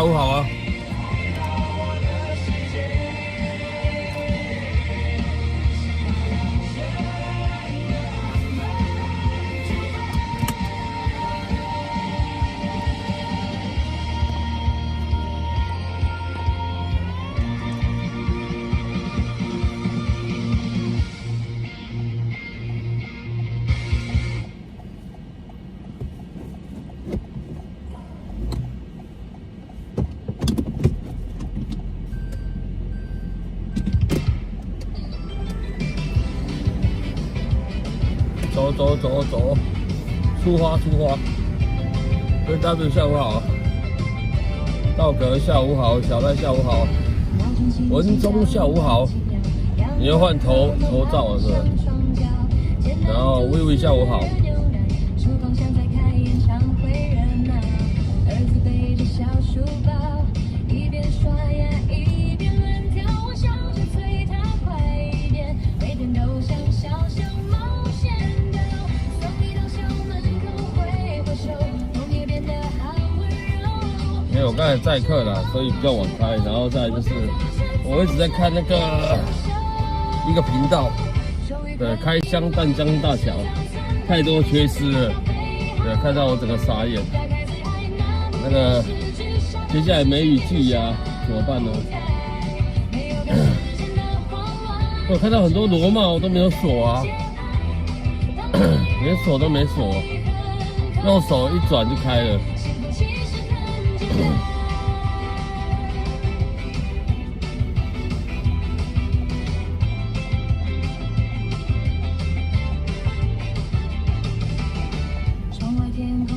下午好啊。走，出发！跟 W 下午好，道格下午好，小赖下午好，文中下午好，你又换头罩了是吧？然后微微下午好。因为我刚才载客啦，所以比较晚开，然后再来就是我一直在看那个一个频道，对，开箱淡江大桥，太多缺失了，对，看到我整个傻眼。那个接下来梅雨季呀，怎么办呢？我看到很多螺帽都没有锁啊，连锁都没锁，用手一转就开了。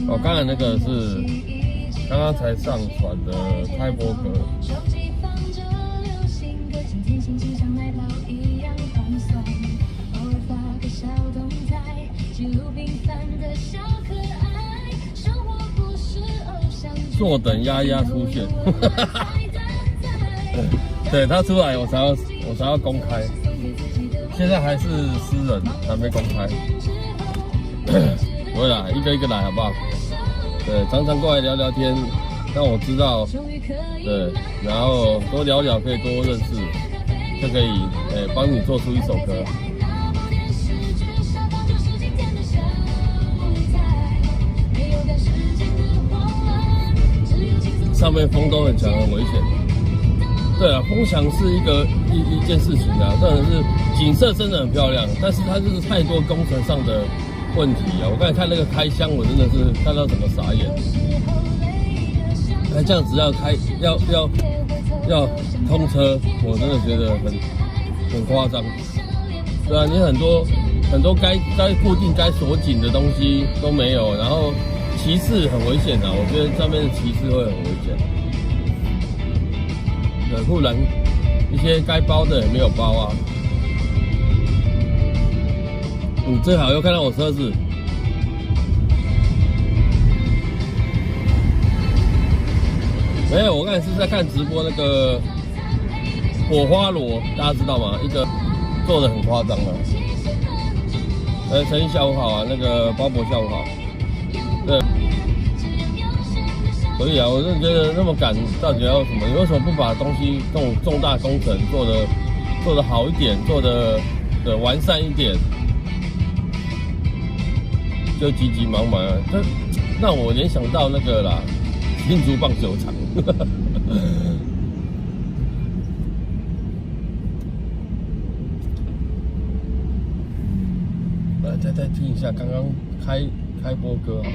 我刚才那个是刚刚才上传的开播歌。坐等丫丫出现，对他出来我才要公开，现在还是私人，还没公开。不会啦，一个一个来好不好？对，常常过来聊聊天，让我知道，对，然后多聊聊可以多认识，就可以帮你做出一首歌。上面风都很强，很危险。对啊，风强是一件事情啊，当然是景色真的很漂亮，但是它就是太多工程上的问题啊！我刚才看那个开箱，我真的是看到整个傻眼。这样子要开要通车，我真的觉得很夸张。对啊，你很多该固定该锁紧的东西都没有，然后骑士很危险啊！我觉得上面的骑士会很危险。对，不然一些该包的也没有包啊。最好又看到我车子。没有，我刚才是在看直播那个火花螺，大家知道吗？一个做的很夸张啊。陈毅下午好啊，那个包伯下午好。对，所以啊，我真的觉得那么赶，到底要什么？你为什么不把东西这种重大工程做得好一点，做得完善一点？就急急忙忙啊，这让我联想到那个啦，新竹棒球场。再听一下刚刚开播歌啊。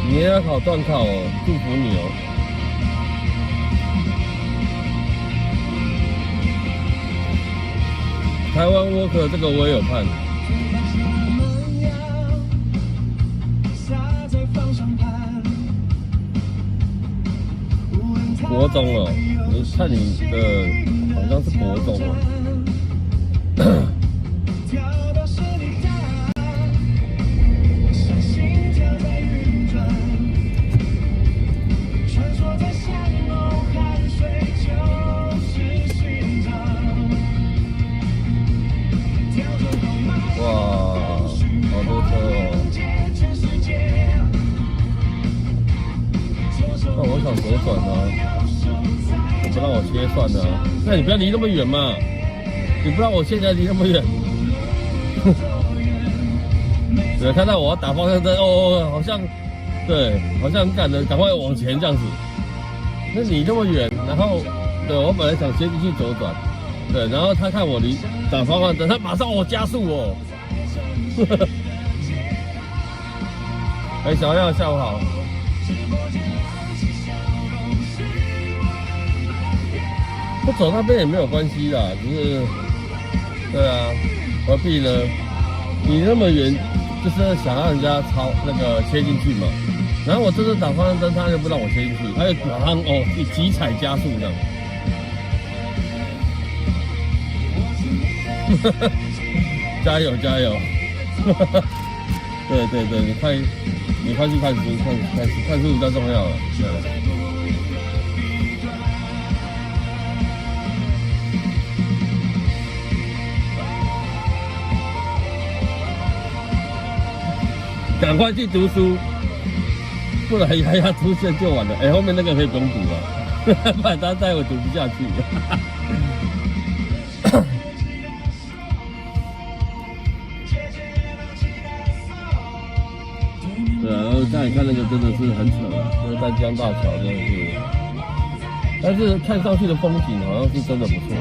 你也要考段考哦，祝福你哦。台湾 Worker 这个我也有看。国中哦，你看你的好像是国中哦。我切算了啊。那你不要离那么远嘛，你不知道我现在离那么远。对，看到我要打方向灯，哦，好像，对，好像很赶的，赶快往前这样子。那你那么远，然后，对我本来想切进去左转，对，然后他看我离打方向灯，他马上加速哦。哎，小耀下午好。不走那边也没有关系啦，只是，对啊，何必呢？你那么远，就是想让人家那个切进去嘛。然后我这次打方向灯，他就不让我切进去，他就马上急踩加速这样。加油加油！对对对，你快去看书，看书比较重要了。对。赶快去读书，不然还要出现就晚了。哎，后面那个可以不用读了，不然他待会读不下去。对啊，然后再看那个真的是很扯啊，那个淡江大桥真的是，但是看上去的风景好像是真的不错。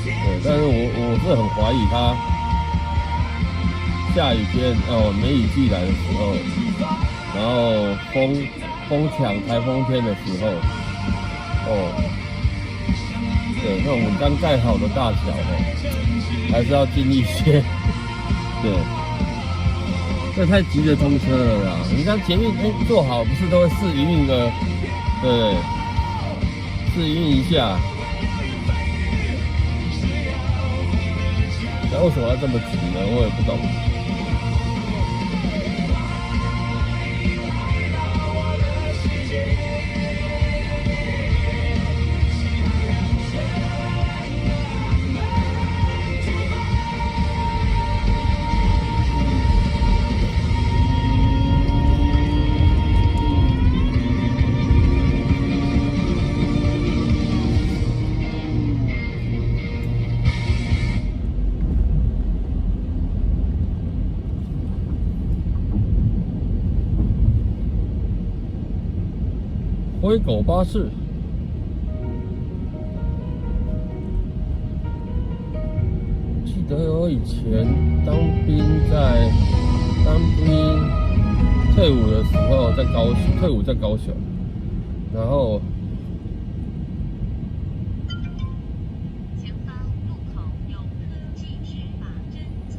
对，但是我是很怀疑它。下雨天梅雨季来的时候，然后风强台风天的时候，对，那种刚盖好的大桥还是要尽力些。对，这太急着通车了啦！你看前面做好，不是都会试营运的，对，试营运一下。那为什么要这么急呢？我也不懂。灰狗巴士，记得我以前当兵退伍的时候在高雄，然后前方路口有科技执法侦测。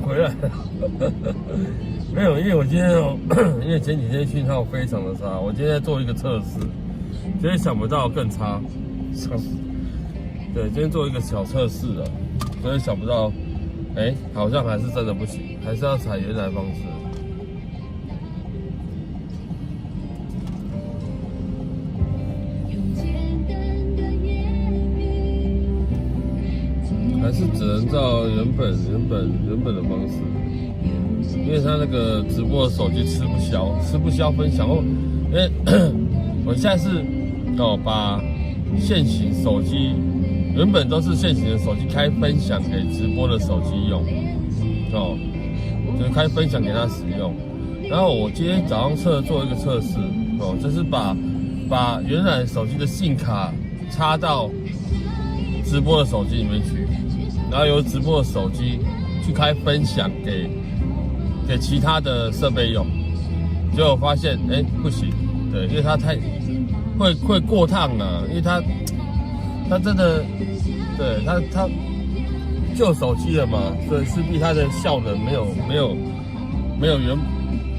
回来了，没有，因为我今天因为前几天讯号非常的差，我今天在做一个测试，今天想不到更差，对，今天做一个小测试了，所以想不到，好像还是真的不行，还是要采原来方式。还是只能照原本的方式，因为他那个直播的手机吃不消分享哦。因为我现在是把现行手机原本都是现行的手机开分享给直播的手机用，就是开分享给他使用。然后我今天早上做一个测试就是把原来手机的SIM卡插到直播的手机里面去。然后由直播的手机去开分享给其他的设备用，结果发现不行，对，因为它太会过烫了，因为它真的，对它旧手机了嘛，所以势必它的效能没有原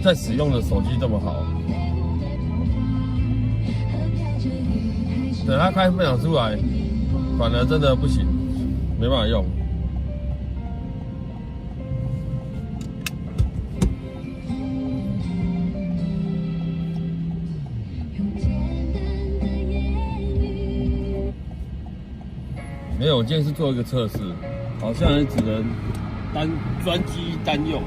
在使用的手机这么好，对，它开分享出来，反而真的不行，没办法用。没有，我今天是做一个测试，好像也只能专机单用。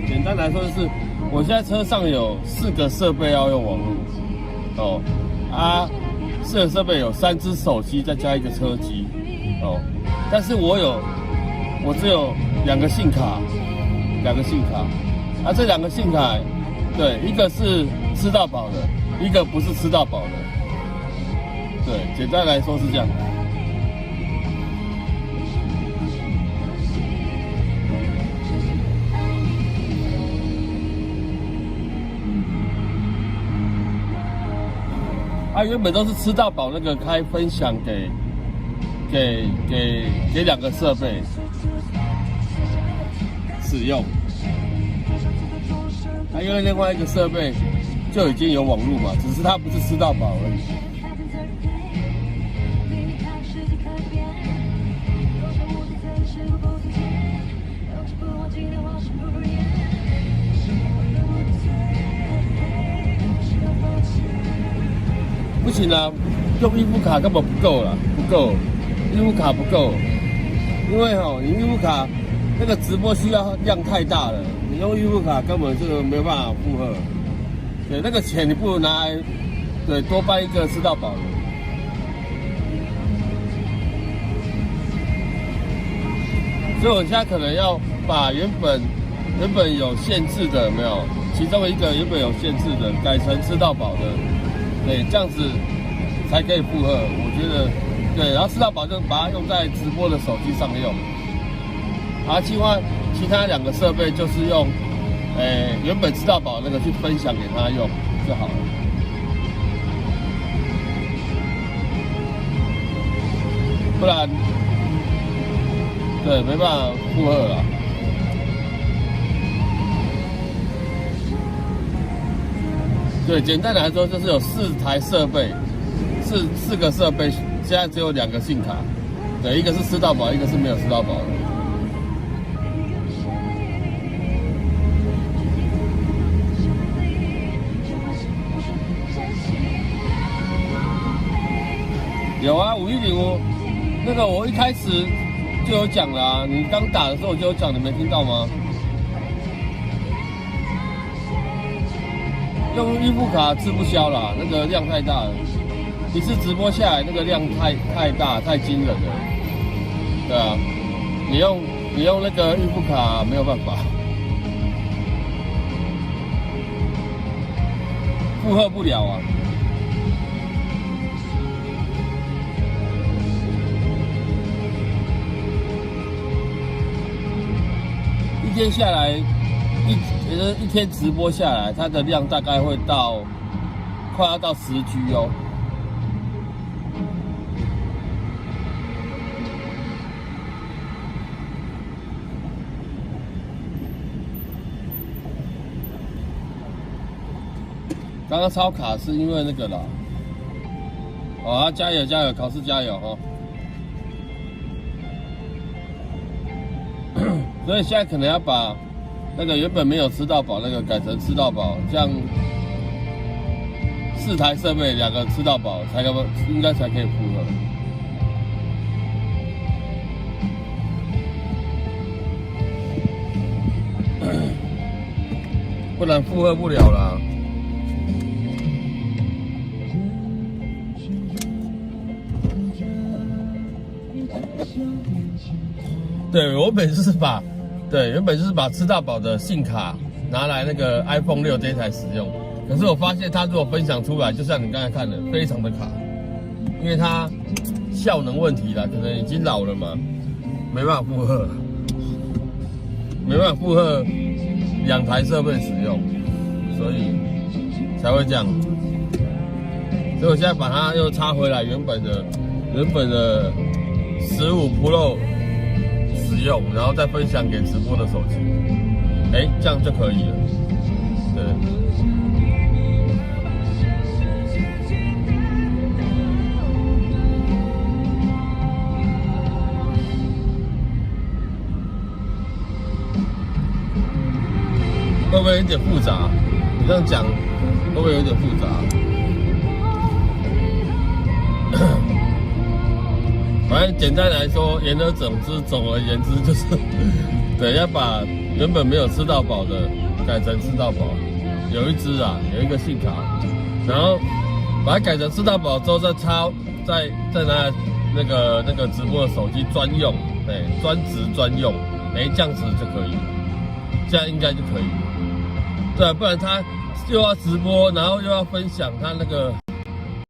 简单来说就是我现在车上有4个设备要用网络，4个设备有3只手机再加1个车机但是我只有2个SIM卡，这2个SIM卡，对，一个是吃到饱的，一个不是吃到饱的，对，简单来说是这样。原本都是吃到饱那个开分享给2个设备使用，因为另外一个设备就已经有网络嘛，只是它不是吃到饱而已。不行啊，用预付卡根本不够，预付卡不够，因为你预付卡那个直播需要量太大了，你用预付卡根本这个没有办法负荷。对，那个钱你不如拿来，对，多办一个吃到饱的。所以我现在可能要把原本有限制的，有没有，其中一个原本有限制的改成吃到饱的。对，这样子才可以负荷，我觉得对。然后吃到饱就把它用在直播的手机上用，其他2个设备就是用，原本吃到饱那个去分享给他用就好了。不然，对，没办法负荷了。对，简单来说就是有4台设备，4个设备，现在只有2个SIM卡，对，一个是吃到饱，一个是没有吃到饱的。有啊，5105，那个我一开始就有讲啦，你刚打的时候我就有讲，你没听到吗？用预付卡吃不消啦，那个量太大了，一次直播下来那个量太大太惊人了，对啊，你用那个预付卡没有办法，负荷不了啊。一天下来，一天直播下来，它的量大概会快要到10G 哦。刚刚超卡是因为那个啦，哦，加油加油，考试加油哦。所以现在可能要把那个原本没有吃到饱那个改成吃到饱，这样4台设备2个吃到饱应该才可以符合。不然负荷不了啦。对，我原本就是把吃到饱的信卡拿来那个 iPhone 6这一台使用，可是我发现它如果分享出来，就像你刚才看的，非常的卡，因为它效能问题啦，可能已经老了嘛，没办法负荷2台设备使用，所以才会这样。所以我现在把它又插回来原本的15 Pro 使用，然后再分享给直播的手机，这样就可以了。对。会不会有点复杂？你这样讲会不会有点复杂？反正简单来说，总而言之就是，对，要把原本没有吃到饱的改成吃到饱。有一个信卡，然后把它改成吃到饱之后，再拿那个直播的手机专用，专用，这样子就可以了，这样应该就可以了。对，不然他又要直播，然后又要分享，他那个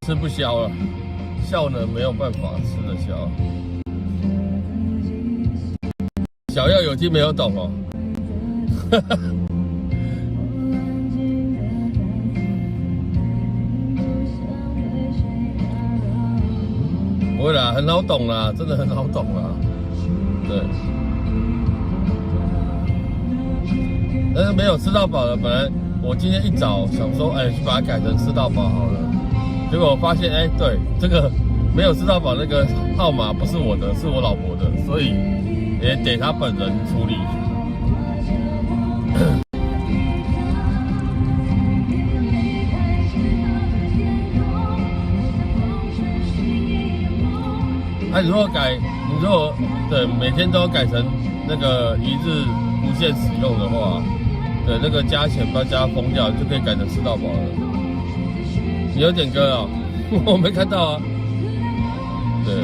吃不消了，效能没有办法吃得消。小耀有听没有懂哦？不会啦，很好懂啦，真的很好懂啦。对。但是没有吃到饱的，本来我今天一早想说，去把它改成吃到饱好了。结果我发现，对，这个没有吃到饱那个号码不是我的，是我老婆的，所以也得她本人处理。你如果对每天都要改成那个一日无限使用的话，对，那个加钱不要加疯掉，就可以改成吃到饱了。你有点歌哦，我没看到啊。对，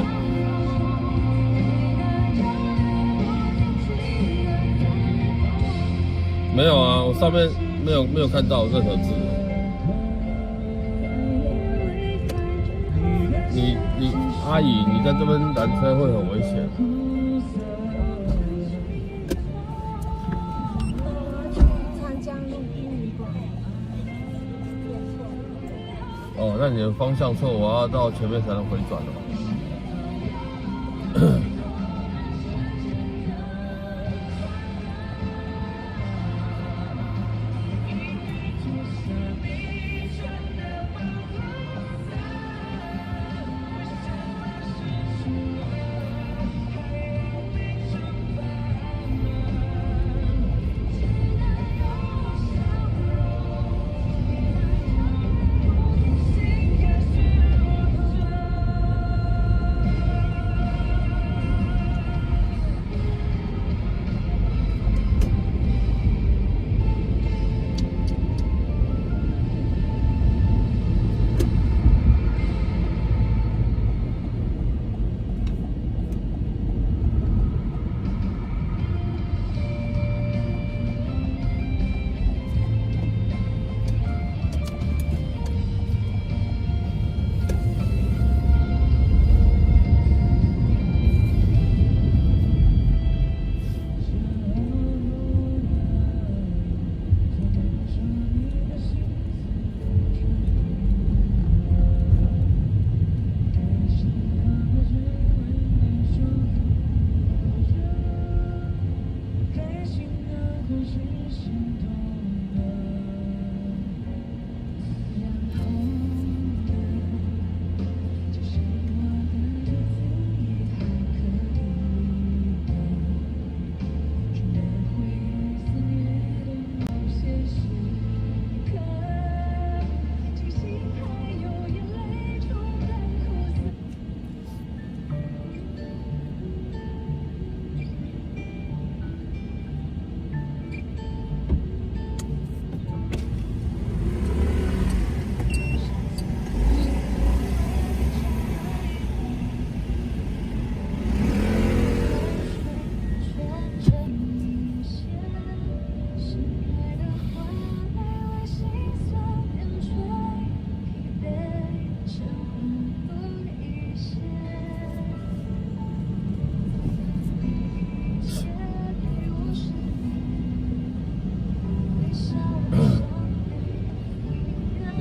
没有啊，我上面没有看到任何字。你阿姨，你在这边拦车会很危险。哦，那你的方向错，我要到前面才能回转哦。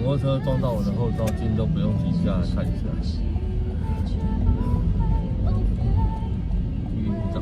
摩托车撞到我的后照镜都不用停下来看一下，晕倒。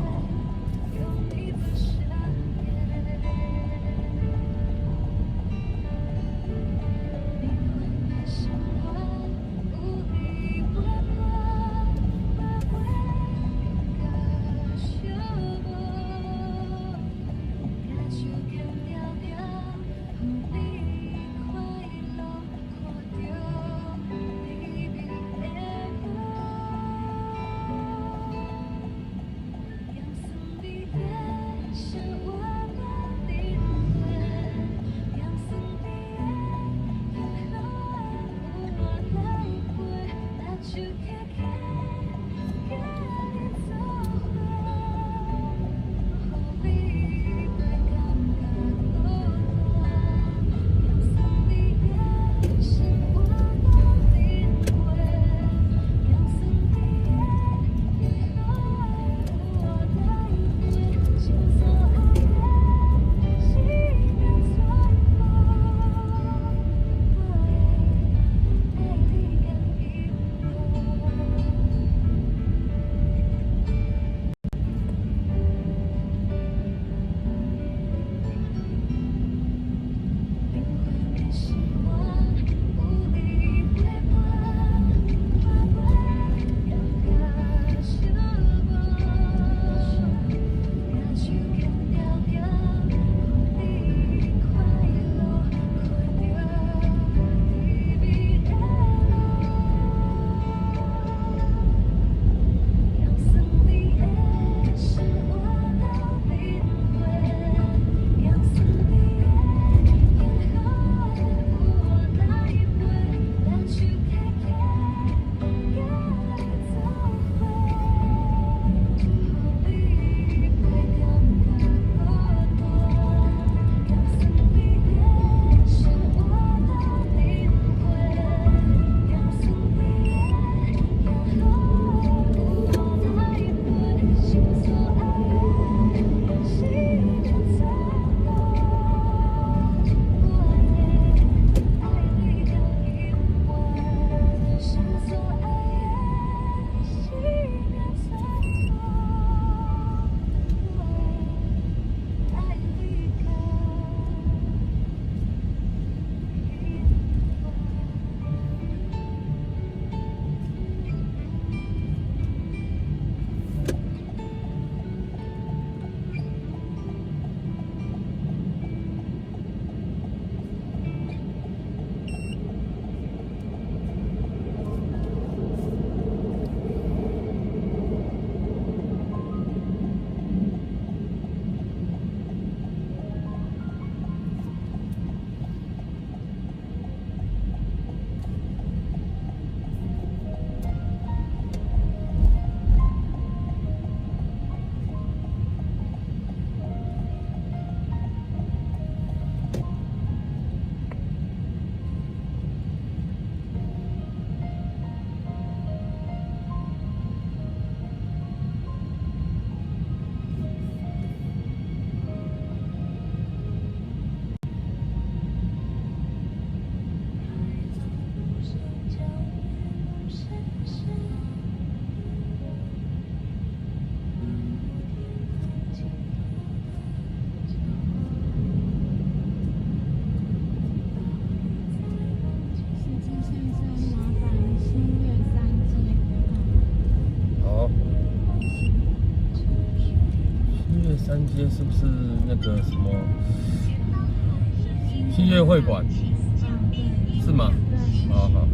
边是不是那个什么戏院会馆？是吗？好好。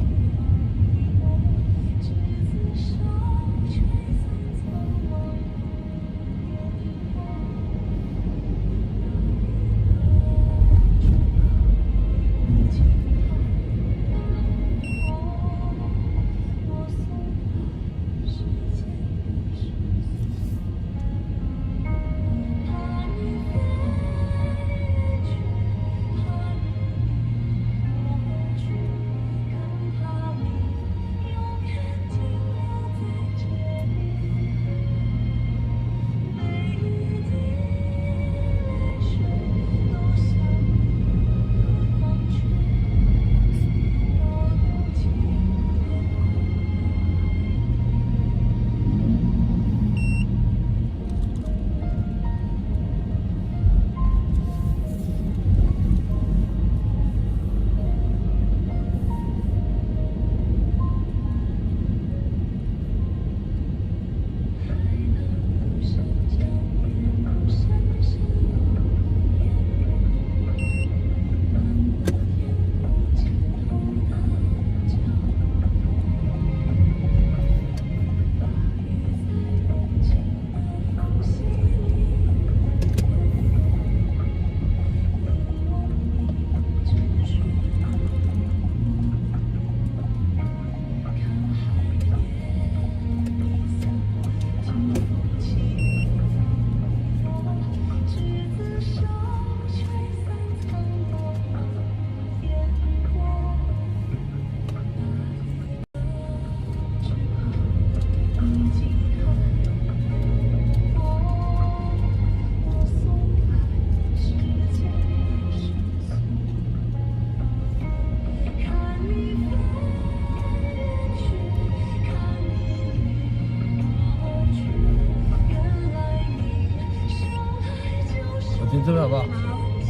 这边好不好？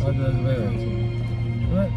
这边有人进，对。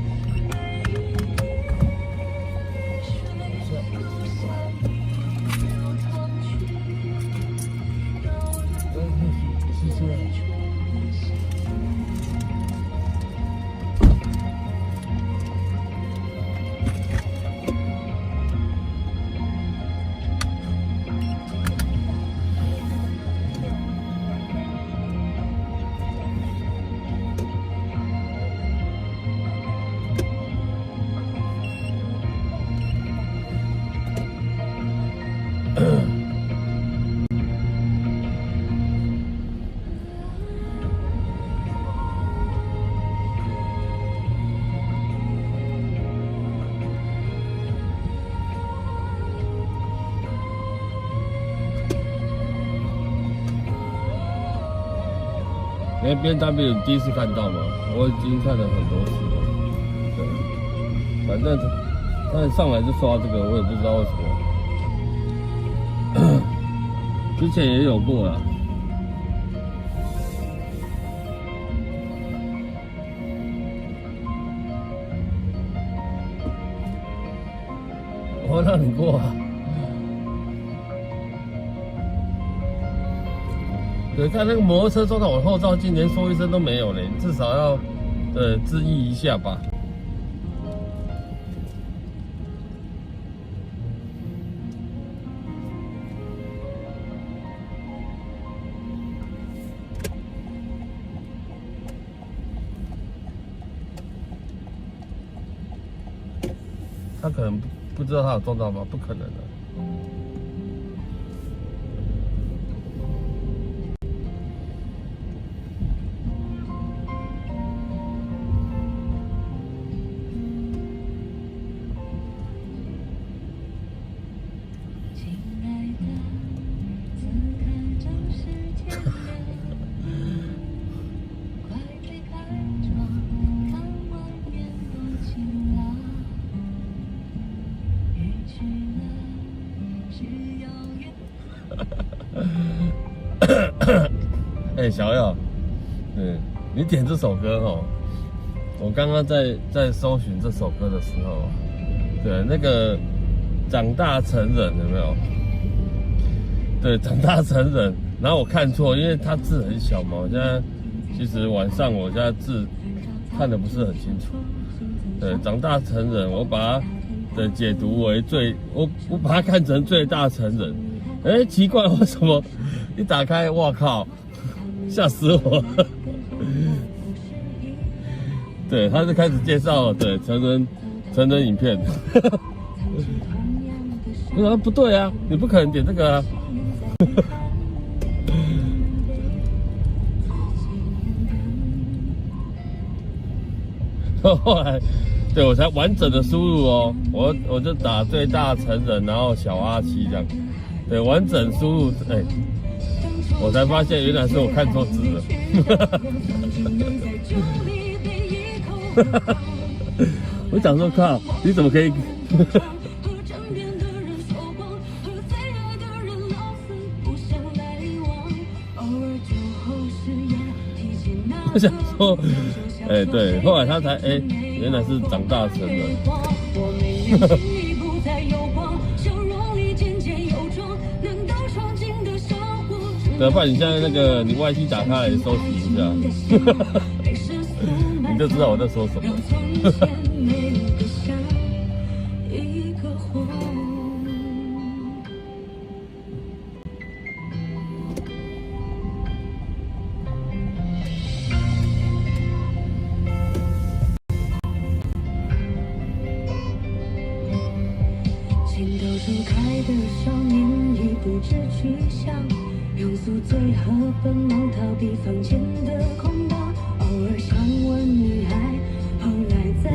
因为 BMW 你第一次看到嘛，我已经看了很多次了。对，反正他上来就刷这个，我也不知道为什么。之前也有过啦。我让你过啊。对，看那个摩托车撞到我后照镜，连说一声都没有嘞，至少要致意一下吧。他可能不知道他有撞到吧？不可能的。哎，小友，你点这首歌哦，我刚刚在搜寻这首歌的时候，对，那个长大成人有没有？对，长大成人，然后我看错，因为它字很小嘛，我现在其实晚上我现在字看得不是很清楚。对，长大成人，我把它的解读为我把它看成最大成人。哎，奇怪，为什么一打开，哇靠，吓死我了！对，他就开始介绍对成人影片。我说不对啊，你不可能点这个啊。后来，对我才完整的输入哦，我就打最大成人，然后小阿七这样，对，完整输入，哎，我才发现原来是我看错字了。我想说靠，你怎么可以？我想说，哎，对，后来他才哎，原来是长大成人。对，不然你现在那个你 YT 打开来搜寻一下，你就知道我在说什么。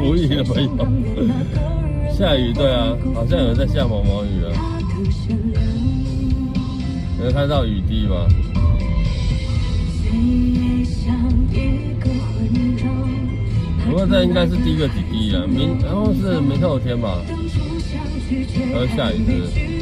无意的朋友，下雨，对啊，好像有人在下毛毛雨啊，能看到雨滴吗？不过这应该是第一个几滴啊，然后是明后天吧，然后下雨是。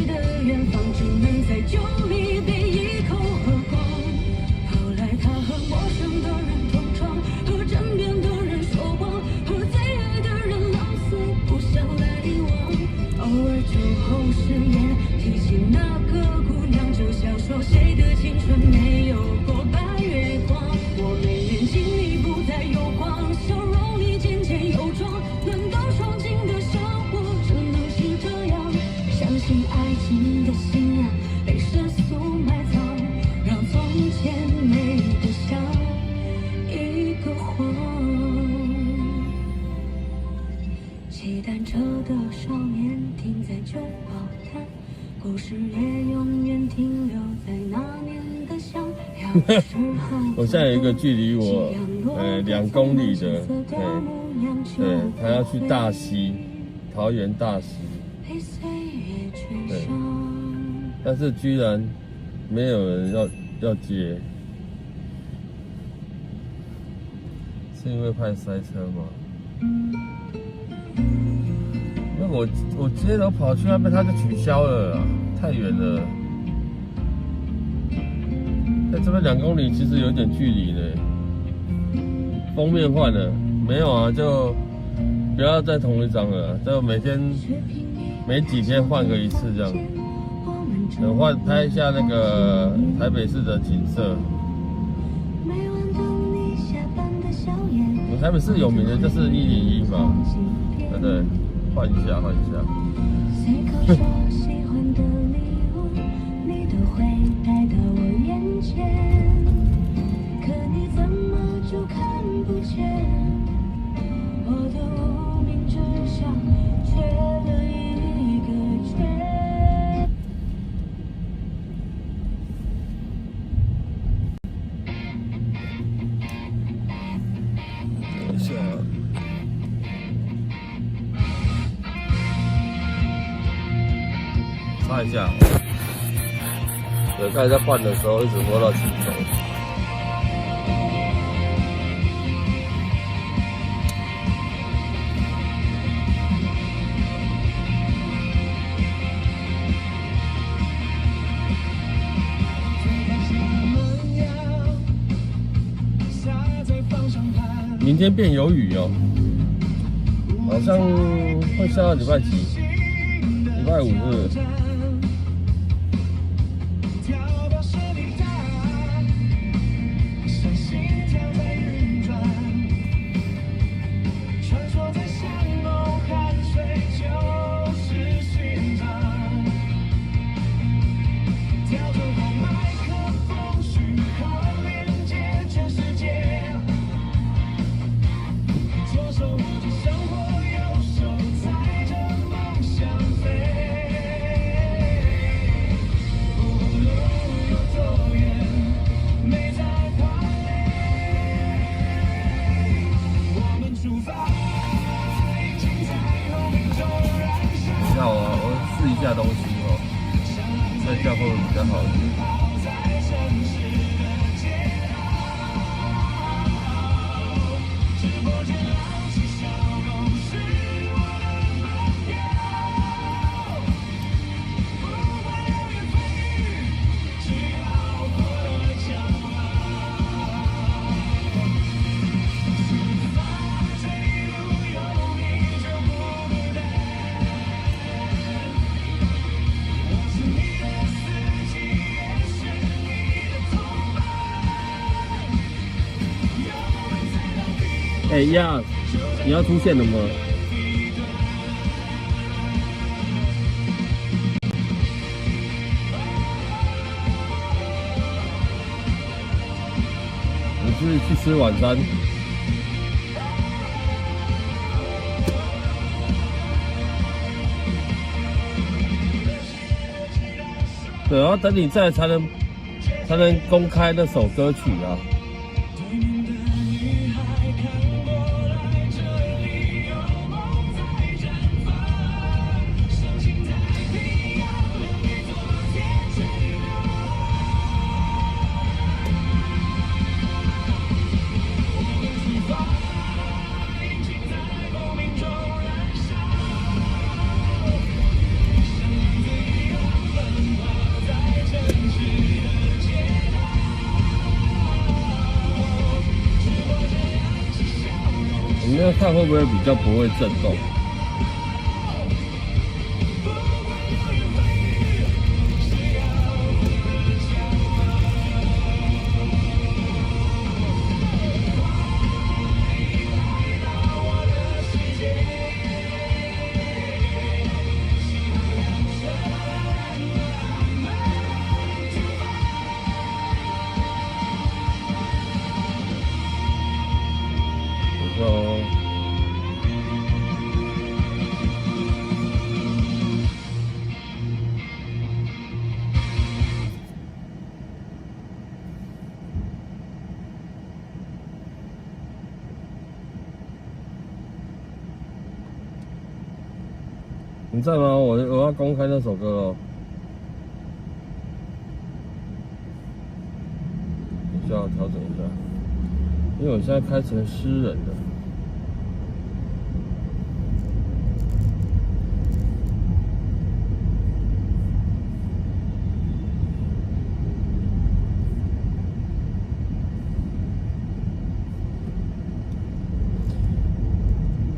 骑单车的少年停在旧报摊，故事也永远停留在那年的乡寮时候。我现在有一个距离我2公里的，对，他要去大溪，桃园大溪，对，但是居然没有人要接，是因为怕塞车吗？因为我接了跑去那边，他就取消了啦，太远了。在这边2公里其实有点距离呢。封面换了没有啊？就不要再同一张了，就每几天换个一次这样。等拍一下那个台北市的景色。台北市有名的就是101嘛，对不对？换一下。擦一下，对，看在换的时候一直摸到琴头。明天变有雨哦，好像会下到礼拜几？礼拜5日。下东西哦，这样会不会比较好一点？哎呀，你要出现了吗？你是去吃晚餐？对啊，等你在才能公开那首歌曲啊。你那看会不会比较不会震动？哦。你在吗？我要公开那首歌哦。需要调整一下，因为我现在开成诗人了。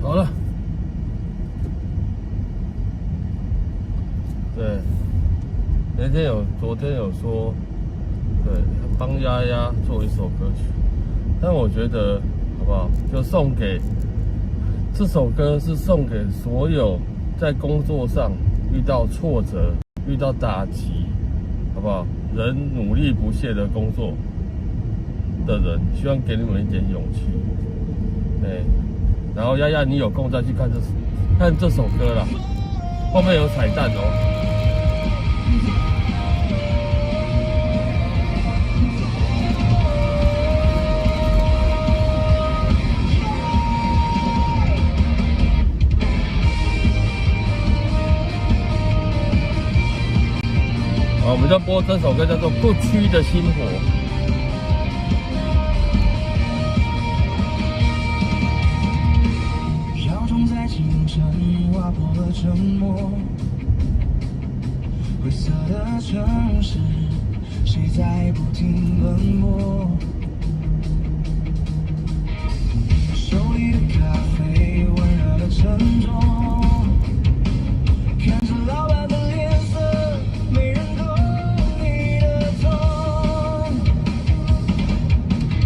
好了，对，昨天有说，对，帮丫丫做一首歌曲，但我觉得好不好？就送给这首歌是送给所有在工作上遇到挫折、遇到打击，好不好？人努力不懈的工作的人，希望给你们一点勇气，对。然后丫丫，你有空再去看这首歌啦，后面有彩蛋哦。好，我们就播这首歌，叫做《不屈的心火》。划破了沉默，灰色的城市，谁在不停奔波？手里的咖啡温热的沉重，看着老板的脸色，没人懂你的痛。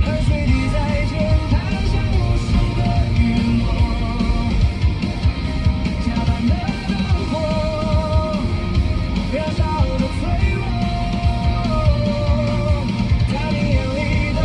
汗水滴在键盘上无数个雨墨。燃烧的脆弱，在你眼里的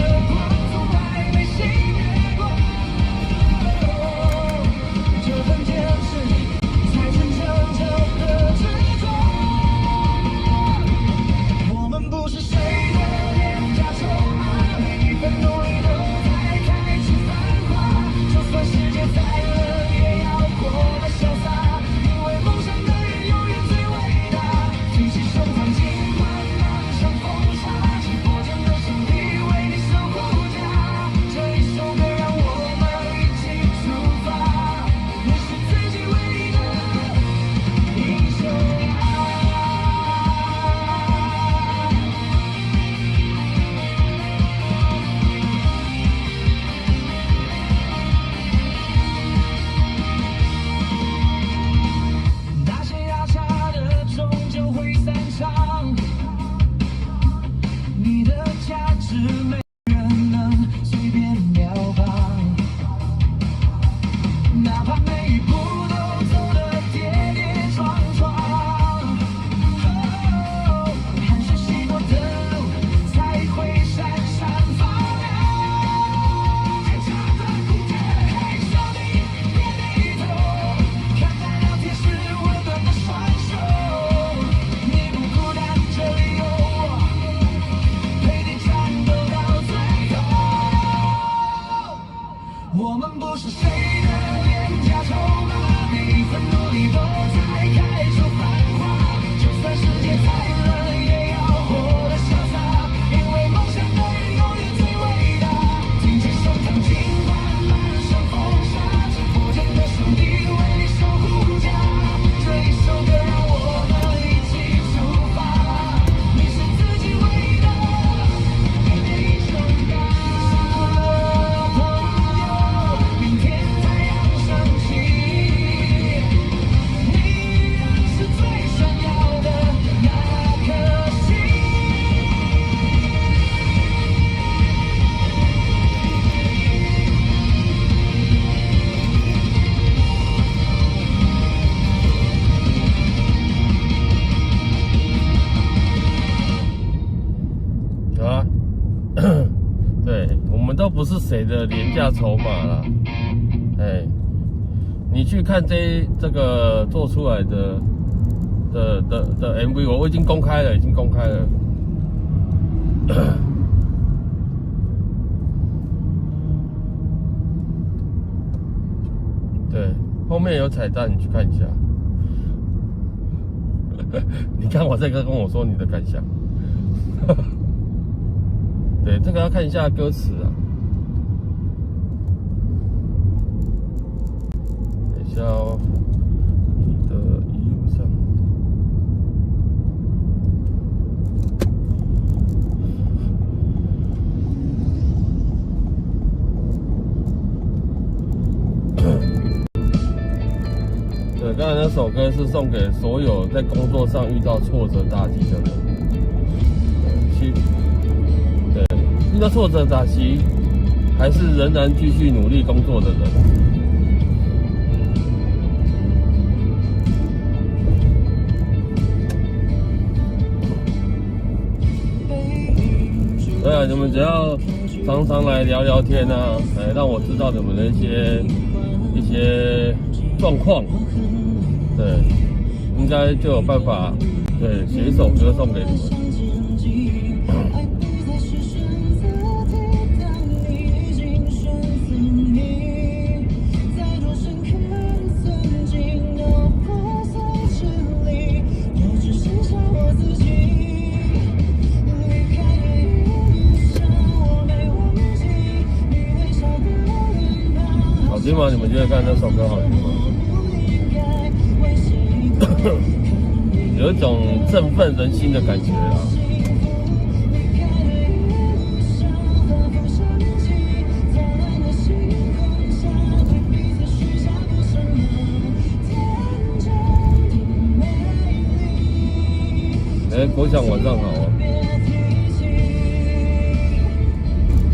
是谁的廉价筹码，每一分努力都在开出繁华。就算世界再冷，也要活得潇洒，因为梦想的人永远最伟大。挺起胸膛，尽管满身风沙，这破茧的手臂为你守护家。这一首歌让我们一起出发，你是自己伟大的一生大。朋友，明天太阳升起，你依然是最闪耀的那颗星。有啊，对，我们都不是谁的廉价筹码啦。哎，你去看这个做出来的 MV，我已经公开了，已经公开了。对，后面有彩蛋，你去看一下。你看我这个跟我说你的感想。对，这个要看一下歌词啊。等一下哦，你的一路上。对，刚才那首歌是送给所有在工作上遇到挫折打击的人。对，遇到挫折打击，还是仍然继续努力工作的人。对啊，你们只要常常来聊聊天啊，来让我知道你们的一些状况，对，应该就有办法，对，写一首歌送给你们。好听吗？你们觉得看那首歌好听吗？有一种振奋人心的感觉啊！国强晚上好啊！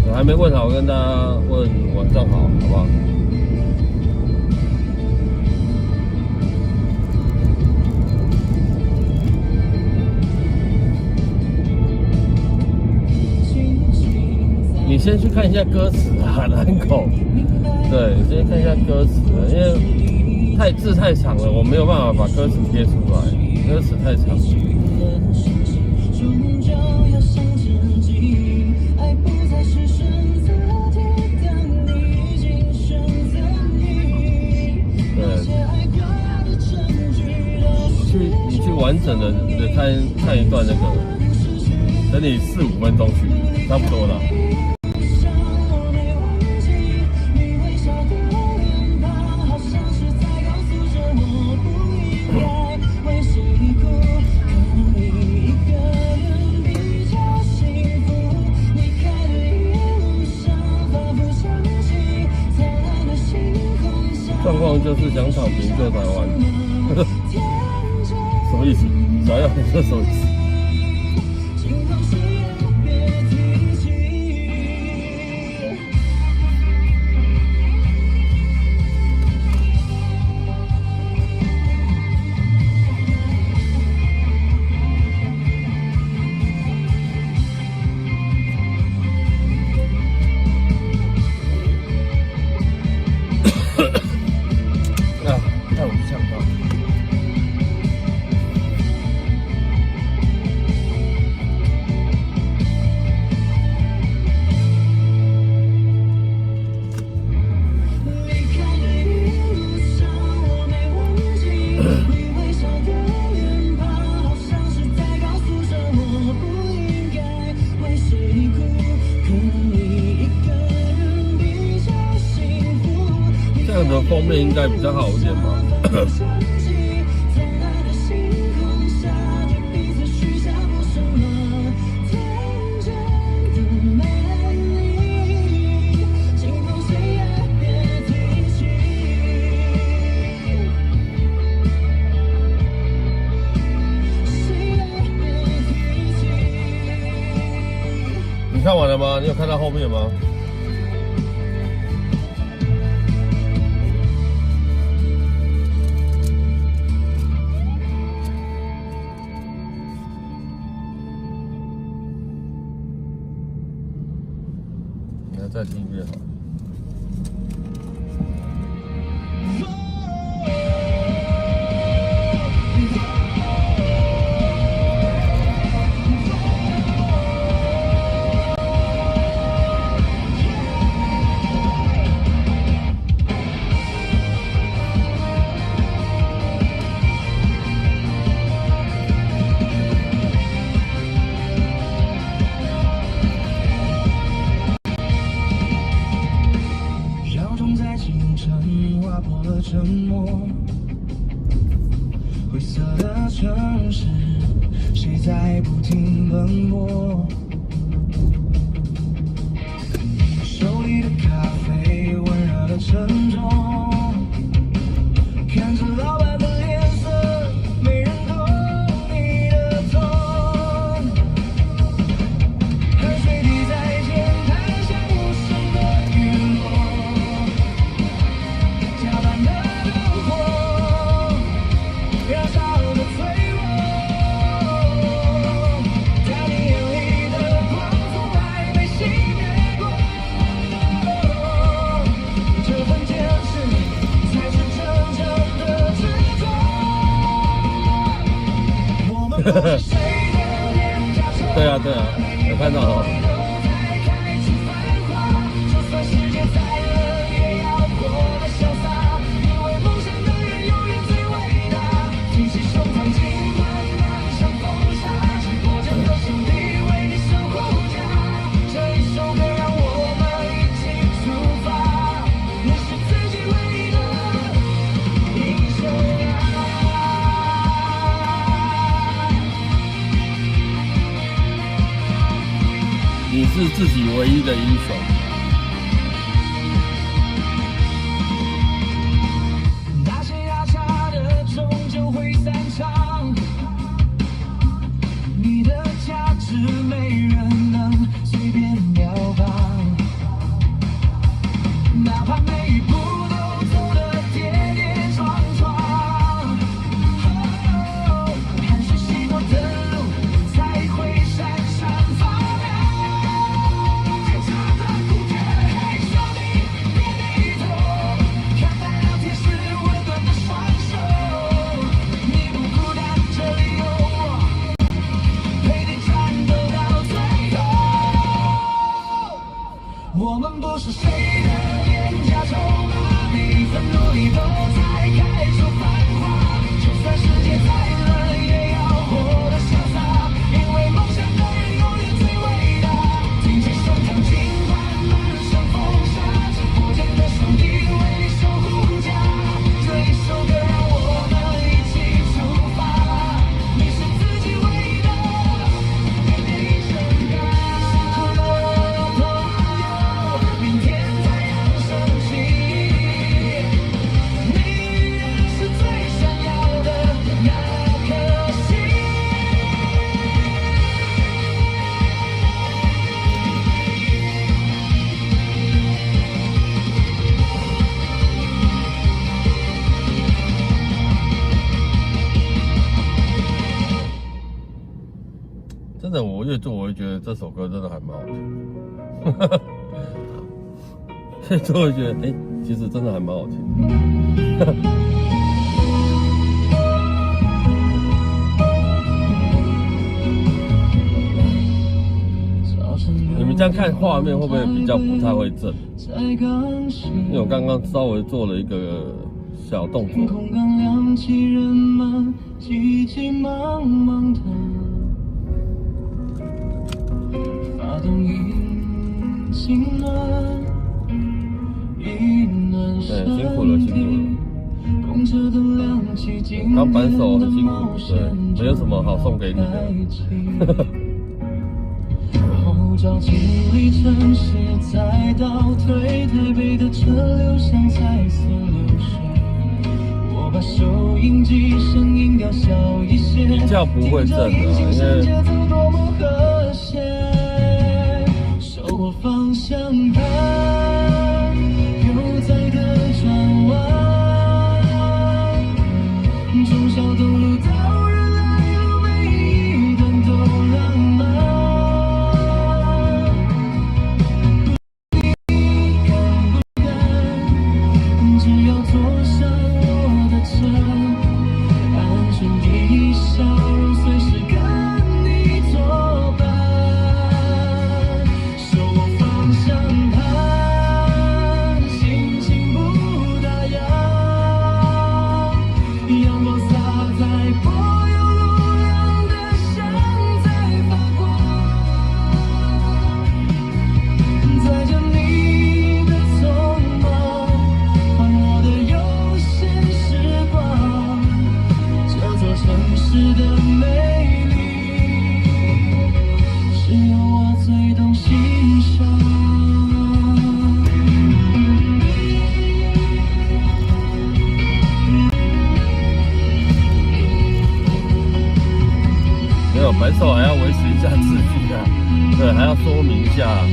我还没问好，我跟大家问晚上好，好不好？你先去看一下歌词啊，南口。对，你先看一下歌词，因为字太长了，我没有办法把歌词贴出来，歌词太长。你去完整的看一段那个，等你4-5分钟去，差不多了。状况就是想躺平救台湾，什么意思？想要这什么意思？样的封面应该比较好一点吧。你看完了吗？你有看到后面吗？你要再听一遍好了。沉默，灰色的城市，谁在不停奔波？手里的咖啡温热的沉重，看着老板的脸色，没人懂你的痛。汗水滴在键盘，像无声的雨落。加班的灯火，燃烧的脆弱，在你眼里的光从来没熄灭过。这份坚持才是真正的执着。我们不是谁的廉价宠物，对啊，有看到哦。你是自己唯一的英雄。那些压榨的终究会散场，你的价值没人能随便标榜，哪怕每一步都走得跌跌撞撞。汗水洗过的路才会闪闪发亮。我们不是谁的廉价筹码，每一份努力都在开出繁华。就算世界再冷，也要活得潇洒，因为梦想的人永远最伟大。挺起胸膛，尽管满身风沙，直播间的上帝为你守护家。这一首歌让我们一起出发，你是自己唯一的一生感。明天太阳升起，你依然是最闪耀的那颗星。真的，我越做我会觉得这首歌真的还蛮好听。越做会觉得，其实真的还蛮好听的。你们这样看画面会不会比较不太会正？因为我刚刚稍微做了一个小动作。天空刚亮起，人们急急忙忙的发动引擎了，一暖。对，辛苦了，辛苦了。当扳手很辛苦，对，没有什么好送给你的。后照镜里城市在倒退，台北的车流像彩色流水。我把收音机声音调小一些，比较不会震的，因为节奏多么和谐。手握方向盘，悠哉的转弯，从小东路到人来路，每一段都浪漫。扳手还要维持一下秩序啊，对，还要说明一下。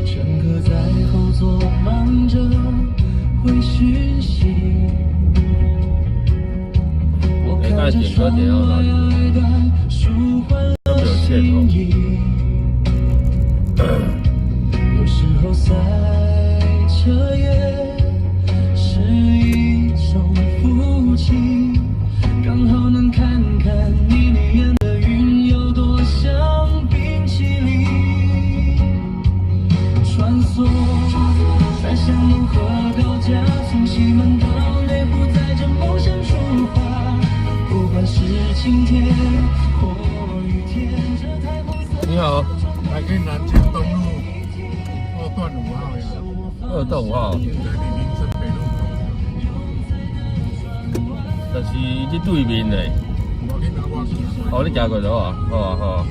乘客在后座忙着回讯息，我看着窗外的舒缓的心意。有时候塞车也是一种福气，刚好能看看你里面的云有多像冰淇淋，穿梭在巷弄和高架，从西门到内湖，载着梦想出发，不管是晴天或雨天，这台红色。你好，来去南京东路2段5号呀。2段5号。在林森北路。但是你对面嘞。哦，你行过咗啊？好啊，好啊。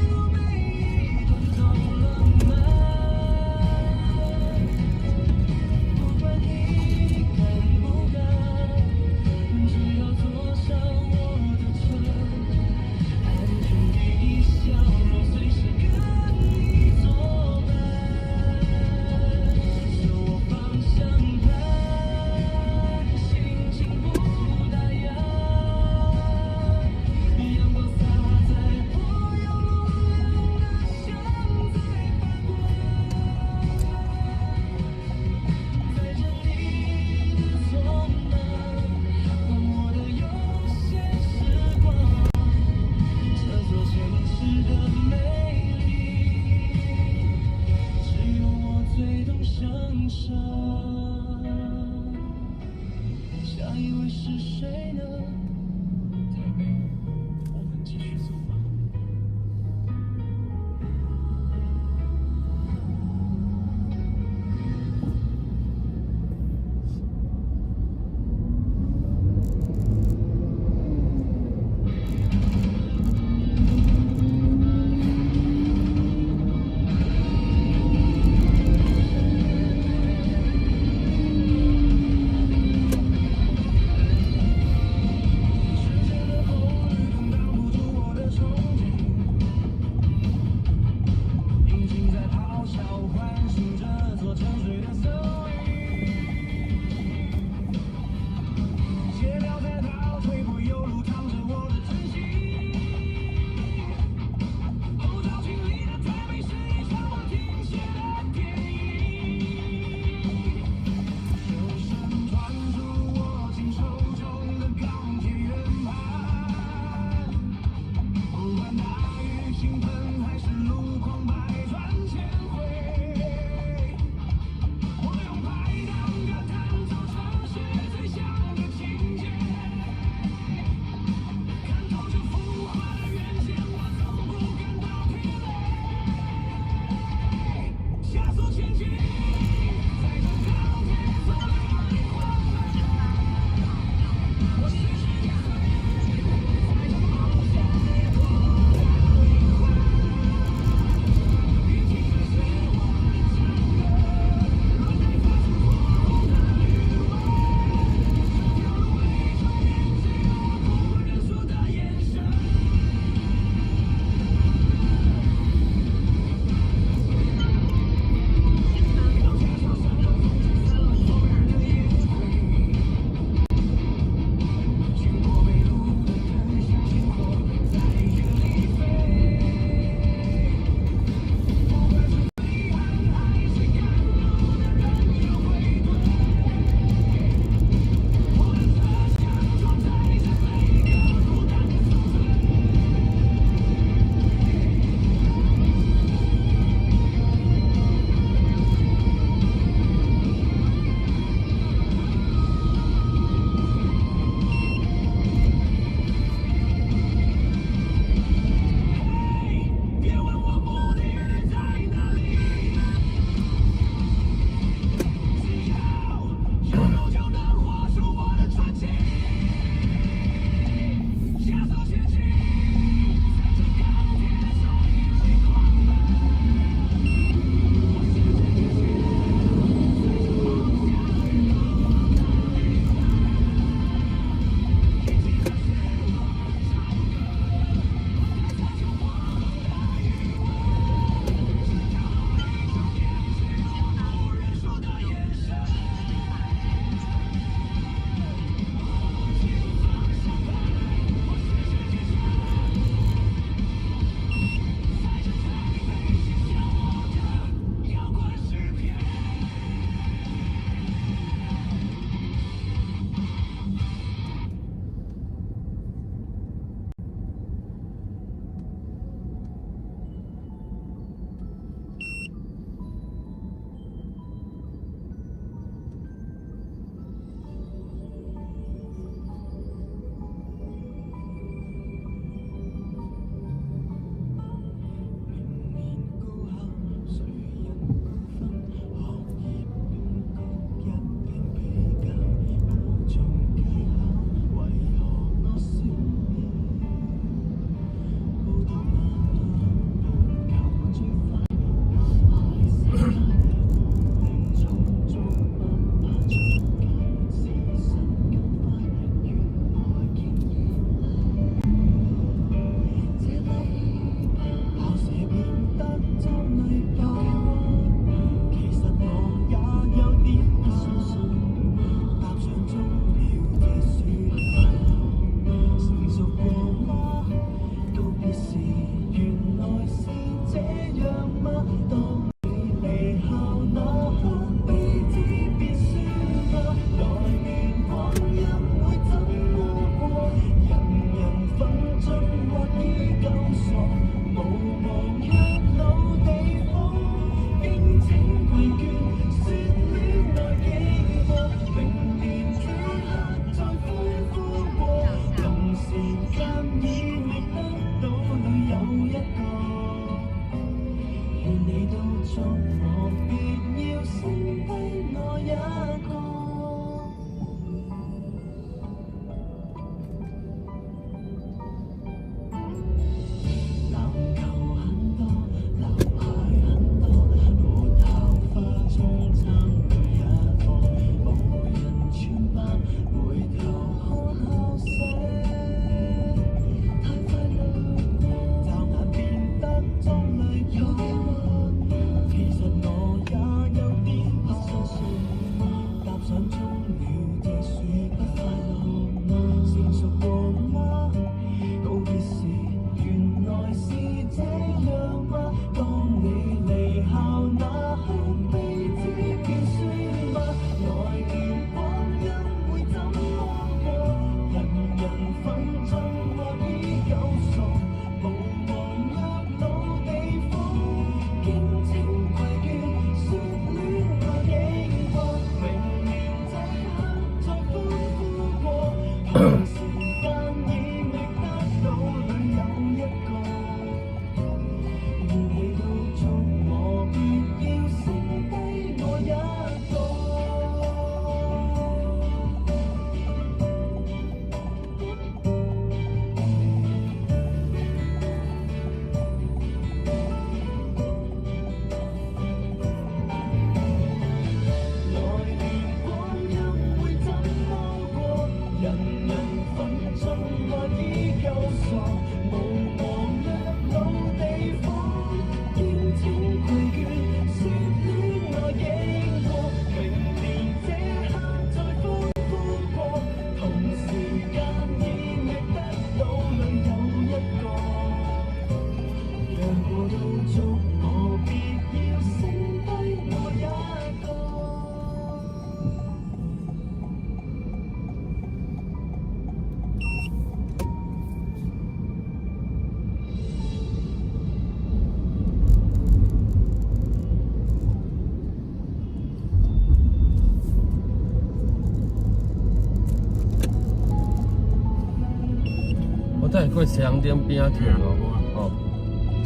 在过长顶边啊停哦，哦，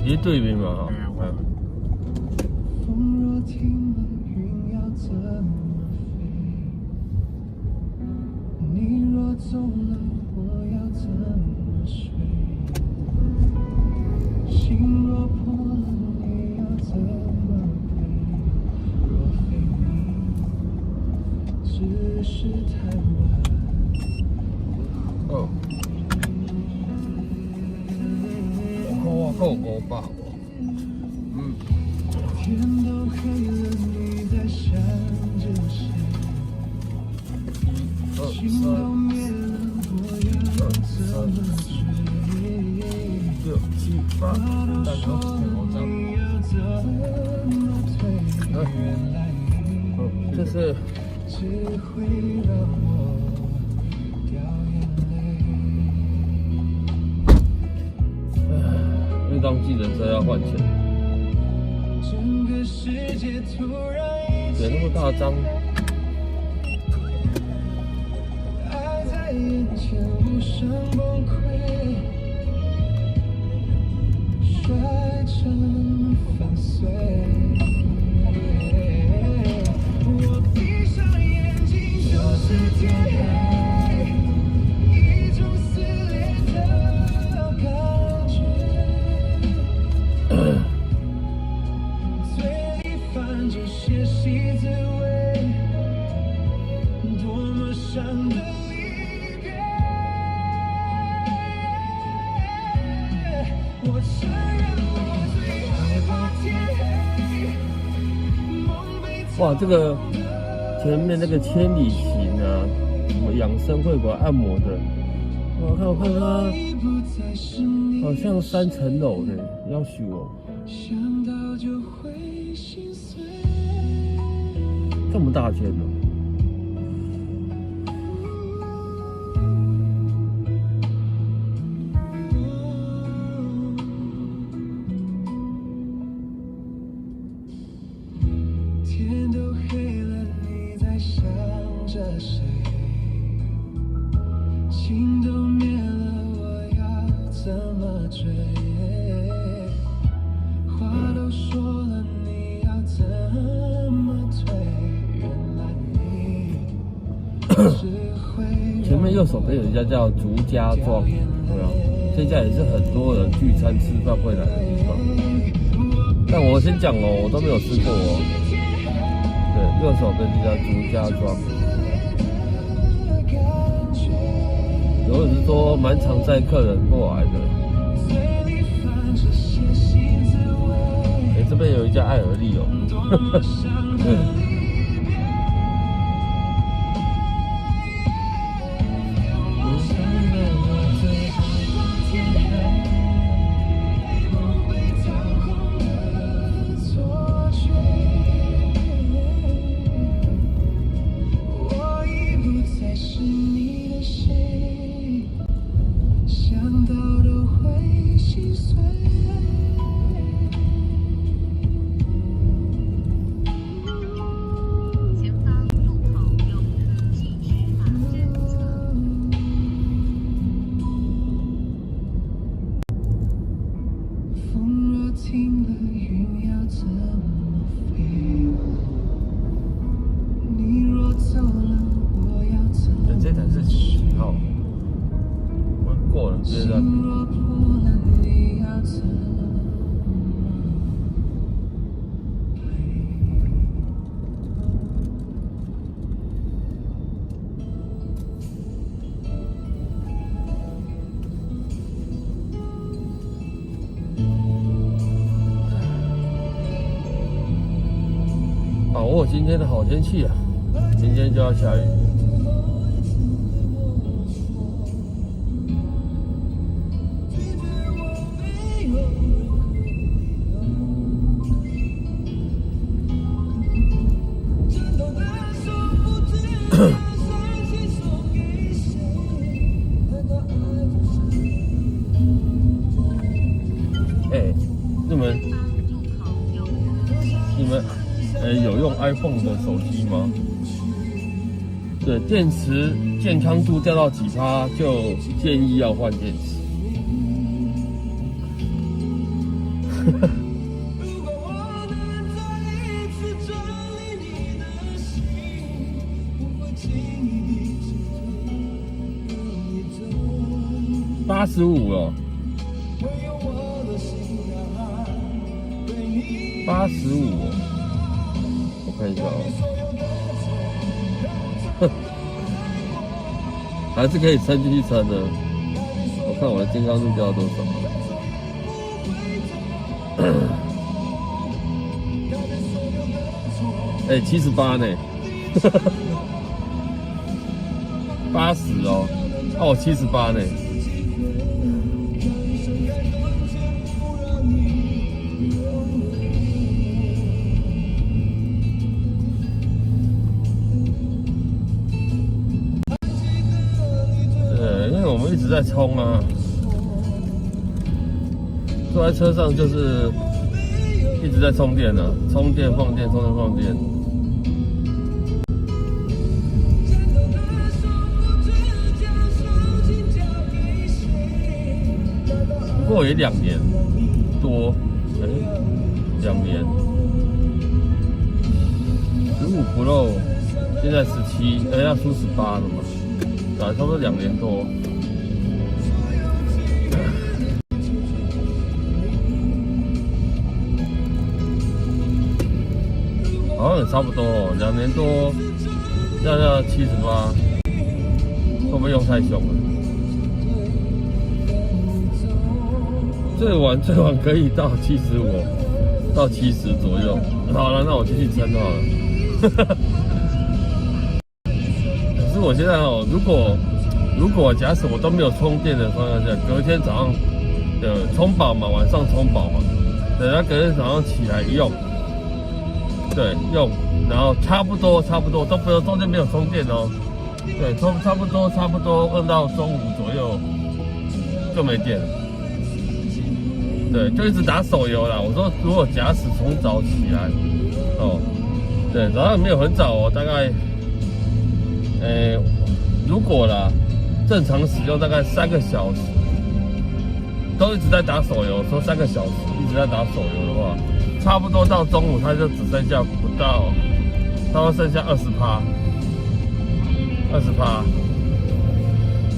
伫对面嘛吼。风若停了，云要怎么飞？你若走了，我要怎么睡？心若破了，你要怎么陪？若非你，只是太晚。哦。我够500哦。天都黑了，你在想着谁？心都灭了，我要怎么追？ 6、7、8，大家好，你要怎么退？原来你这是只会让我掉眼泪。这张计程车要换钱，整个世界突然脸那么大张，爱在眼前无声崩溃，摔成粉碎。我闭上眼睛就是天黑，一种撕裂的感觉。嘴里泛着些许滋味，多么伤的离别。我承认我最害怕天黑，梦被哇，这个前面那个千里行啊，什么养生会馆按摩的，我看它好像3层楼呢，要许我想到就会心碎。这么大间呢、天都黑了，你在想着谁？心都灭了，我要怎么追？话都说了，你要怎么退？原来你只会前面右手边有一家叫竹家庄，有没有？这家也是很多人聚餐吃饭会来的地方。但我先讲哦，我都没有吃过哦。对，右手边这家竹家庄，有人是说蛮常载客人过来的。这边有一家艾尔利哦。我已不再是你的谁，想到都会心碎。前方路口有车禁止法政策。站。把握今天的好天气啊，明天就要下雨。哎，你们有用 iPhone 的手机吗？对，电池健康度掉到几趴，就建议要换电池。85哦，85哦，我看一下哦，还是可以撑进去撑的。我看我的健康度掉到多少？哎，78呢，80哦，哦，78呢。我们一直在充啊，坐在车上就是一直在充电啊，充电放电，充电放电。不过也2年多，2年。15 Pro 现在17，要出18了嘛，差不多2年多。好像也差不多哦，2年多，要78，会不会用太凶了？最晚可以到75，到70左右。好了，那我继续撑好了。可是我现在哦，如果假使我都没有充电的状况下，隔天早上充饱嘛，晚上充饱嘛，等下隔天早上起来用。对，用，然后差不多都不用，中间没有充电哦。对，差不多用到中午左右就没电了。对，就一直打手游啦。我说如果假使从早起来，哦，对，早上没有很早哦，大概，如果啦，正常使用大概3个小时，都一直在打手游，说3个小时一直在打手游的话。差不多到中午，它就只剩下不到，差不多剩下20%，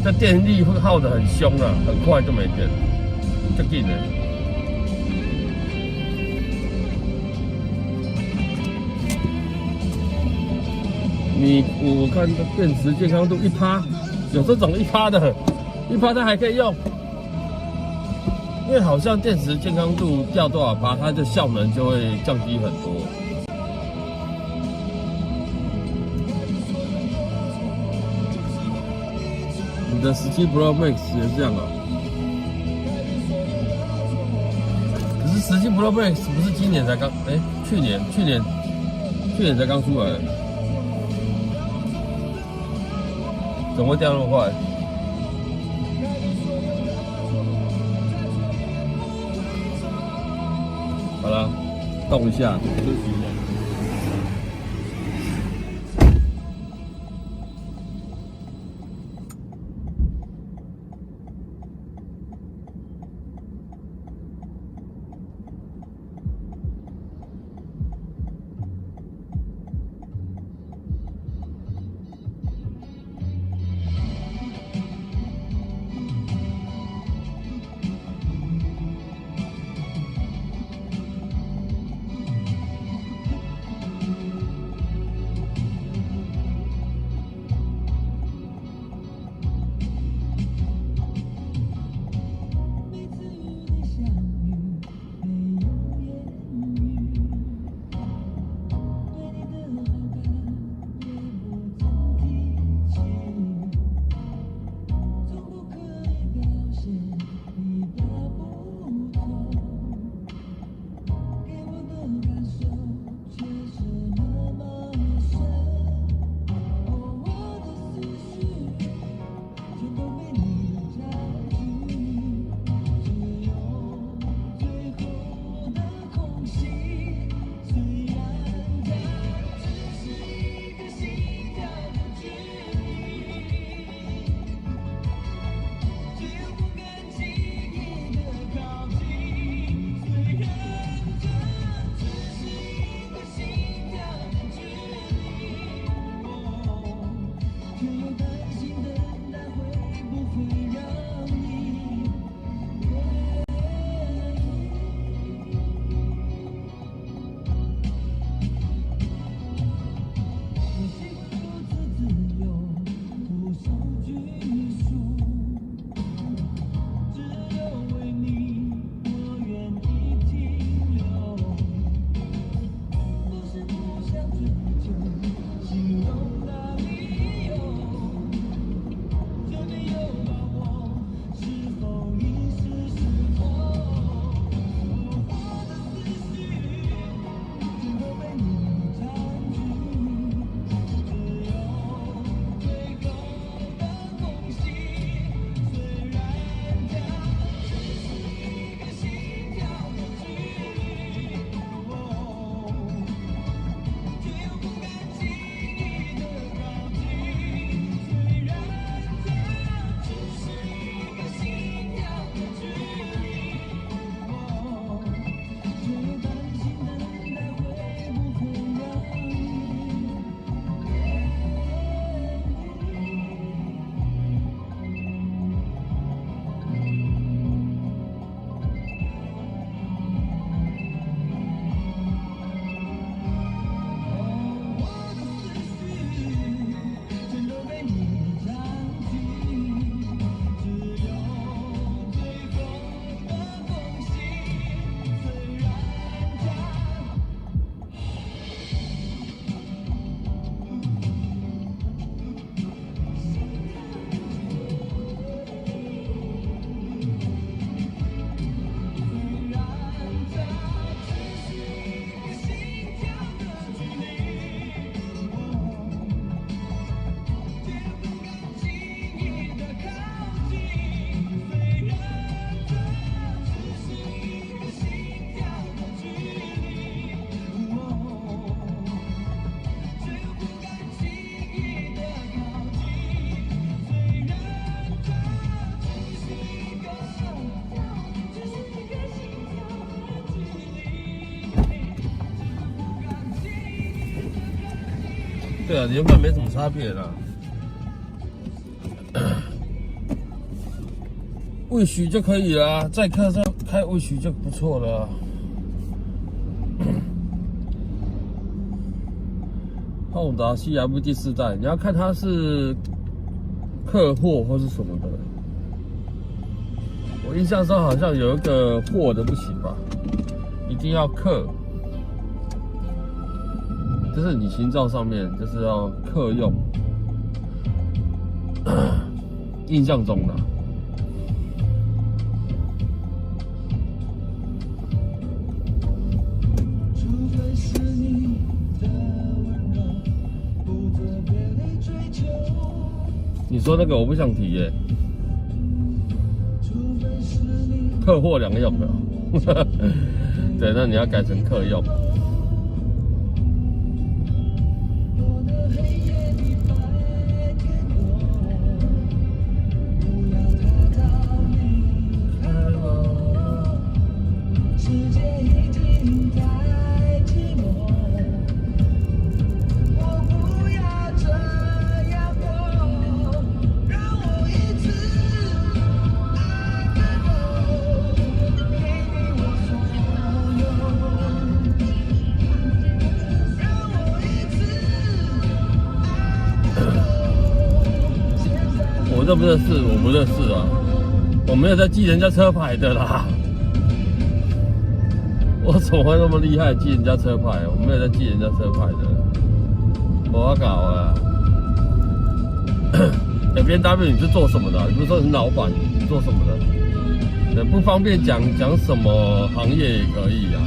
这电力会耗得很凶啊，很快就没电，就紧了。我看电池健康度1%，有这种1%的，1%它还可以用。因为好像电池健康度掉多少趴，它的效能就会降低很多。你的17 Pro Max 也是这样啊？可是17 Pro Max 不是今年才刚，去年才刚出来，怎么会掉那么快？好了，动一下，休息一下。对啊，年份没什么差别啦。未许就可以了，在课上开未许就不错了啊。宏达 CRV 第4代，你要看它是客货或是什么的。我印象中好像有一个货的不行吧，一定要客，就是你行照上面就是要客用。印象中的。你说那个我不想提耶，客货两用的，对，那你要改成客用。我这不认识，我不认识啊，我没有在记人家车牌的啦。我怎么会那么厉害记人家车牌？我没有在记人家车牌的，我要搞啊！BMW 你是做什么的啊？你不是说你是老板，你做什么的？不方便讲什么行业也可以啊。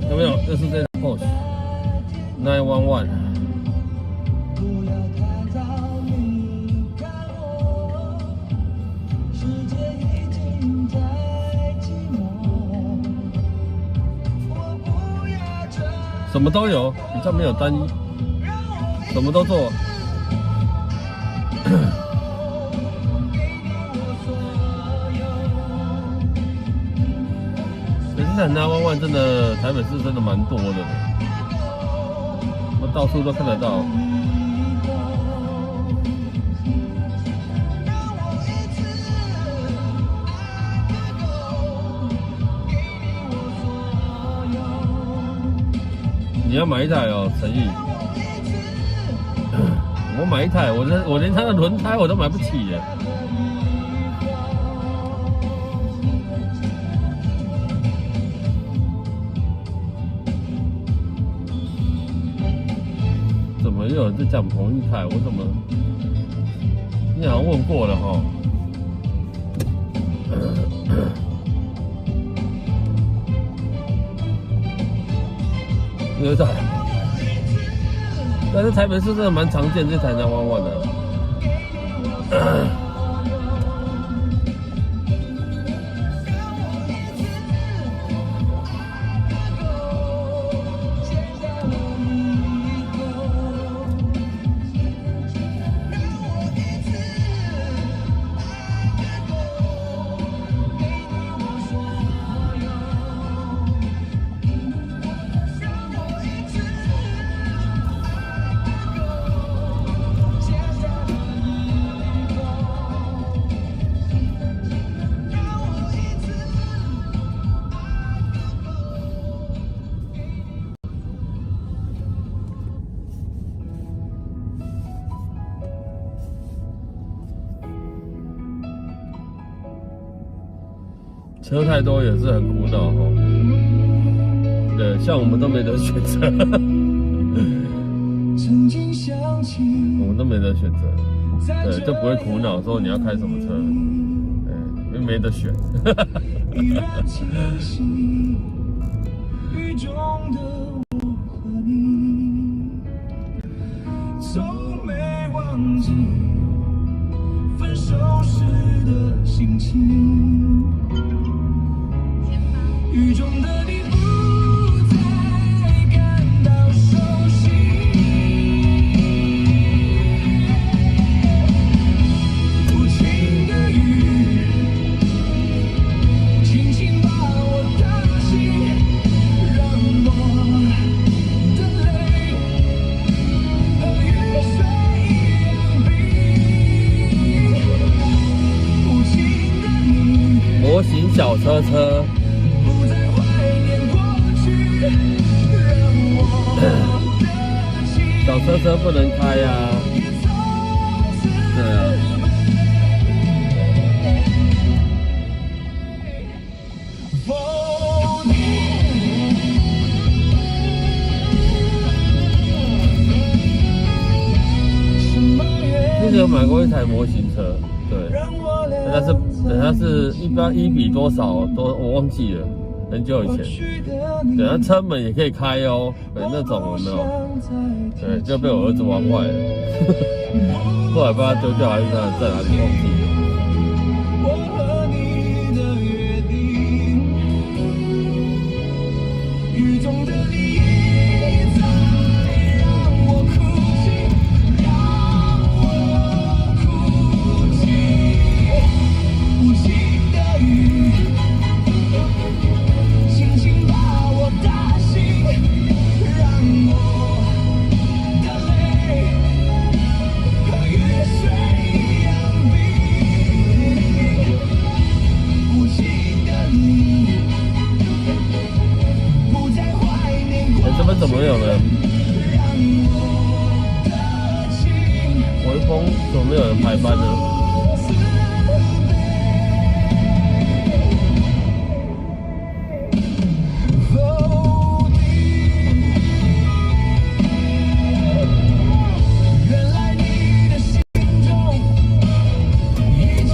有没有？这是这台 Porsche 911。什么都有，比较没有单一，什么都做。现在911真的台北市真的蛮多的，我到处都看得到。你要买一台哦，陈毅。我买一台，我连它的轮胎我都买不起耶。怎么又有人在讲同一台？我怎么？你好像问过了哈。有一台，但是台北市真的蛮常见这台911的。车太多也是很苦恼哦。对，像我们都没得选择，我们都没得选择，对，就不会苦恼说你要开什么车，对，因为没得选。忘记分手时的心情。雨中的你不再感到熟悉，无情的雨轻轻把我打醒，让我的泪和雨水一样冰。无情的你模型小车车。不再怀念过去，让我的情小车车不能开呀、也从此对啊，否定。什么原之前有买过一台模型车，对，让我它是1比多少我忘记了，很久以前。对，它车门也可以开哦，对，那种有没有？对，就被我儿子玩坏了，后来把它丢掉还是在哪里忘记了。我和你的约定，雨中的你一再让我哭泣，让我哭泣。无情的雨，轻轻把我打醒，让我的泪和雨水一样冰。无情的你，不再怀念过这边怎么有人？让我的情微风怎么没有人排班呢？慈悲。否定，原来你的心中已经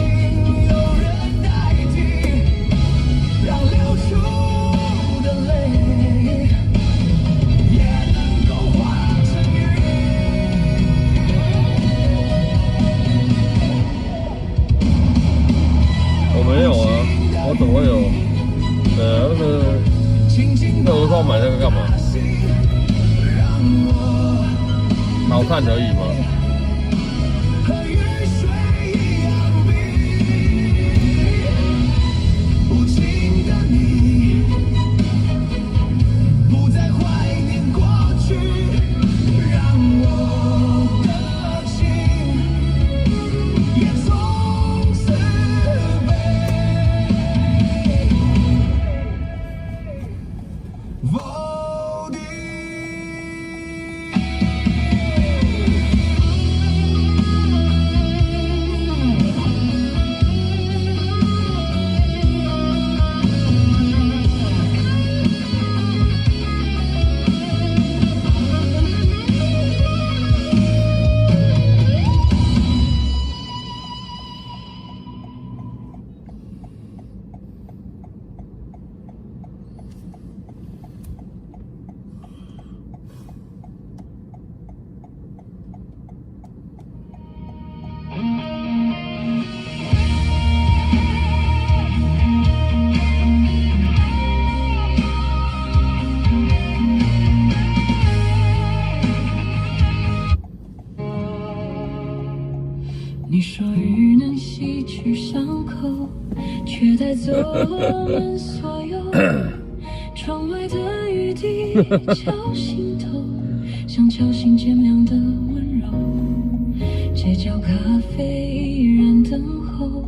有人代替，让流出的泪也能够化成雨。我没有啊，我怎么会有？那我说买那个干嘛？好看而已嘛。和雨水一样冰。无情的你，不再怀念过去，让我的情也从此被否定。你说雨能洗去伤口，却带走我们所有。窗外的雨滴敲心头，像敲醒渐凉的温柔。街角咖啡依然等候，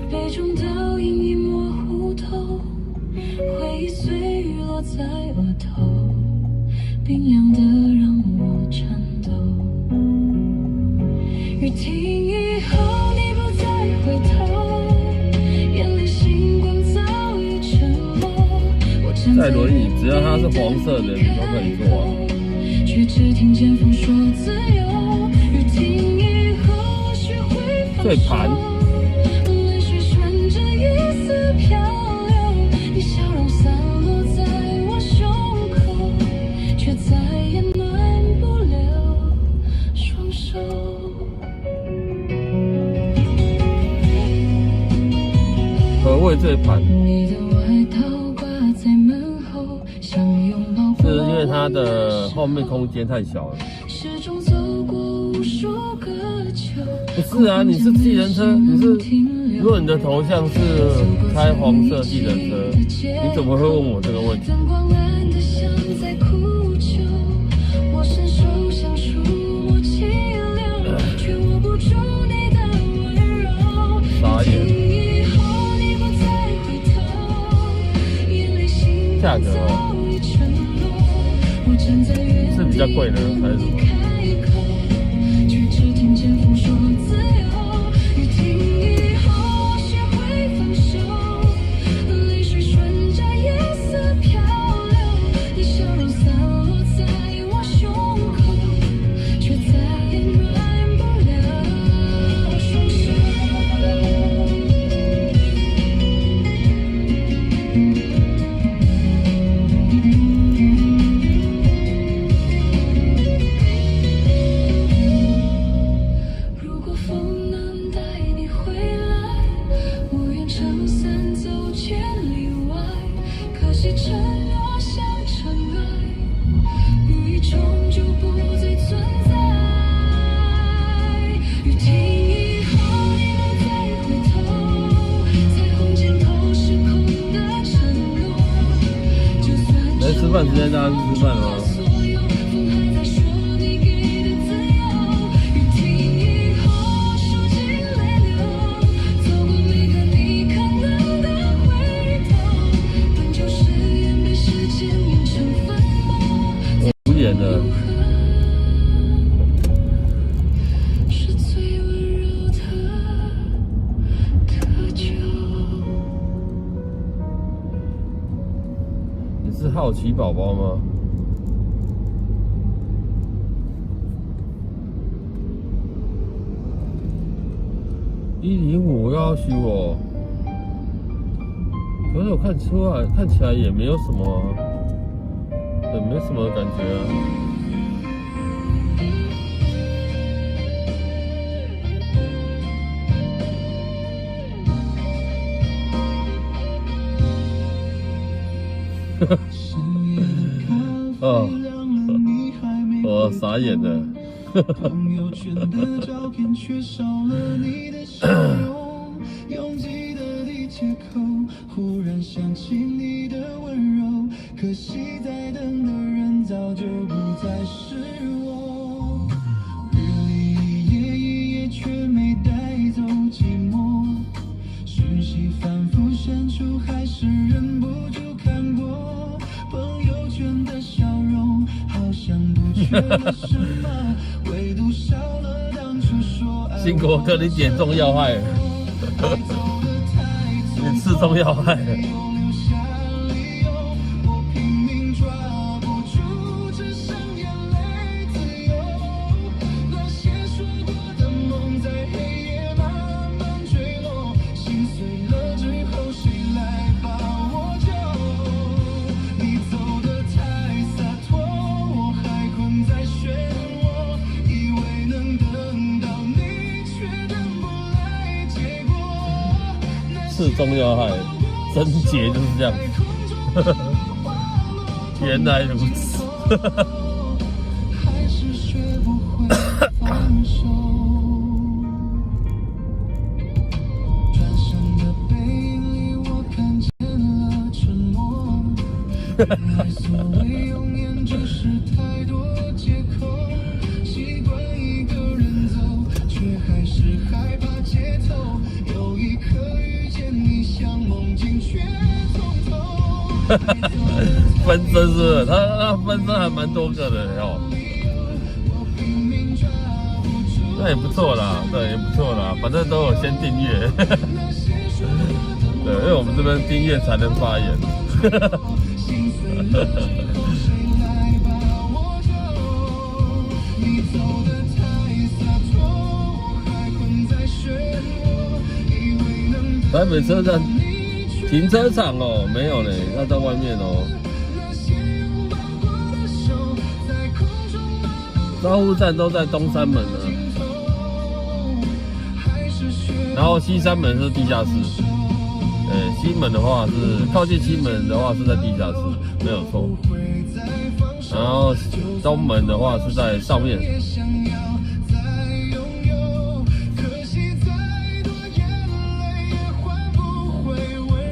杯中倒影已模糊透。回忆随雨落在额头，冰凉的让我颤抖。雨停以后，你不再回头，眼里星光早已沉没。我站在轮椅，只要它是黄色的，你都可以坐啊。却只听见风说自由。雨停以后，我学会放对盘手，泪水顺着一丝漂流，你笑容散落在我胸口，却再也暖不了双手。会这盘，你的外套挂在门后，想拥抱是因为它的后面空间太小了。始终走过无数个秋。不是啊，你是计程车，如果你的头像是开黄色计程车，你怎么会问我这个问题？灯光暗得像在哭求，我伸手想触摸气流，却握不住你的温柔。傻眼。价格哦，是比较贵呢，还是什么？吃饭时间大家去吃饭吗？无言的。是好奇宝宝吗？105要修哦，可是我看起来也没有什么，也没什么感觉啊。哦，我傻眼了。朋友圈的照片缺少了你的笑容，拥挤的地铁口，忽然想起你的温柔，可惜在等的人早就不再是我。日里一夜一夜却没带走寂寞，讯息反复删除，还是忍不住看过。朋友圈的笑容，好像不缺了什么，唯独少了当初说爱。辛苦哥，你点中要害了，你刺中要害了。刺中要害，贞洁就是这样。原来如此。分身是他分身还蛮多个的哦，那也不错啦，对，也不错啦，反正都有先订阅，对，因为我们这边订阅才能发言。台北车站停车场哦，没有嘞，要在外面哦。招呼站都在东三门了，然后西三门是地下室。西门的话是靠近西门的话是在地下室，没有错。然后东门的话是在上面。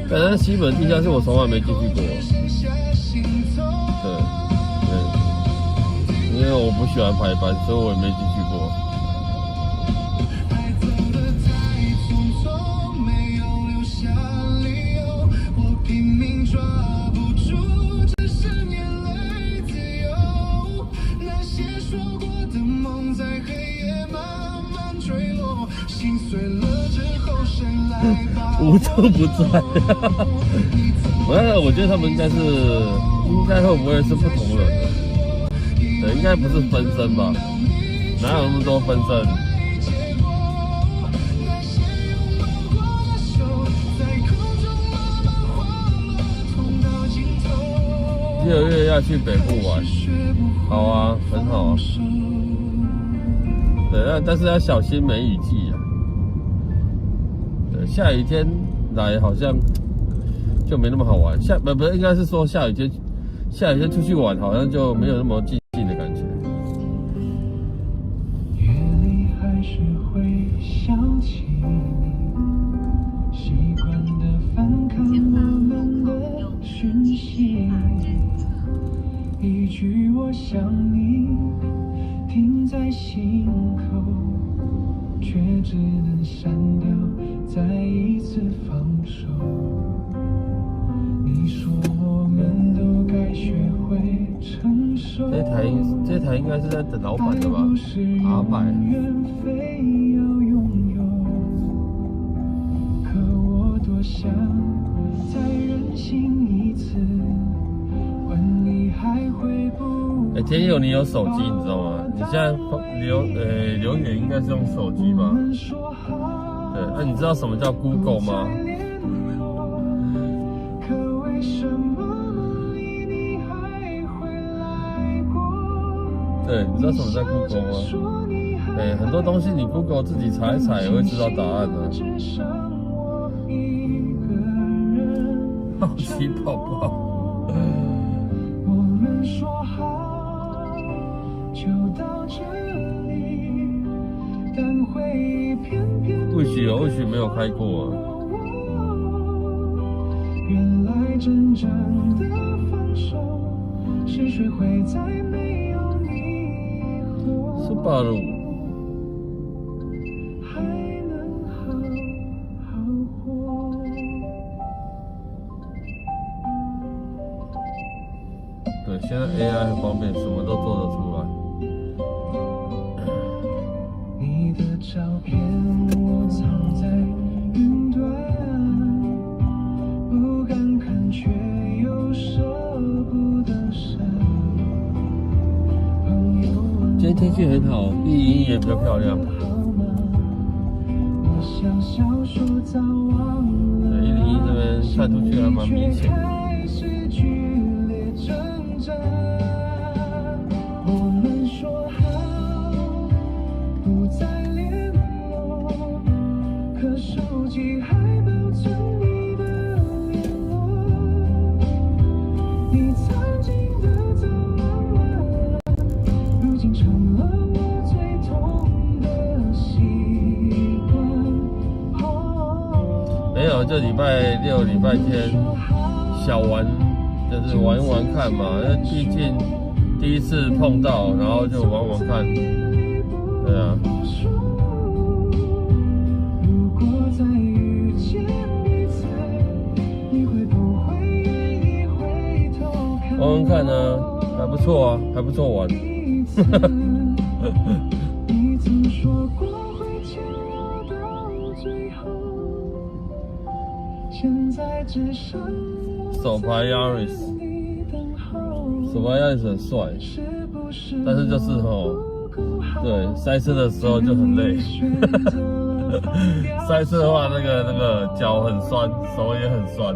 反正西门地下室我从来没进去过。对，因为我不喜欢排班，所以我也没进去过。无处不在。我觉得他们应该会不会是不同人的？对，应该不是分身吧？哪有那么多分身？6月要去北部玩，好啊，很好啊。对，但是要小心梅雨季啊。对，下雨天来好像就没那么好玩。不应该是说下雨天出去玩好像就没有那么尽兴的感觉。夜里还是会想起你，习惯的翻看我们的讯息，一句我想你停在心口，却只能删掉，再一次放手。你说我们都该学会承受，这台应该是在等老板的吧？阿百。非要拥有，可我多想再任性一次，问你还会不？天佑，你有手机你知道吗？你现在留言应该是用手机吧？对，那你知道什么叫 Google 吗？对，你知道什么叫 Google 吗？很多东西你 Google 自己查一查也会知道答案的。好奇宝宝。我们说好就到这里，但回忆偏偏或许没有开过。原来真正的分手是谁会在没有你后是吧路。还能好好活。对，现在 AI 很方便，什么都做得出来。你的照片我藏在云端，不敢看却又舍不得删。今天天气很好，丽影也比较漂亮。对，101这边看出去还蛮明显。我们说好不再联络，可手机还保存你的联络。你曾经的早安，如今成了我最痛的习惯。没有，就礼拜6、礼拜天小玩，就是玩一玩看嘛。那毕竟第一次碰到，然后就玩玩看。对啊。如果再遇见一次，你会不会愿意回头看？玩玩看呢，还不错啊，还不错玩。你曾说过会牵我到最后，现在只剩手牌 Yaris， 手牌 Yaris 很帅，但是就是对，塞车的时候就很累。塞车的话，那个脚很酸，手也很酸。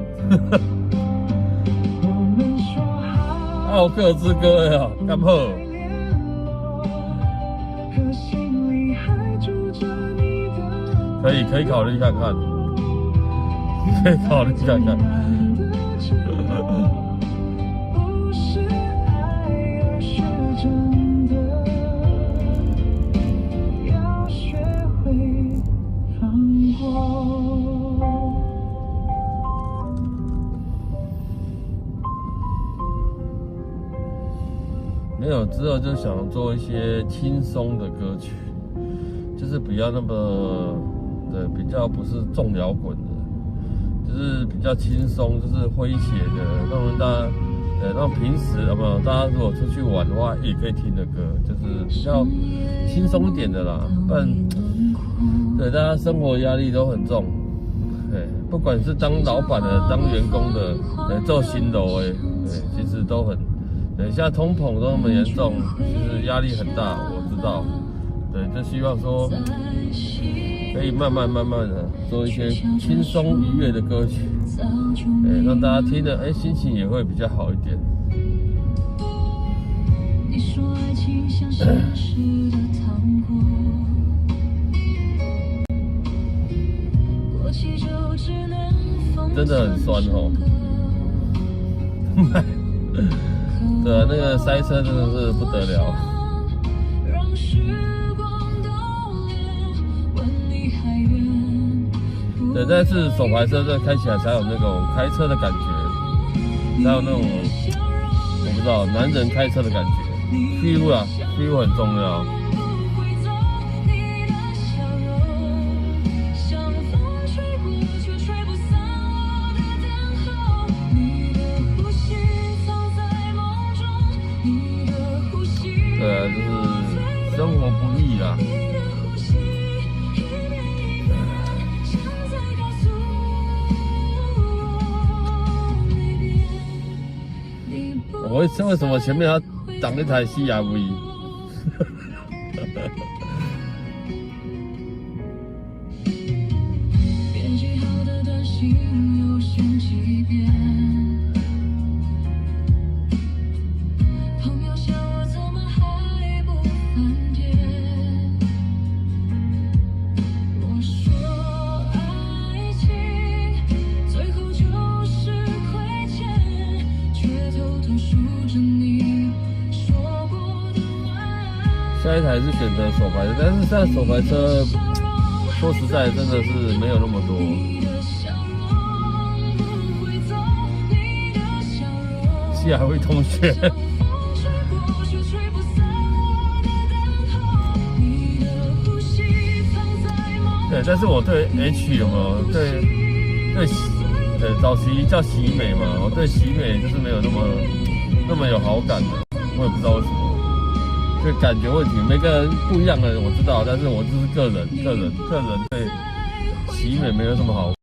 奥克之歌呀，干破。可以考虑看看。可以考虑看看。不是爱，而是真的，要学会放过。没有，之后就想做一些轻松的歌曲，就是不要那么，对，比较不是重摇滚的，就是比较轻松，就是诙谐的，让大家，让平时大家如果出去玩的话，也可以听的歌，就是比较轻松一点的啦。不然，对，大家生活压力都很重，对，不管是当老板的、当员工的，做新楼对，其实都很。对，现在通膨都那么严重，其实压力很大，我知道。对，就希望说可以慢慢的做一些轻松愉悦的歌曲，让大家听了，心情也会比较好一点。你说爱情像现实的糖果，过期就只能封真的很酸哦。对啊，那个塞车真的是不得了。对，但是手排车这开起来才有那种开车的感觉，才有那种我不知道男人开车的感觉 ，feel 啊 ，feel 很重要。对啊，就是生活不易啦。为什么前面要挡一台 CRV？ 编辑好的短信又选几遍，朋友笑我怎么还不翻篇。我说爱情最后就是亏欠，却偷偷数着你说过的晚安。下一台是选择手排车，但是现在手排车说实在真的是没有那么多。CRV 同学，对，但是我对 H 有没有对早期叫喜美嘛，我对喜美就是没有那么有好感的，我也不知道为什么，就感觉问题，每个人不一样的我知道，但是我就是个人对喜美没有什么好。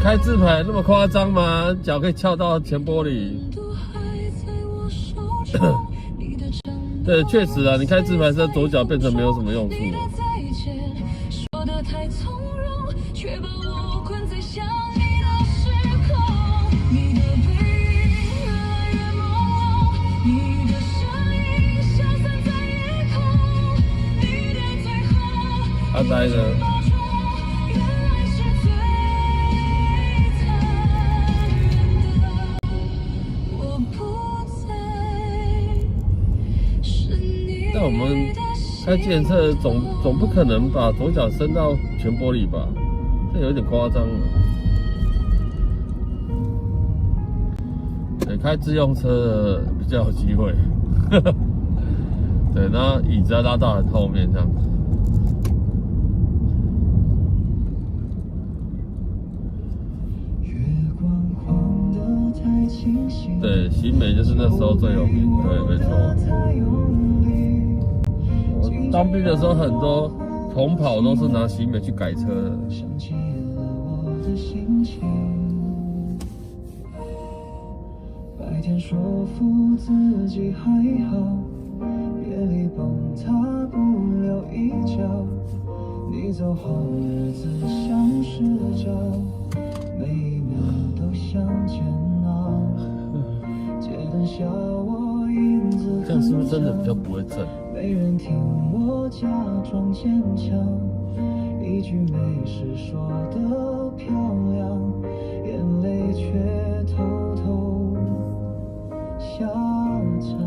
开自排那么夸张吗？脚可以翘到前玻璃。对，确实啊，你开自排车左脚变成没有什么用处。阿呆呢？但我们开计程车总不可能把左脚伸到全玻璃吧？这有点夸张了。对，开自用车的比较有机会。对，然后椅子要拉到很后面这样。对，喜美就是那时候最有名，对，没错。我当兵的时候，很多同跑都是拿喜美去改车的。白天说服自己还好，夜里崩塌不了一觉，你走好日子像是找，每一秒都向前熬。街灯下我影子这样是不是真的比较不会震？没人听我假装坚强，一句没事说的漂亮，眼泪却偷偷下场。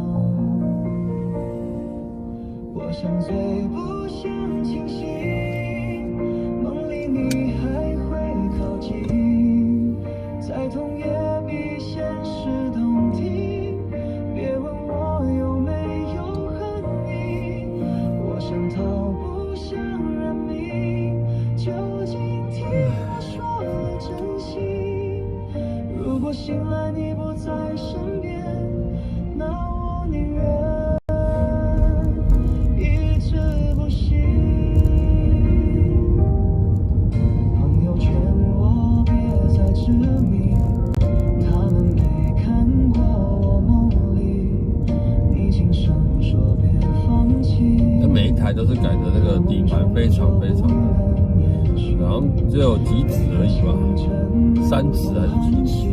我想醉不想清醒，梦里你还会靠近，再痛也比现实动听。别问我有没有恨你，我想逃不想认命，究竟听我说了真心。如果醒来你不在身边，那我宁愿一直不醒。朋友劝我别再执迷，他们没看过我梦里，你轻声说别放弃。那每一台都是改的那个底盘非常非常的，好像只有几指而已吧，3指还是几指？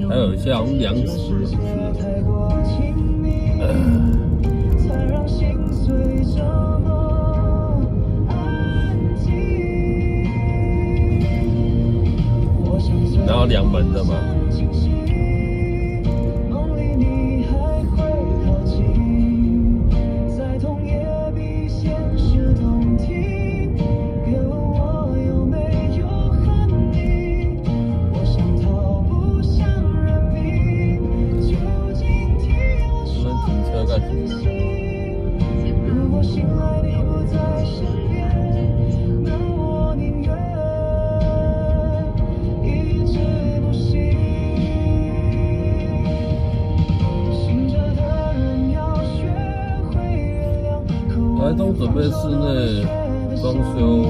还有一些好像2指，是不是？然后2门的嘛。台东准备室内装修，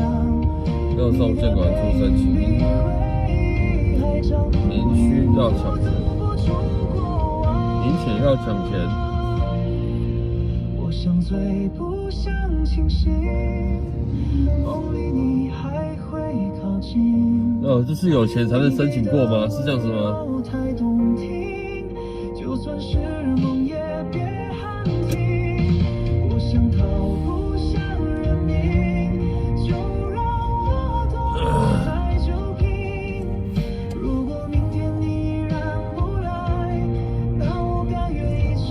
要上建管处申请民需要抢钱，明显要抢钱。我想醉不想清醒，梦里你还会靠近。这是有钱才能申请过吗？是这样子吗？太动听，就算是梦也别喊停。我想逃不想认命，就让我躲在酒瓶。如果明天你依然不来，那我甘愿一直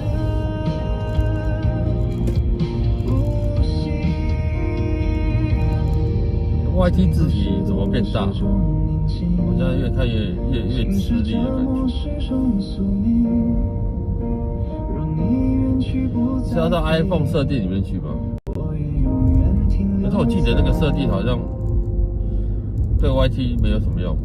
不醒。YT 字体怎么变大？我现在越看越吃力的感觉。是要到 iPhone 设定里面去吗？可是我记得那个设定好像对 YT 没有什么用。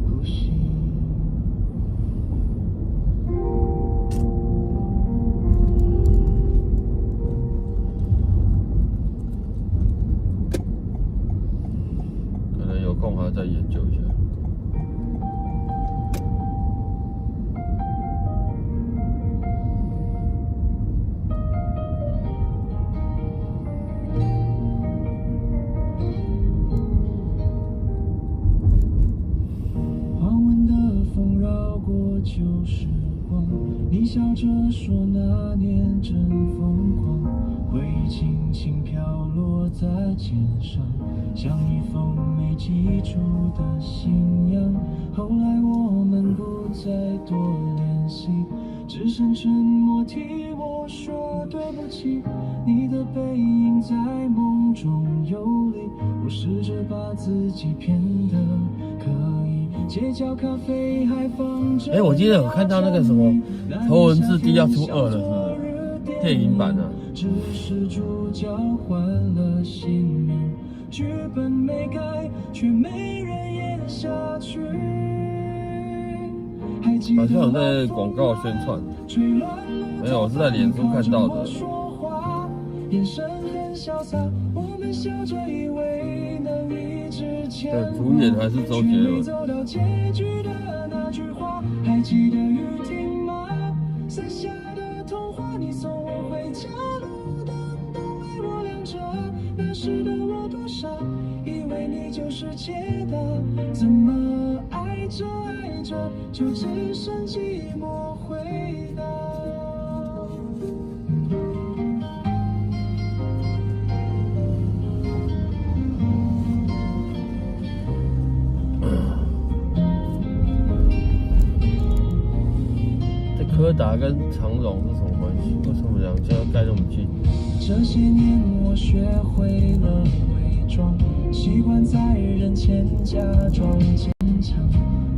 可能有空还要再研究一下。旧时光，你笑着说那年真疯狂，回忆轻轻飘落在肩上，像一封没记住的信仰。后来我们不再多联系，只剩沉默替我说对不起。你的背影在梦中游离，我试着把自己骗得可以，街角咖啡还放着。我记得有看到那个什么《头文字 D》要出2了，是不是？电影版的。只是主角换了姓名，剧本没改，却没人演下去。好像有在广告宣传，没有，我是在脸书看到的。对，主演还是周杰伦。还记得雨停吗？伞下的童话，你送我回家，路灯都为我亮着。时的我多傻，以为你就是解答，怎么爱着爱着就只剩寂寞回答。柯达跟长荣是什么关系？为什么两家要盖那么近？这些年我学会了伪装，习惯在人前假装坚强，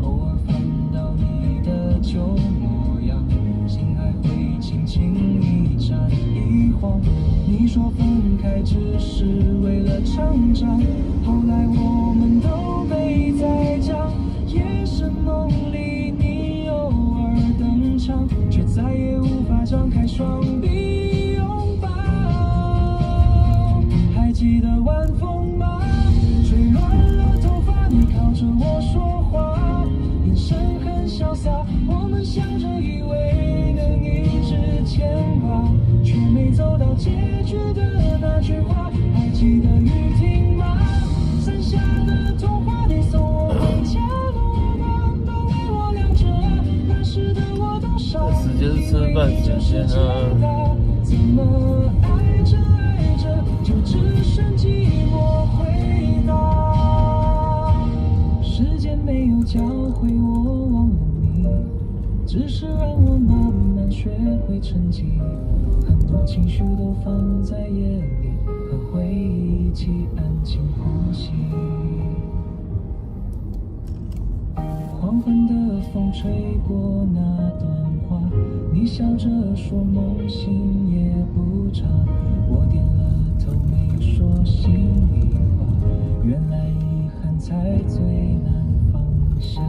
偶尔翻到你的旧模样，心还会轻轻一颤一晃。你说分开只是为了成长，后来我们都背在讲，夜深梦里你偶尔登场，却再也无法张开双臂拥抱。还记得晚风吗？吹乱了头发，你靠着我说话，眼神很潇洒，我们想着以为能一直牵挂，却没走到结局的那句话。还记得雨停吗？伞下的童话，你送我回家路吗？都为我亮着，那时的我多少。这时间是吃饭时间啊。怎么爱着爱着就只剩寂寞回答？时间没有教会我忘了你，只是让我慢慢学会沉寂，很多情绪都放在夜里，和回忆一起安静呼吸。黄昏的风吹过那段话，你笑着说梦醒也不差，我点了头没说心里话，原来遗憾才最难放下。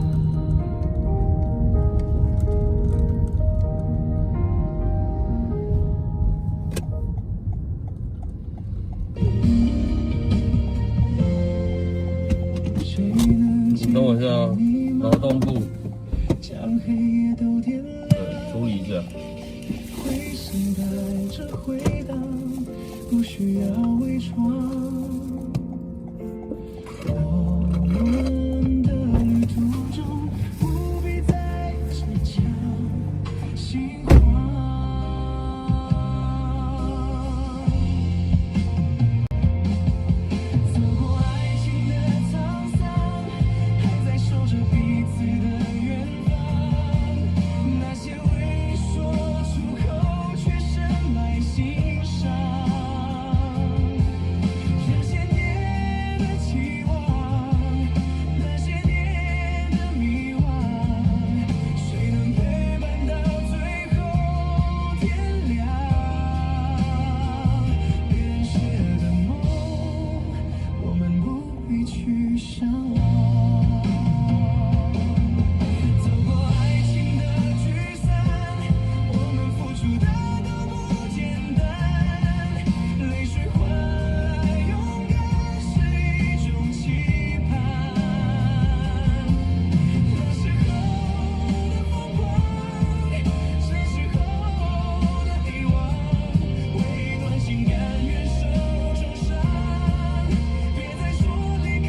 等我一下啊，劳动部，将黑夜都点亮，对，处理一下。回声带着回荡，不需要伪装。我们的旅途中，不必再逞强心慌。走过爱情的沧桑，还在守着彼此的远方，那些未说出口却深埋心上。这些年的期望，那些年的迷惘，谁能陪伴到最后天亮？别人写的梦，我们不必去向往。走过爱情的聚散，我们付出的都不简单，泪水换来勇敢是一种期盼。那时候的疯狂，这时候的遗忘，为一段情甘愿受重伤。别再说离开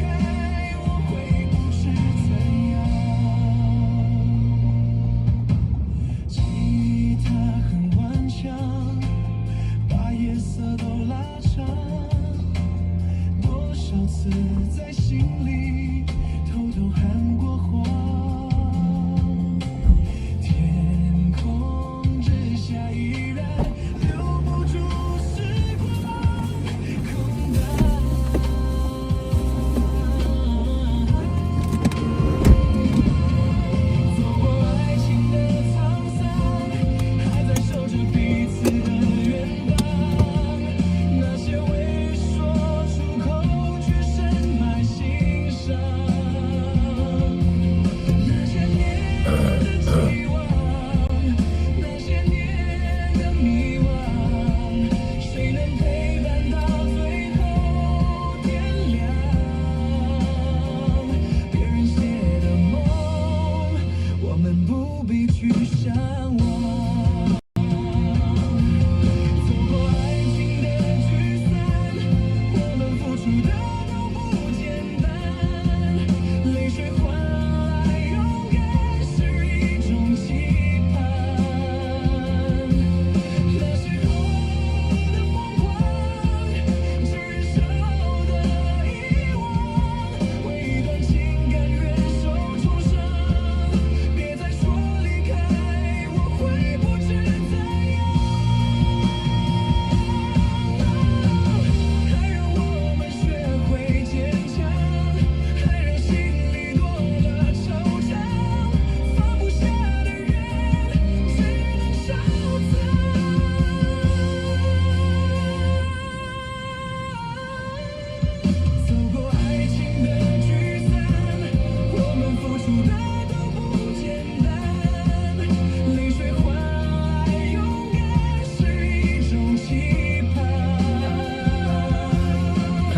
我会不知怎样。吉他很顽强，把夜色都拉长，多少次在心里偷偷喊过谎。天空之下依然留不住时光空荡。走过爱情的沧桑，还在守着彼此的远方，那些未说出口却深埋心上。那些年的期望，那些年的迷惘，谁能陪伴到最后天亮？别人写的梦，我们不必去向往。走过爱情的聚散，我们付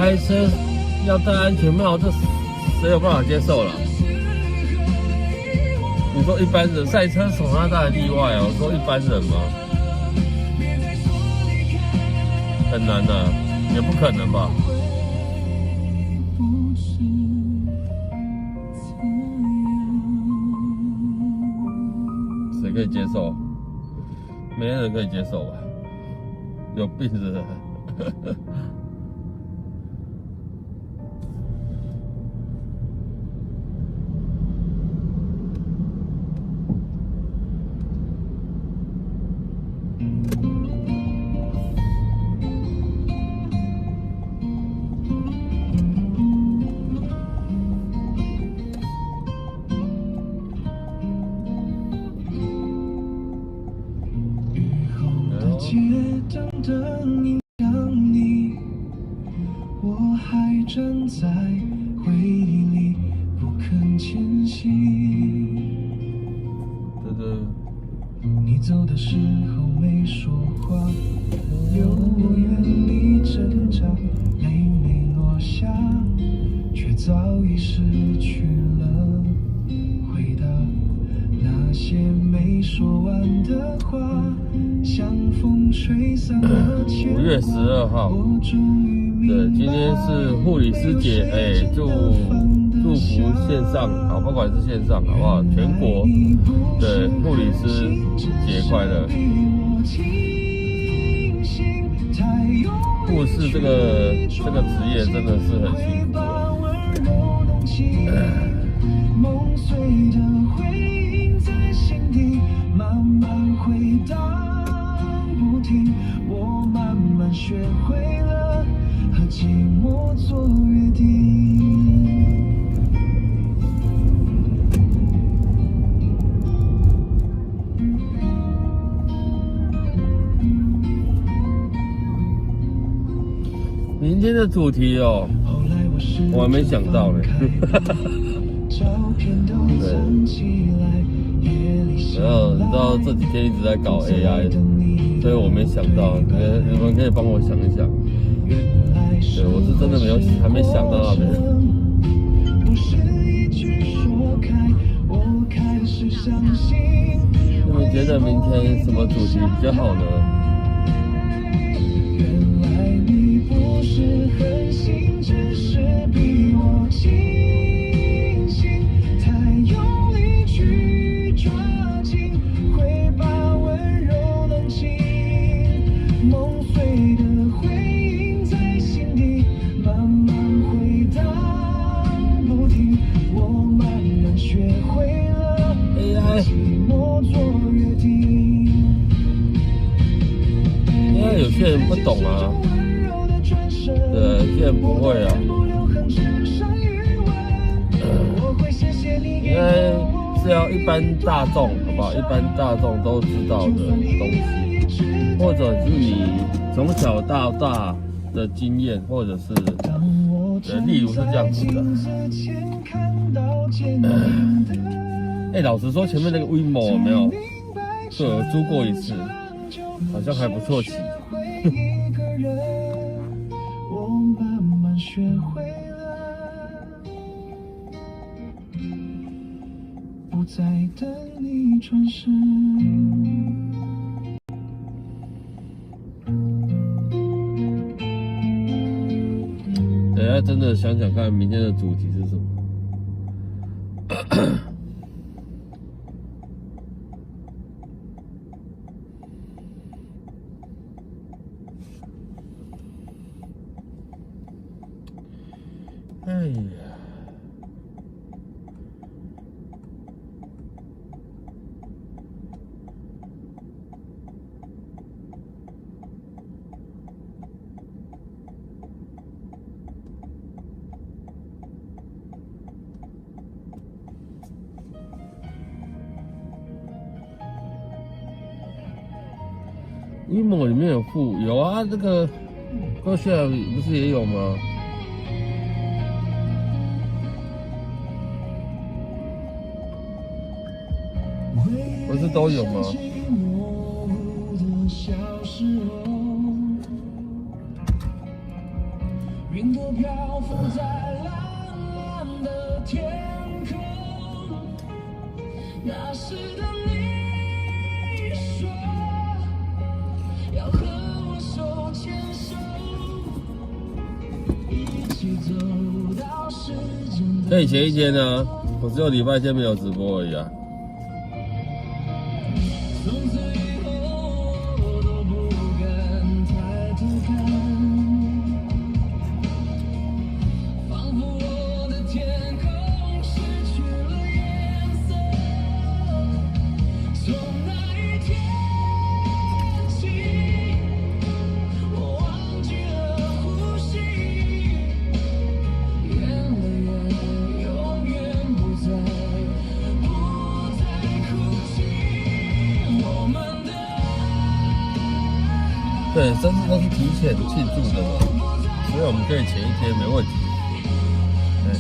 开车要戴安全帽，这谁有办法接受了？你说一般人赛车手那当然例外哦，我说一般人嘛，很难的，也不可能吧？谁可以接受？没人可以接受吧？有病是不是？街灯灯影响你，我还站在回忆里不肯前行。你走的时候没说话，留我原地挣扎，泪没落下，却早已失去了回答。那些没说完的话，像风吹散了5月12号，对，今天是护理师节，祝福线上好，不管是线上好不好，全国对护理师节快乐。护士这个职业真的是很辛苦。梦碎的回音在心底慢慢回荡不停，我慢慢学会了和寂寞做约定。明天的主题哦，我还没想到呢。对，然后你知道这几天一直在搞 AI， 所以我没想到，你们可以帮我想一想。对，我是真的还没想到那边。你们觉得明天什么主题比较好呢？是狠心，只是比我清醒，太用力去抓紧，会把温柔冷清。梦碎的回音在心底慢慢回荡不停，我慢慢学会了寂寞做约定。因为有些人不懂啊。对，有些人不会啊。应该是要一般大众，好不好？一般大众都知道的东西，或者是你从小到大的经验，或者是例如是这样子的。老实说，前面那个 WeMo 有没有？对，我租过一次，好像还不错骑。学会了不再等你转身。等下真的想想看，明天的主题是什么？哎呀，WeMo里面有啊，这个高校不是也有吗？不是都有吗？云朵漂浮在蓝蓝的天空。那时的你说要和我手牵手，一起走到时间的。所以前一天呢，我只有礼拜天没有直播而已啊。从此以后我都不敢抬头看，仿佛我的天空失去了颜色。从那一天起，我忘记了呼吸，眼泪永远不再哭泣。我们的对，生日都是提前庆祝的嘛，所以我们可以前一天没问题。对。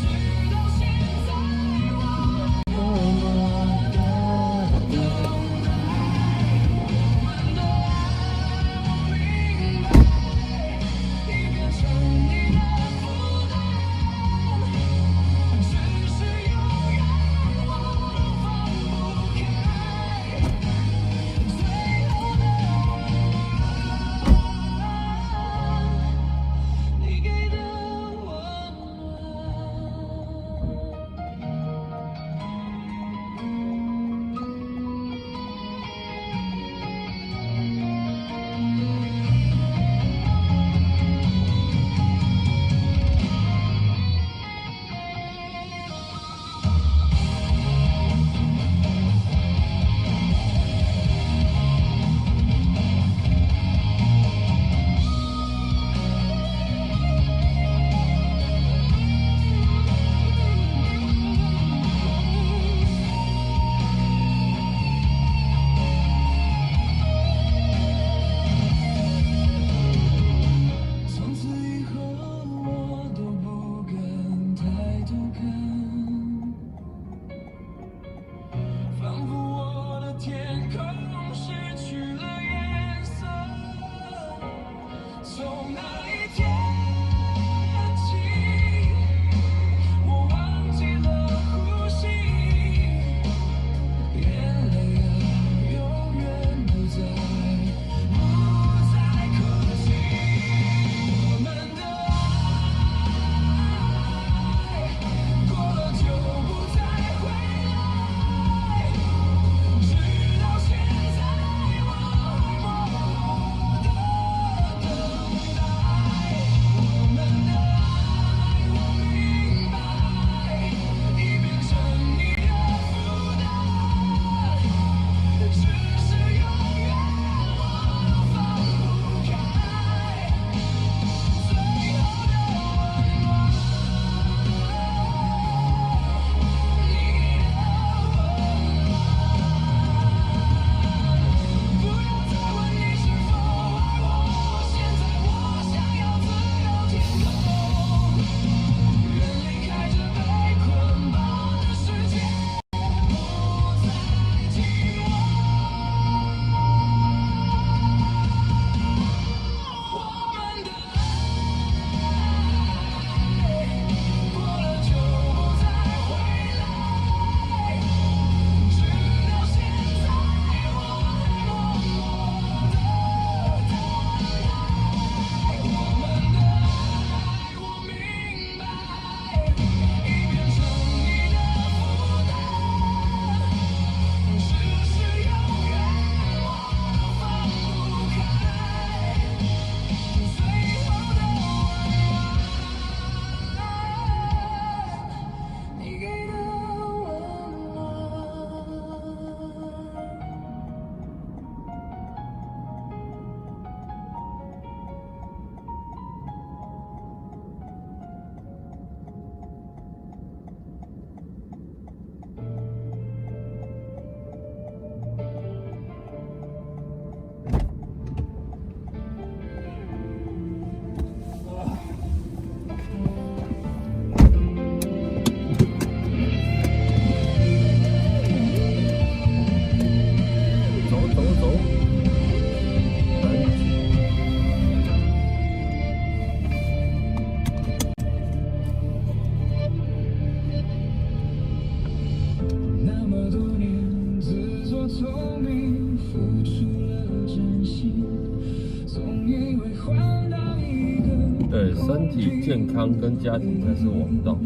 对，身体健康跟家庭才是王道。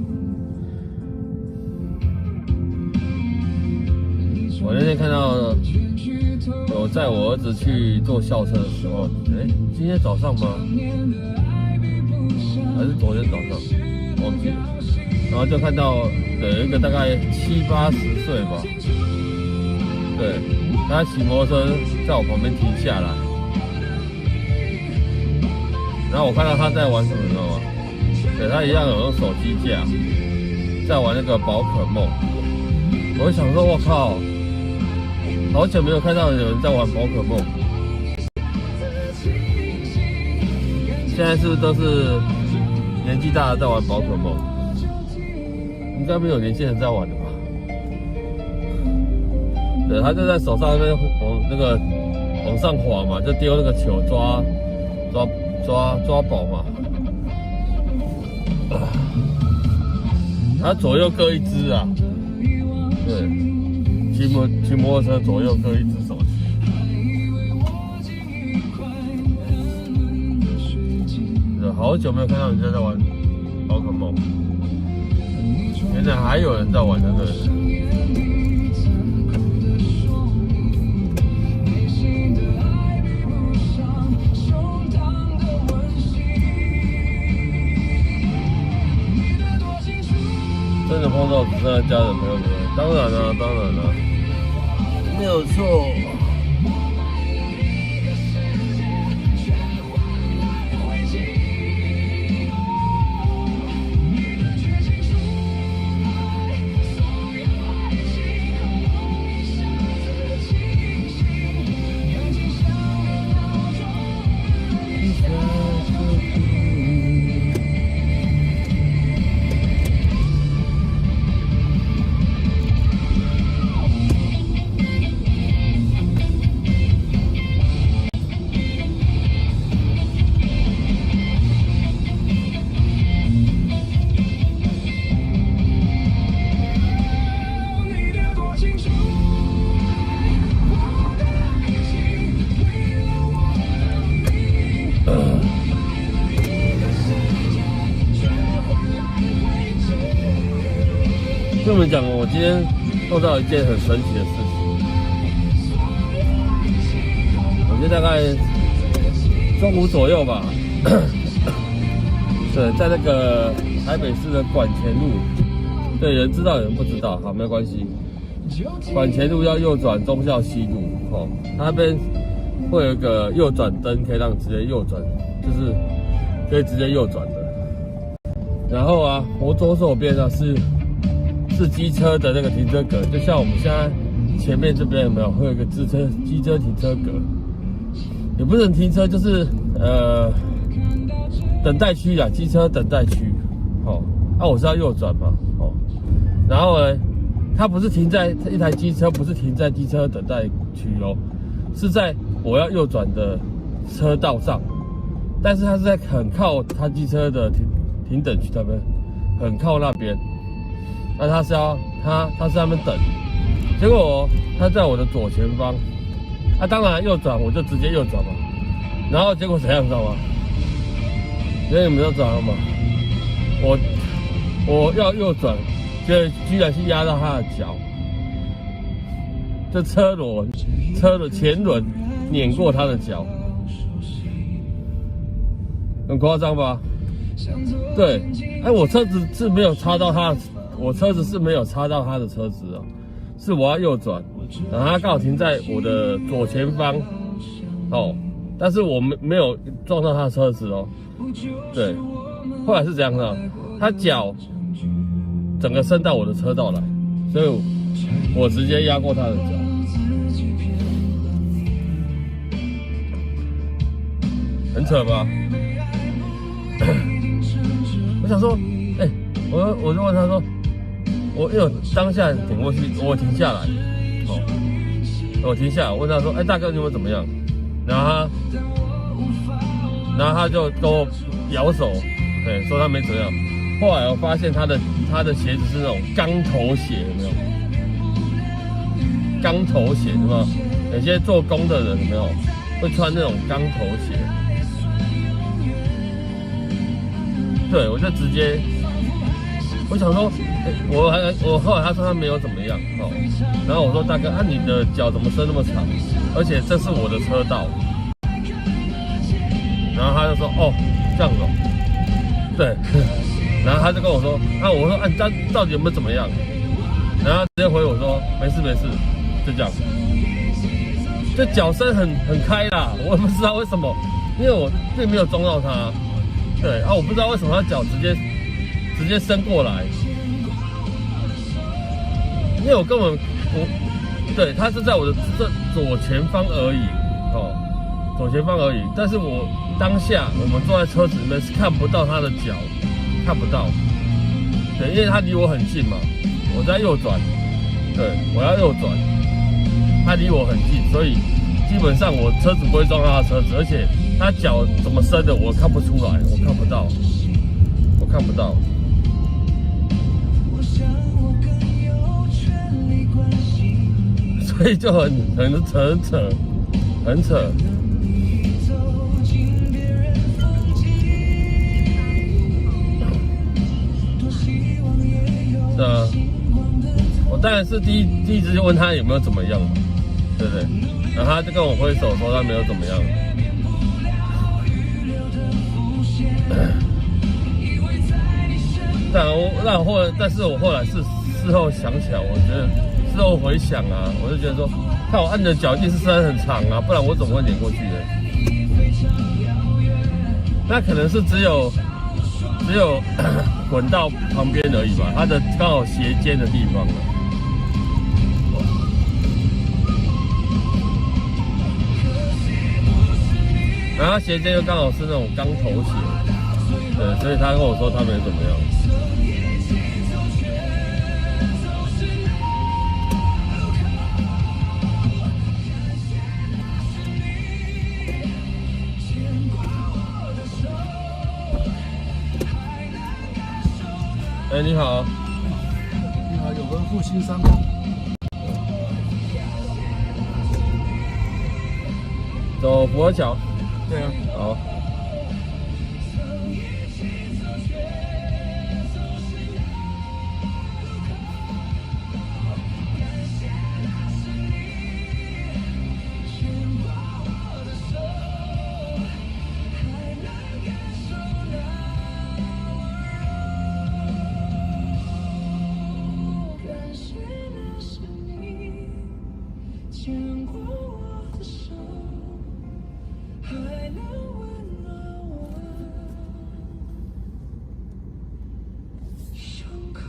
我那天看到有载我儿子去坐校车的时候，今天早上吗？还是昨天早上？忘记了。然后就看到有一个大概70、80岁吧，对，他骑摩托车在我旁边停下来，然后我看到他在玩什么，你知道吗？对，他一样有用手机架在玩那个宝可梦。我就想说，我靠！好久没有看到有人在玩宝可梦，现在是不是都是年纪大的在玩宝可梦？应该没有年轻人在玩的吧？对，他就在手上往上滑嘛，就丢那个球抓宝嘛。他左右各一只啊，对。骑摩托车左右各一只手机，好久没有看到人家在玩宝可梦，原来还有人在玩这个。真的碰到只剩下家人朋友没有？当然了，当然了，没有错。跟你们讲，我今天碰到一件很神奇的事情。我今天大概中午左右吧，对，在那个台北市的管前路，对，有人知道有人不知道，好，没有关系。管前路要右转忠孝西路，哦，它那边会有一个右转灯，可以让直接右转，就是可以直接右转的。然后啊，我左手边呢是机车的那个停车格，就像我们现在前面这边有没有会有一个机车停车格，也不是停车，就是等待区啦，机车等待区。哦，我是要右转嘛，哦，然后呢，它不是停在一台机车，不是停在机车等待区哦，是在我要右转的车道上，但是它是在很靠它机车的停等区那边，很靠那边。那他是在那边等，结果他在我的左前方，当然右转我就直接右转嘛，然后结果怎样知道吗？所以你们都知道吗？我要右转，居然是压到他的脚，这车的前轮碾过他的脚，很夸张吧？对，我车子是没有插到他的。我车子是没有插到他的车子哦，是我要右转，然后他刚好停在我的左前方，哦，但是我没有撞到他的车子哦，对，后来是这样的，他脚整个伸到我的车道来，所以我直接压过他的脚，很扯吧？我想说，我就问他说。因为我当下挺过去，我停下来，哦，我停下来，问他说：“大哥，你们怎么样？”然后他就跟我摇手，说他没怎么样。后来我发现他的鞋子是那种钢头鞋，有没有？钢头鞋有没有？有些做工的人有没有会穿那种钢头鞋？对，我就直接，我想说，我后来他说他没有怎么样哦，然后我说大哥，你的脚怎么伸那么长？而且这是我的车道，然后他就说哦这样子哦，对，然后他就跟我说，我说他到底有没有怎么样？然后直接回我说没事没事，就这样，这脚伸很开啦，我也不知道为什么，因为我并没有撞到他。对我不知道为什么他脚直接伸过来，因为我根本对他是在我的左前方而已左前方而已，但是我当下我们坐在车子里面是看不到他的脚，看不到，对，因为他离我很近嘛，我在右转，对，我要右转，他离我很近，所以基本上我车子不会撞到他的车子，而且他脚怎么伸的我看不出来，我看不到。所以就很扯。是啊，我当然是第一次就问他有没有怎么样嘛，对不对？然后他就跟我挥手说他没有怎么样。但是我后来事后想起来，我觉得事后回想啊，我就觉得说，看我按的脚一定是伸很长啊，不然我怎么会碾过去的？那可能是只有滚到旁边而已吧，它的刚好斜肩的地方了。然后斜肩又刚好是那种钢头鞋，对，所以他跟我说他没怎么样。你好。你好，有个复兴3吗？走福和桥。对啊。好。牵过我的手，还能温暖我胸口。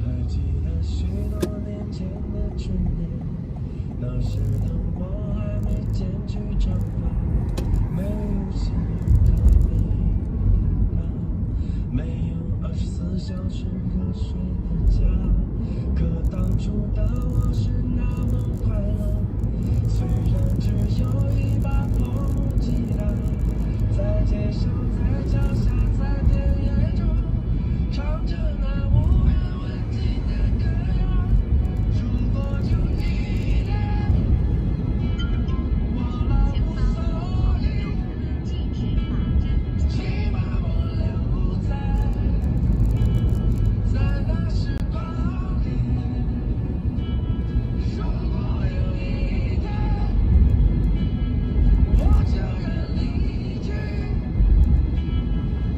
还记得许多年前的春天，那时的我还没剪去长发，没有信用卡，没有24小时喝水的家。可当初的我是那么快乐，虽然只有一把破吉他，在街上，在桥下，在田野中，唱着那无人问津的歌谣。如果有一天我老无所依，起码我留在那时光里。如果有一天我就要离去，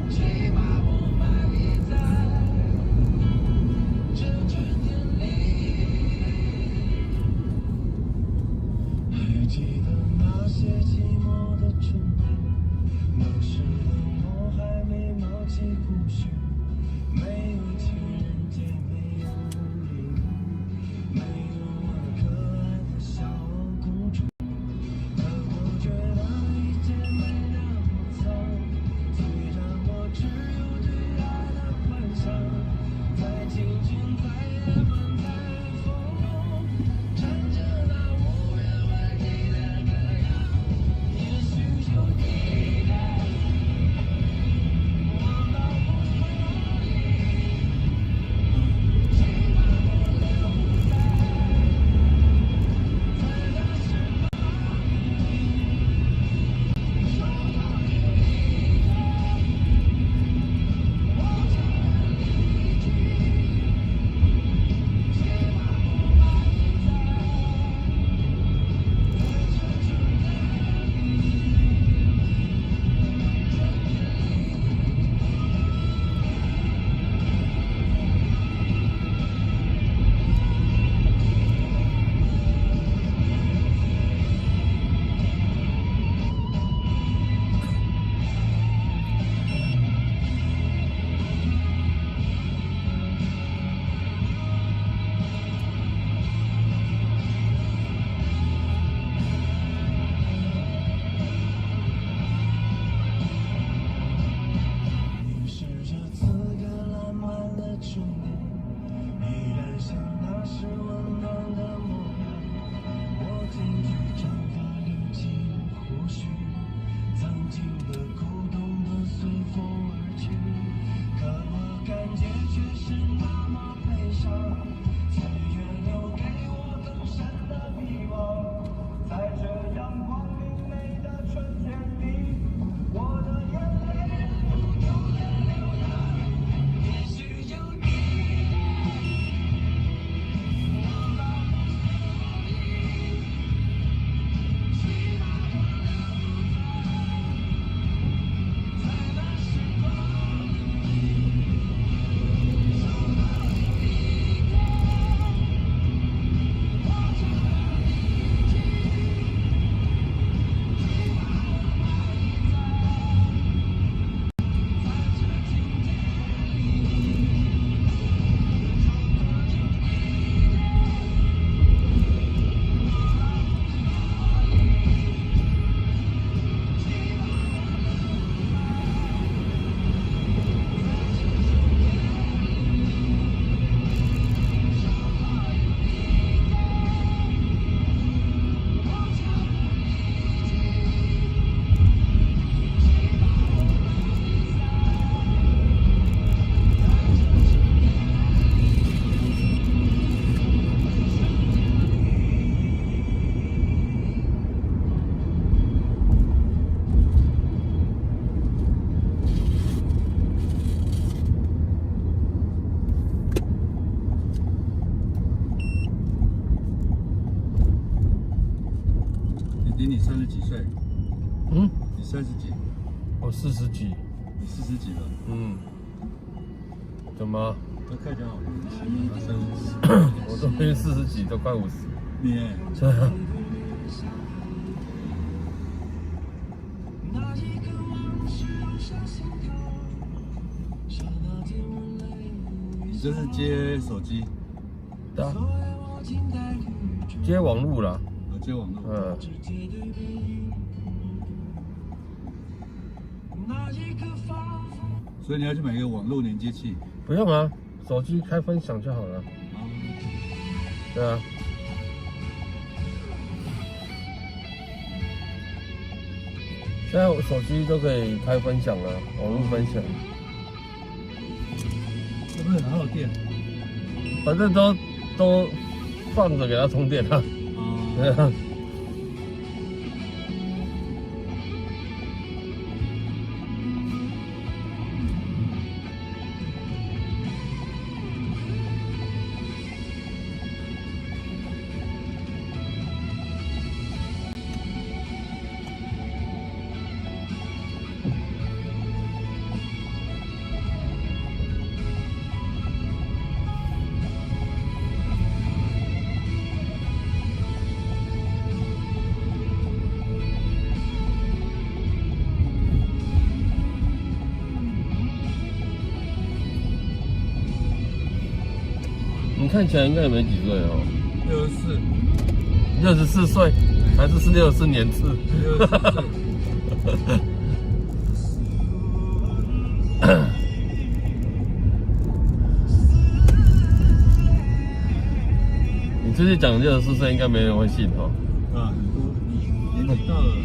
起码我埋在这春天里。还记得那些寂寞的春天，那时的我还没冒起胡须，没有情人节，没有礼物，没有我可爱的小公主。但我觉得一切没那么糟，虽然我只有对爱的幻想，在青春，在夜晚，在风中，唱着那无人问津的歌谣。也许有一天几岁？嗯，你30几？我40几。你40几了？嗯，怎么？都看起来好年轻，他30几。我都已经40几，都快50。你对啊。你这是接手机？对啊，接网路啦。接网络。嗯。所以你要去买一个网络连接器？不用啊，手机开分享就好了。对啊。现在我手机都可以开分享了，网络分享。是不是很耗电？反正都放着给它充电啊。对啊。你看起来应该也没几岁哦。64岁，还是64年次64岁。你出去讲64岁，应该没人会信哦。啊，很多年纪到了。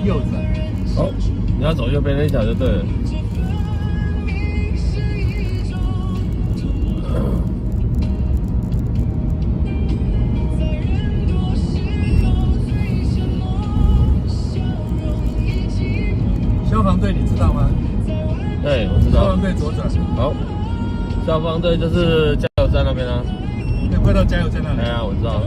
右转。好，你要走右边那条就对了。消防队你知道吗？对，我知道消防。队左转，好，消防队就是加油站那边啊。对，快到加油站那里。哎呀，我知道。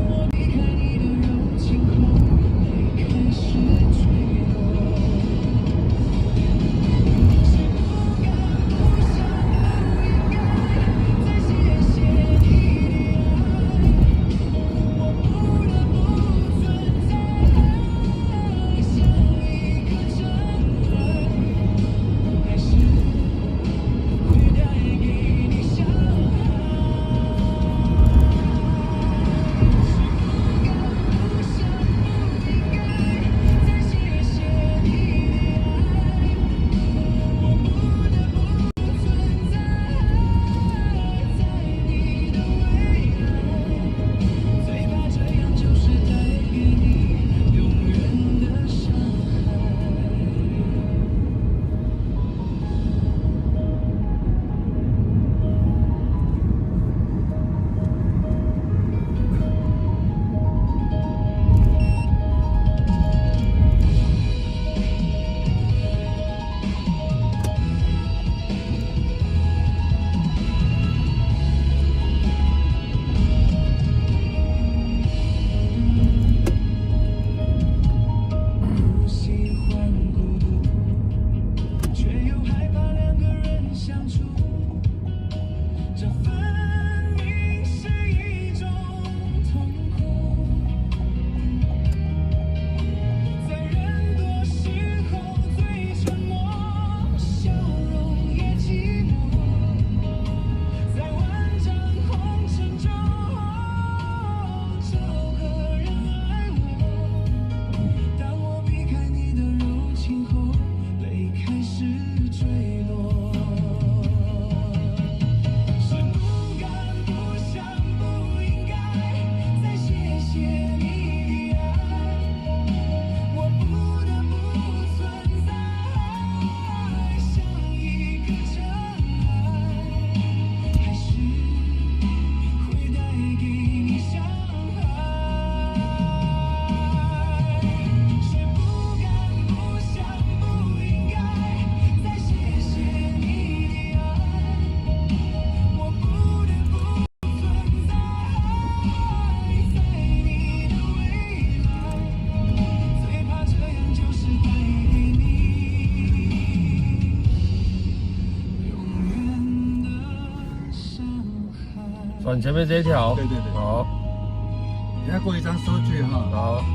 转前面这一条。对对对好，你要过一张收据哈。好。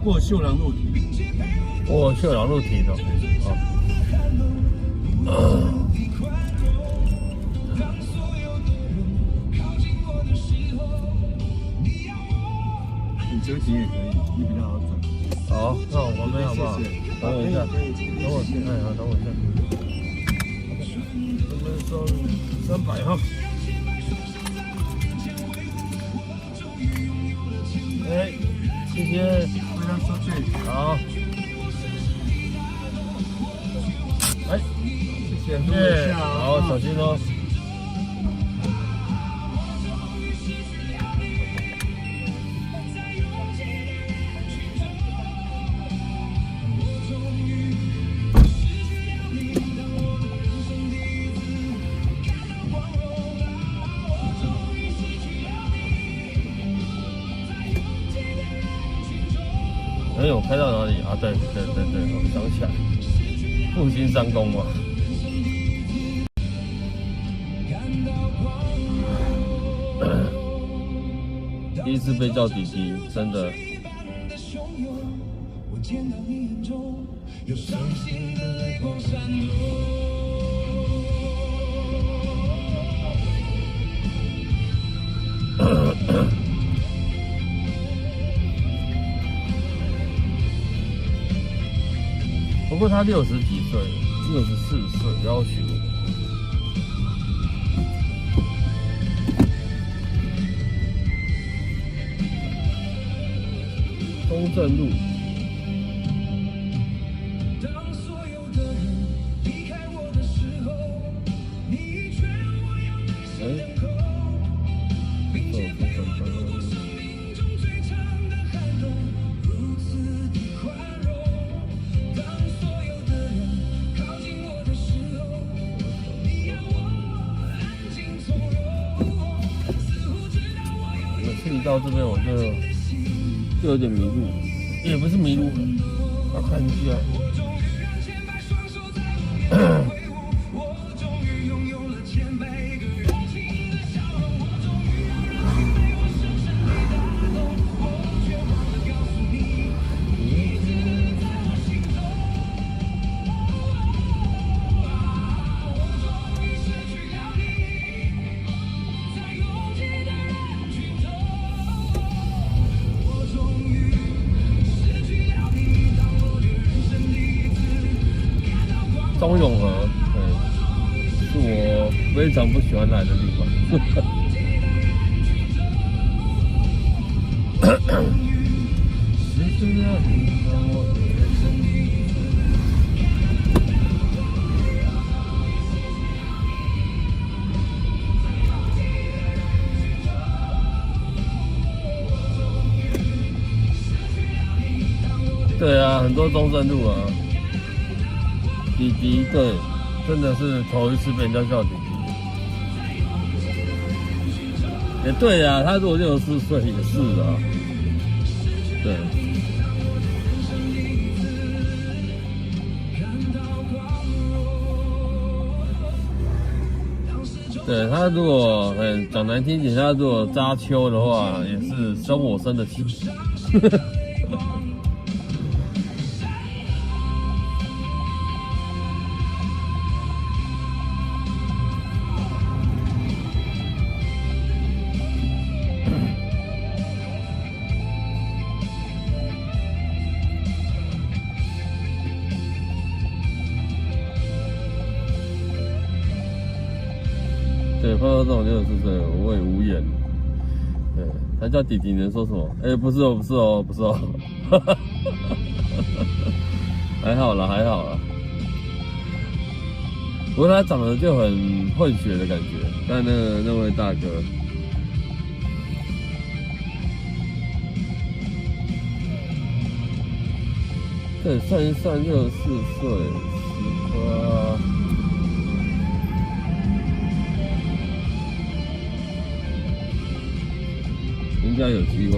过秀朗路体，过秀朗路体的。你折停也可以，你比较好转。好，那我们好不好？谢谢等我一下，等我一下，哎，好，等我一下。我们收300哈。哎，谢谢。这张收据。好。哎，谢谢。谢谢。好，小心哦。哎，我开到哪里啊？对，我想起来，复兴三公嘛。第一次被叫弟弟，真的。不过他60几岁，64岁，要求。中正路。到这边我就有点迷路，也不是迷路了，要看一下。中永和，是我非常不喜欢来的地方。对啊，很多中正路啊。弟弟，对，真的是头一次被人家叫弟弟。也对啊，他如果64岁也是啊。对。对他如果讲难听点，他如果扎秋的话，也是生我生得起。对，碰到这种64岁，我也无言。对，他叫弟弟，能说什么？哎，不是哦，还好啦。不过他长得就很混血的感觉，但那位大哥，对，算一算64岁，18。应该有机会。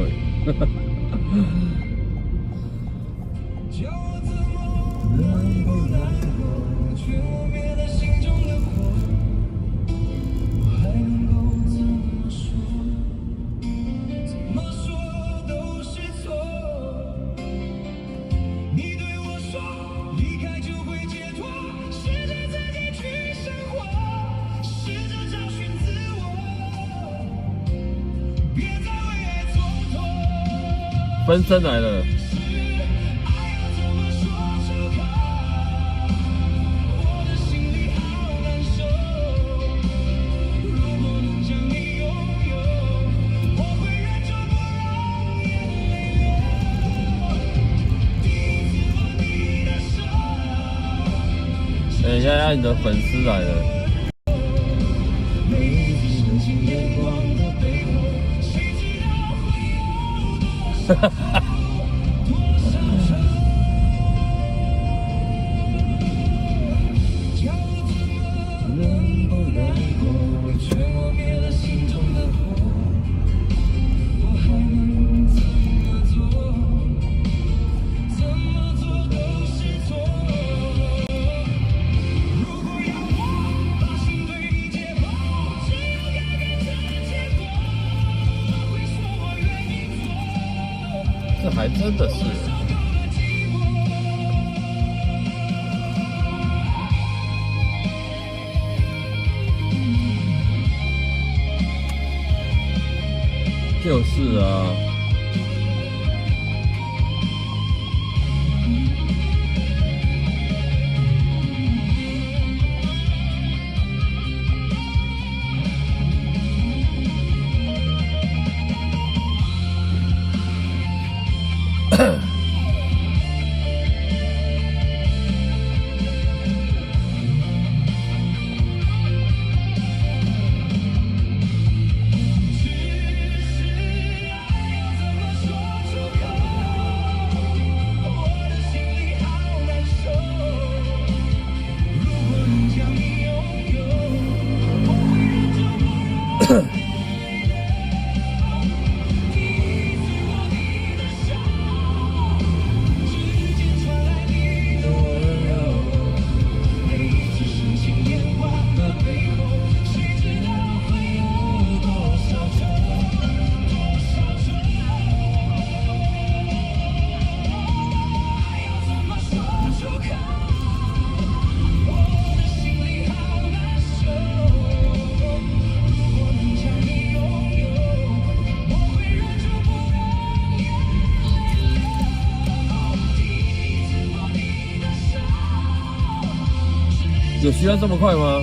分身来了。丫丫，你的粉丝来了。哈哈。这还真的是。就是啊。有需要这么快吗？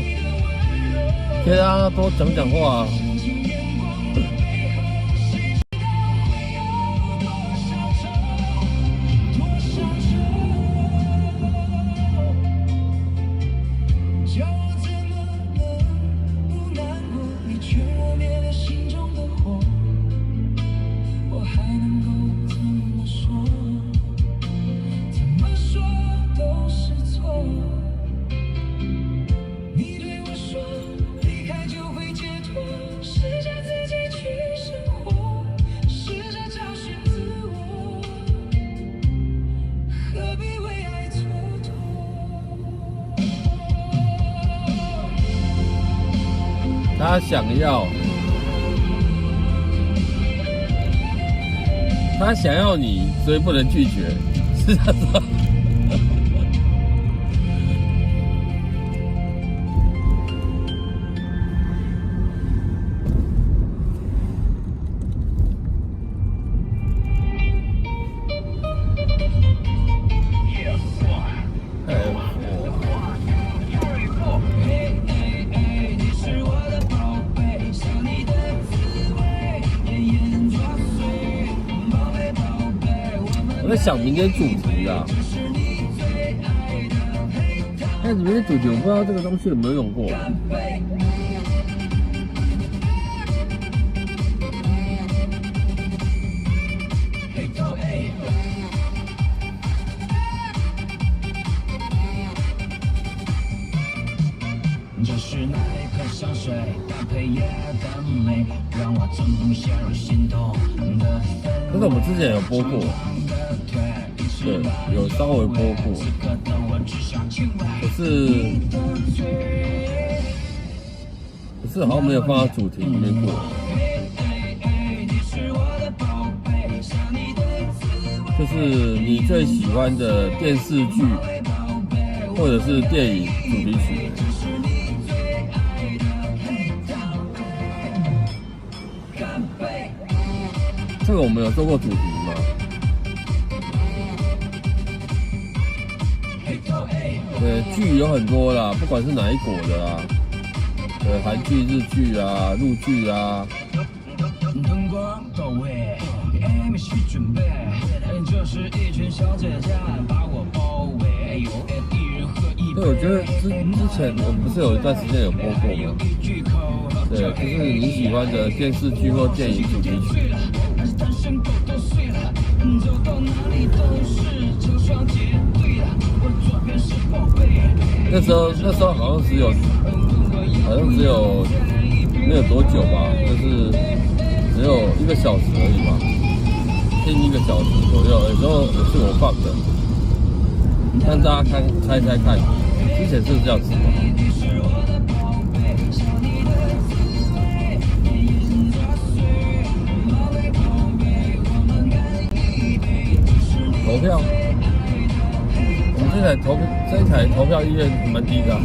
可以让他多讲讲话啊。他想要你，所以不能拒绝，是他说。我在想明天主题啊，但是明天主题我不知道这个东西有没有用过。这是那一颗香水搭配夜的美，让我怎么陷入心动的氛围。但是我们之前有播过，对，有稍微播过，可是好像没有放到主题里面过。就是你最喜欢的电视剧或者是电影主题曲。这个我们有做过主题吗？对，剧有很多啦，不管是哪一国的啦，对，韩剧、日剧啊、陆剧啊。灯光到位 ，MC 准备，这是一群小姐姐把我包围，有一人和一。对，我觉得之前我们不是有一段时间有播过吗？对，就是你喜欢的电视剧或电影主题曲。那时候好像只有没有多久吧，就是只有1个小时而已吧，听1个小时左右，有时候也是我放的，让大家猜看，之前是这样子吗？票。我们这台投票意愿蛮低的、啊。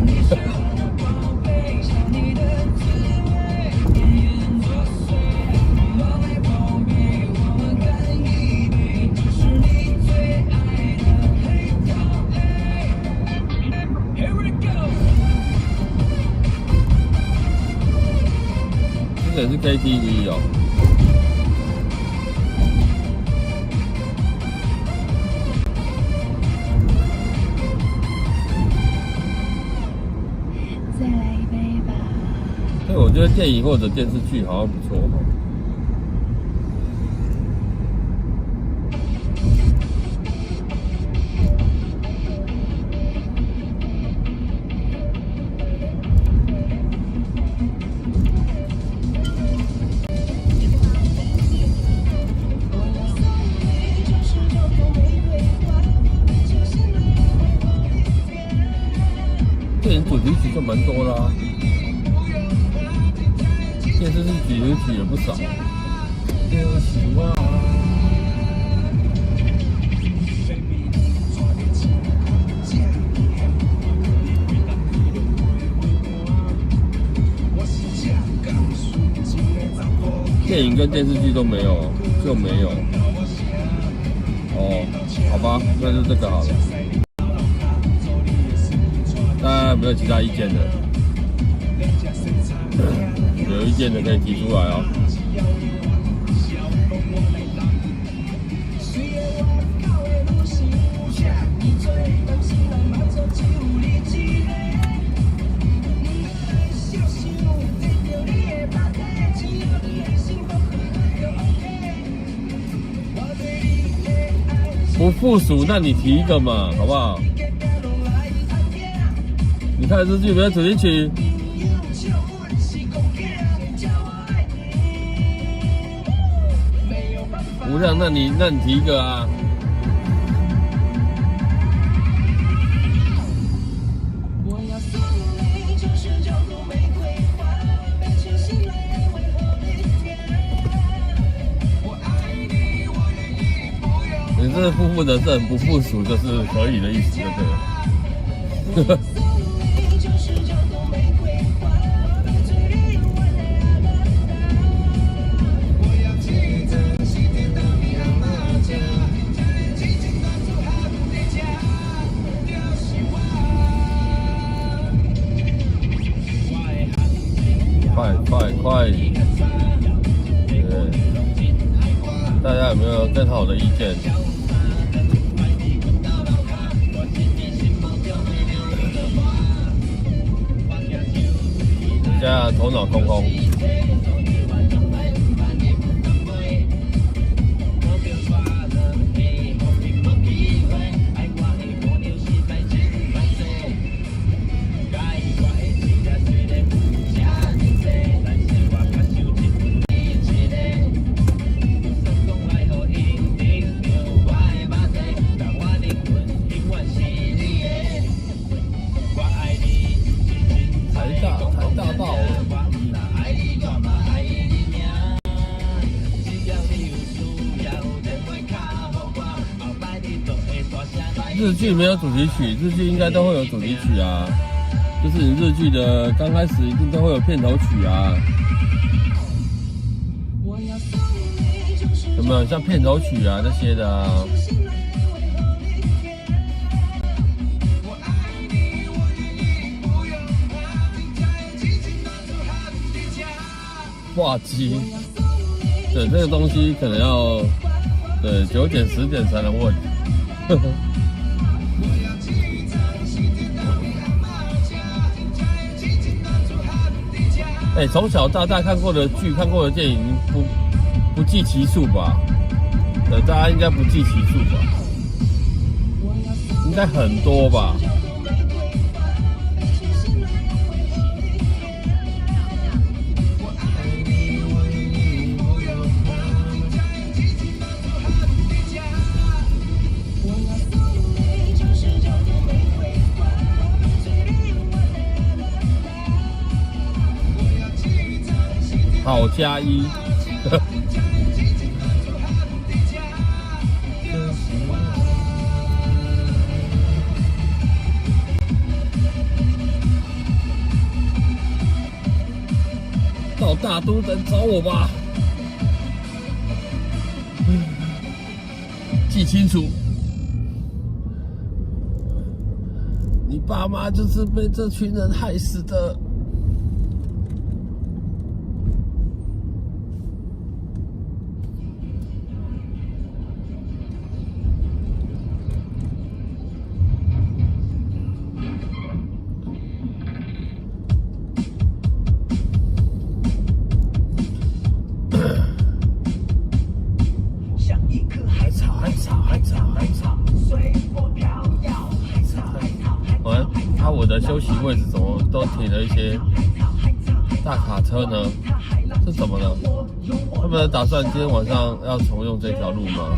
这也是 KTV 哦。再来一杯吧。对，我觉得电影或者电视剧好像不错。电影主题曲就蛮多啦、电视剧主题曲也不少。电影跟电视剧都没有，就没有。哦，好吧，那就这个好了。大家没有其他意见的？有意见的可以提出来哦。不附属，那你提一个嘛，好不好？你看日剧有没有主题曲？无量，那你提一个啊？你这负负得正，不附属就是可以的意思，对不对？快！对，大家有没有更好的意见？人家头脑空空。日剧没有主题曲，日剧应该都会有主题曲啊。就是你日剧的刚开始一定都会有片头曲啊。有没有像片头曲啊那些的啊？挂机，对这个东西可能要对9点10点才能问。哎，从小到大看过的剧、看过的电影，不计其数吧？对，大家应该不计其数吧？应该很多吧？好加一，找大都人找我吧。记清楚，你爸妈就是被这群人害死的。我的休息位置怎么都停了一些大卡车呢？是怎么了？他们打算今天晚上要重用这条路吗？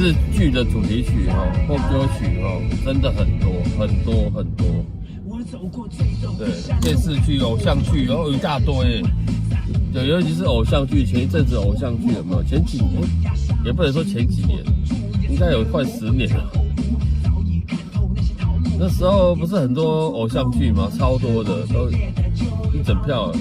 日剧的主题曲或歌曲真的很多。对，电视剧、偶像剧，然后有一大堆。对，尤其是偶像剧，前一阵子偶像剧有没有？前几年也不能说前几年，应该有快10年了。那时候不是很多偶像剧吗？超多的，都一整票了。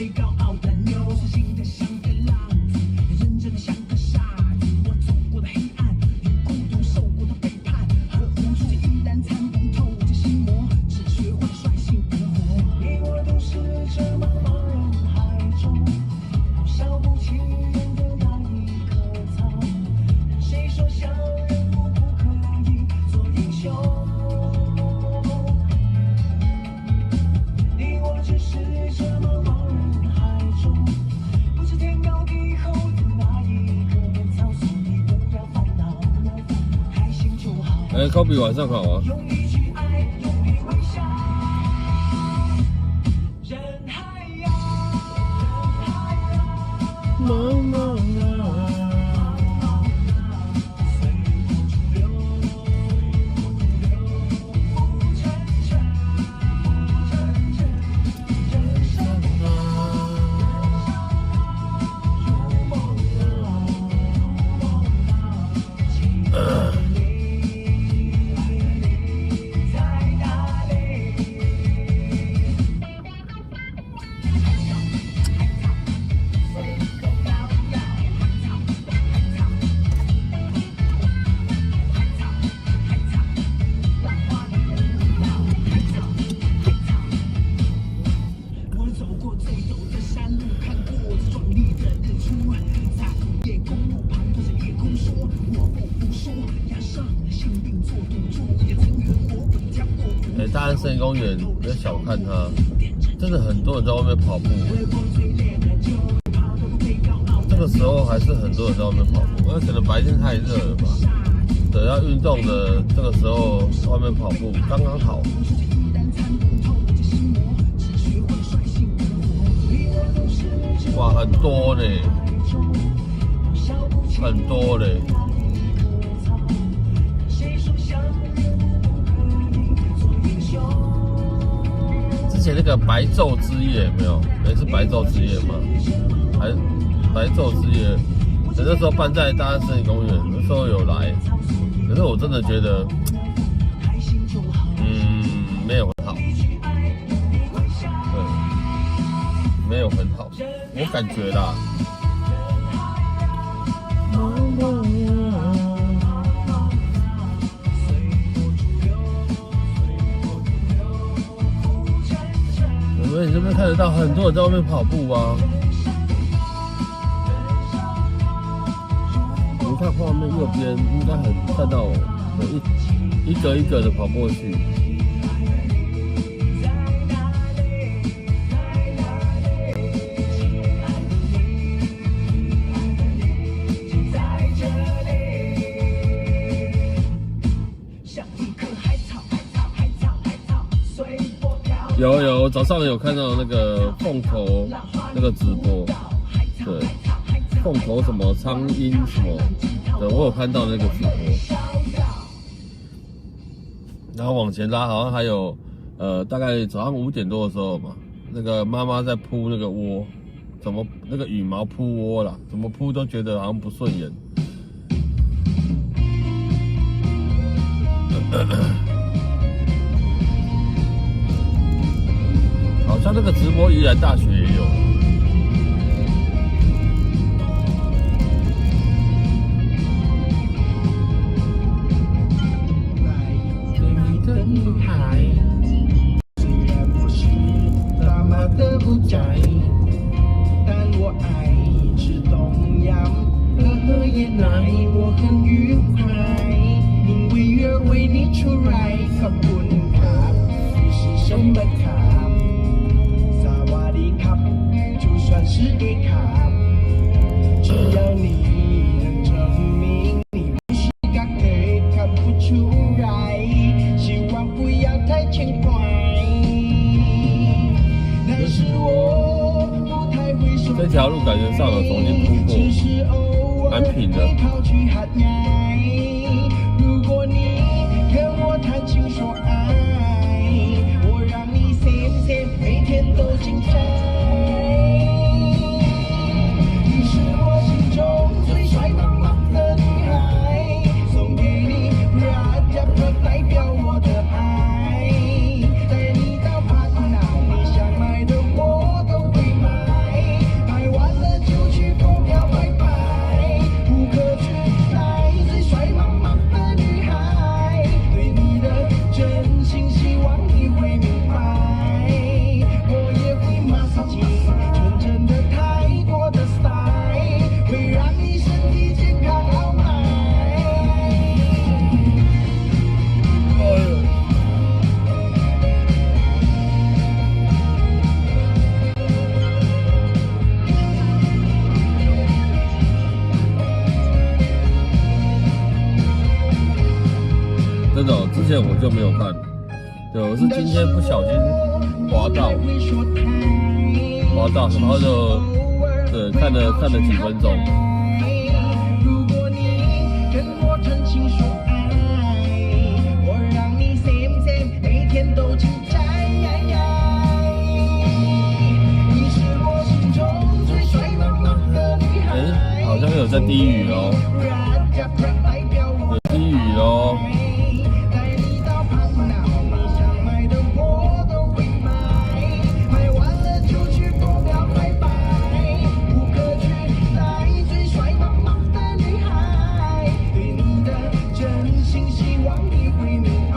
科比晚上好啊！大安森林公园，不要小看它，真的很多人在外面跑步。这个时候还是很多人在外面跑步，可能白天太热了吧？对，要运动的这个时候外面跑步刚刚好。哇，很多呢，很多嘞。之前那个白昼之夜有没有？是白昼之夜吗？还是白昼之夜？那时候办在大安森林公园，那时候有来，可是我真的觉得，没有很好，对，没有很好，我感觉啦。你这边看得到很多人在外面跑步啊！你看画面右边应该很看到一个一个的跑过去。有，早上有看到那个凤头那个直播，对，凤头什么苍鹰什么的，我有看到那个直播。然后往前拉，好像还有大概早上5点多的时候嘛，那个妈妈在铺那个窝，怎么那个羽毛铺窝啦，怎么铺都觉得好像不顺眼。好像那个直播宜兰大学也有。的女孩，虽然我是大马的不宅，但我爱吃东阳，喝椰奶，我很愉快，因为约会你出来，ขอบคุณครับ你是什么ครับสวัสดีครับ就算是 A ครับ只要你能证明你不是个 gay 看不出来希望不要太轻快但是我不太会说这条路感觉上有重新铺过，蛮平的。如果你跟我谈情说爱，我让你 same 每天都精彩。你是我心中最帅棒棒的女孩，送给你 Raja 代表我的爱，带你到帕特纳，你想买的我都会买，买完了就去公庙拜拜，不可取代最帅棒棒的女孩，对你的真心希望你会明白，我也会马上进纯真的泰国的 style， 会让你身体健康好吗？真的哦，之前我就没有看，对，我是今天不小心滑到，然后就对看了几分钟。如果你跟我真心说爱，我让你 same 每天都精彩。你是我心中最帅棒棒的女孩。好像有在低语哦，有低语哦。带你到帕特纳，你想买的我都会买，买完了就去公庙拜拜，不可取代最帅棒棒的女孩，对你的真心希望你会明白，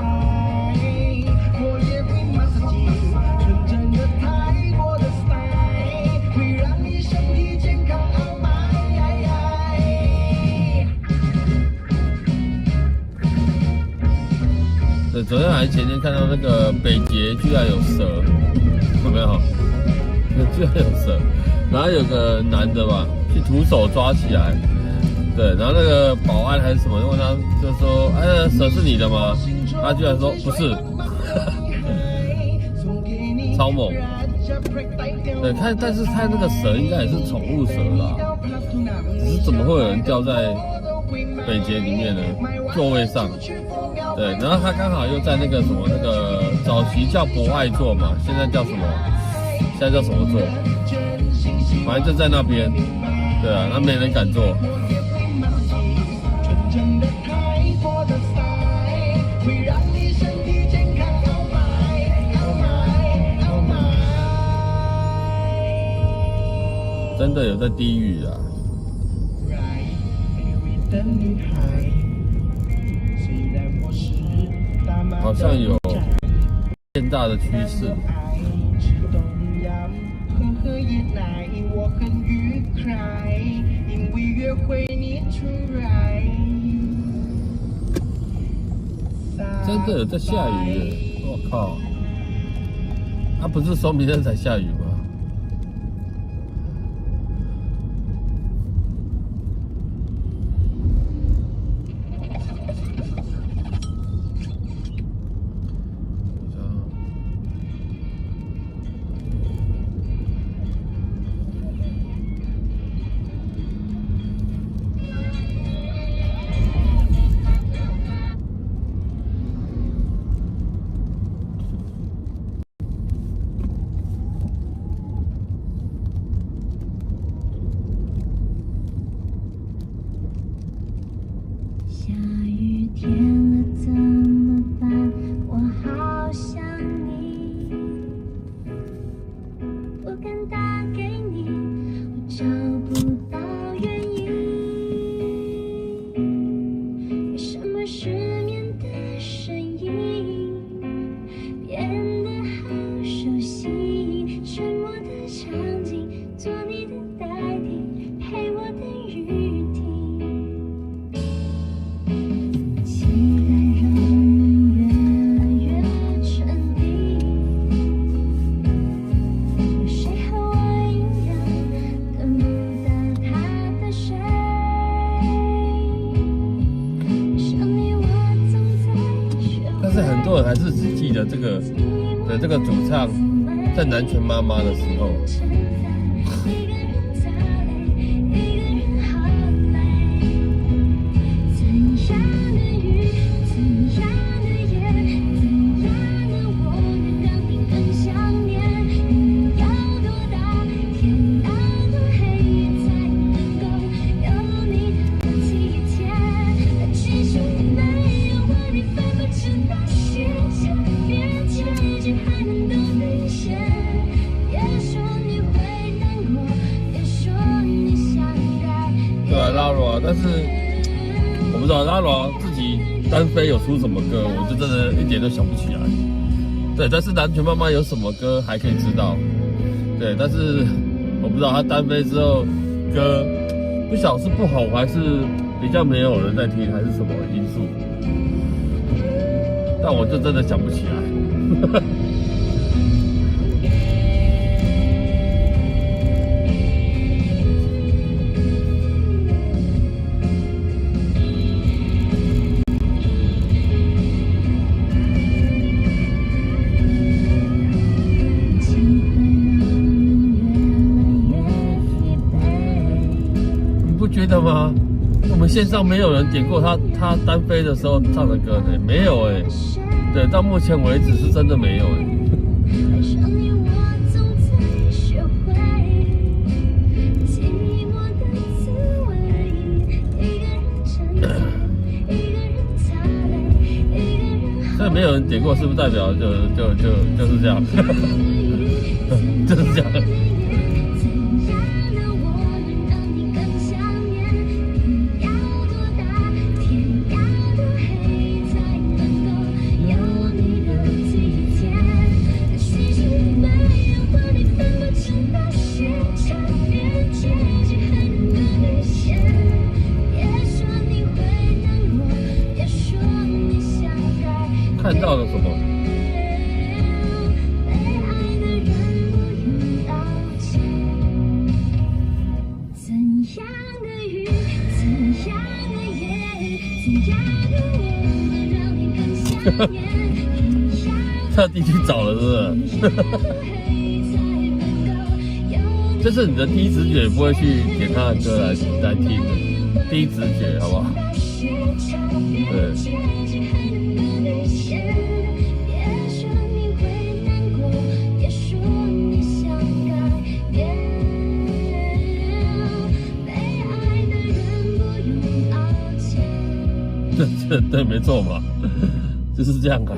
我也会马上进纯真的泰国的 style， 会让你身体健康好吗？对，昨天还是前天看到那个北捷居然有蛇，有没有？居然有蛇，然后有个男的吧，去徒手抓起来，对，然后那个保安还是什么，问他就说：“哎，蛇是你的吗？”他居然说不是，超猛。对，但是他那个蛇应该也是宠物蛇啦，只是怎么会有人掉在北捷里面呢？座位上。对，然后他刚好又在那个什么那个早期叫博爱座嘛，现在叫什么？现在叫什么座？反正就在那边。对啊，那没人敢坐。真的有在地狱啊！好像有变大的趋势。真的有在下雨耶！我靠！它不是说明天才下雨吗？记得这个主唱在南拳妈妈的时候。但是我不知道拉罗自己单飞有出什么歌，我就真的一点都想不起来。对，但是南拳妈妈有什么歌还可以知道。对，但是我不知道他单飞之后歌不晓得是不红还是比较没有人在听，还是什么因素。但我就真的想不起来。觉得吗？我们线上没有人点过他单飞的时候唱的歌呢，没有哎。对，到目前为止是真的没有哎。所以没有人点过，是不是代表就是这样？就是这样。看到了什么？特地去找了，是不是？这是你的第一直觉，不会去点他的歌来听的，第一直觉，好不好？对。对，没错嘛，就是这样啊。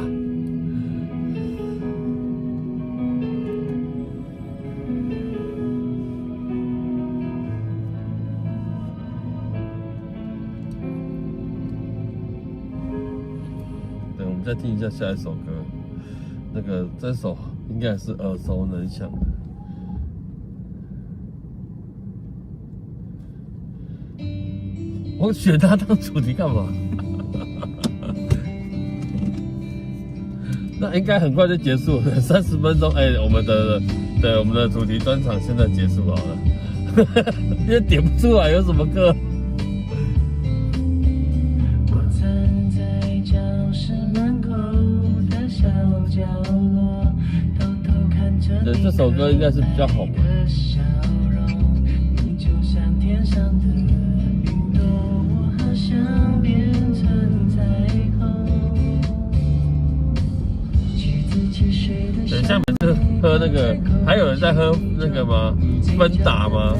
对，我们再听一下下一首歌，这首应该是耳熟能详的。我选它当主题干嘛？那应该很快就结束了，30分钟。我们的主题专场现在结束好了，因为点不出来有什么歌。我站在教室门口的小角落，偷偷看着你。这首歌应该是比较红的。你就像天上的云朵，我好想变成彩虹。等一下，每次喝那个，还有人在喝那个吗？芬达吗？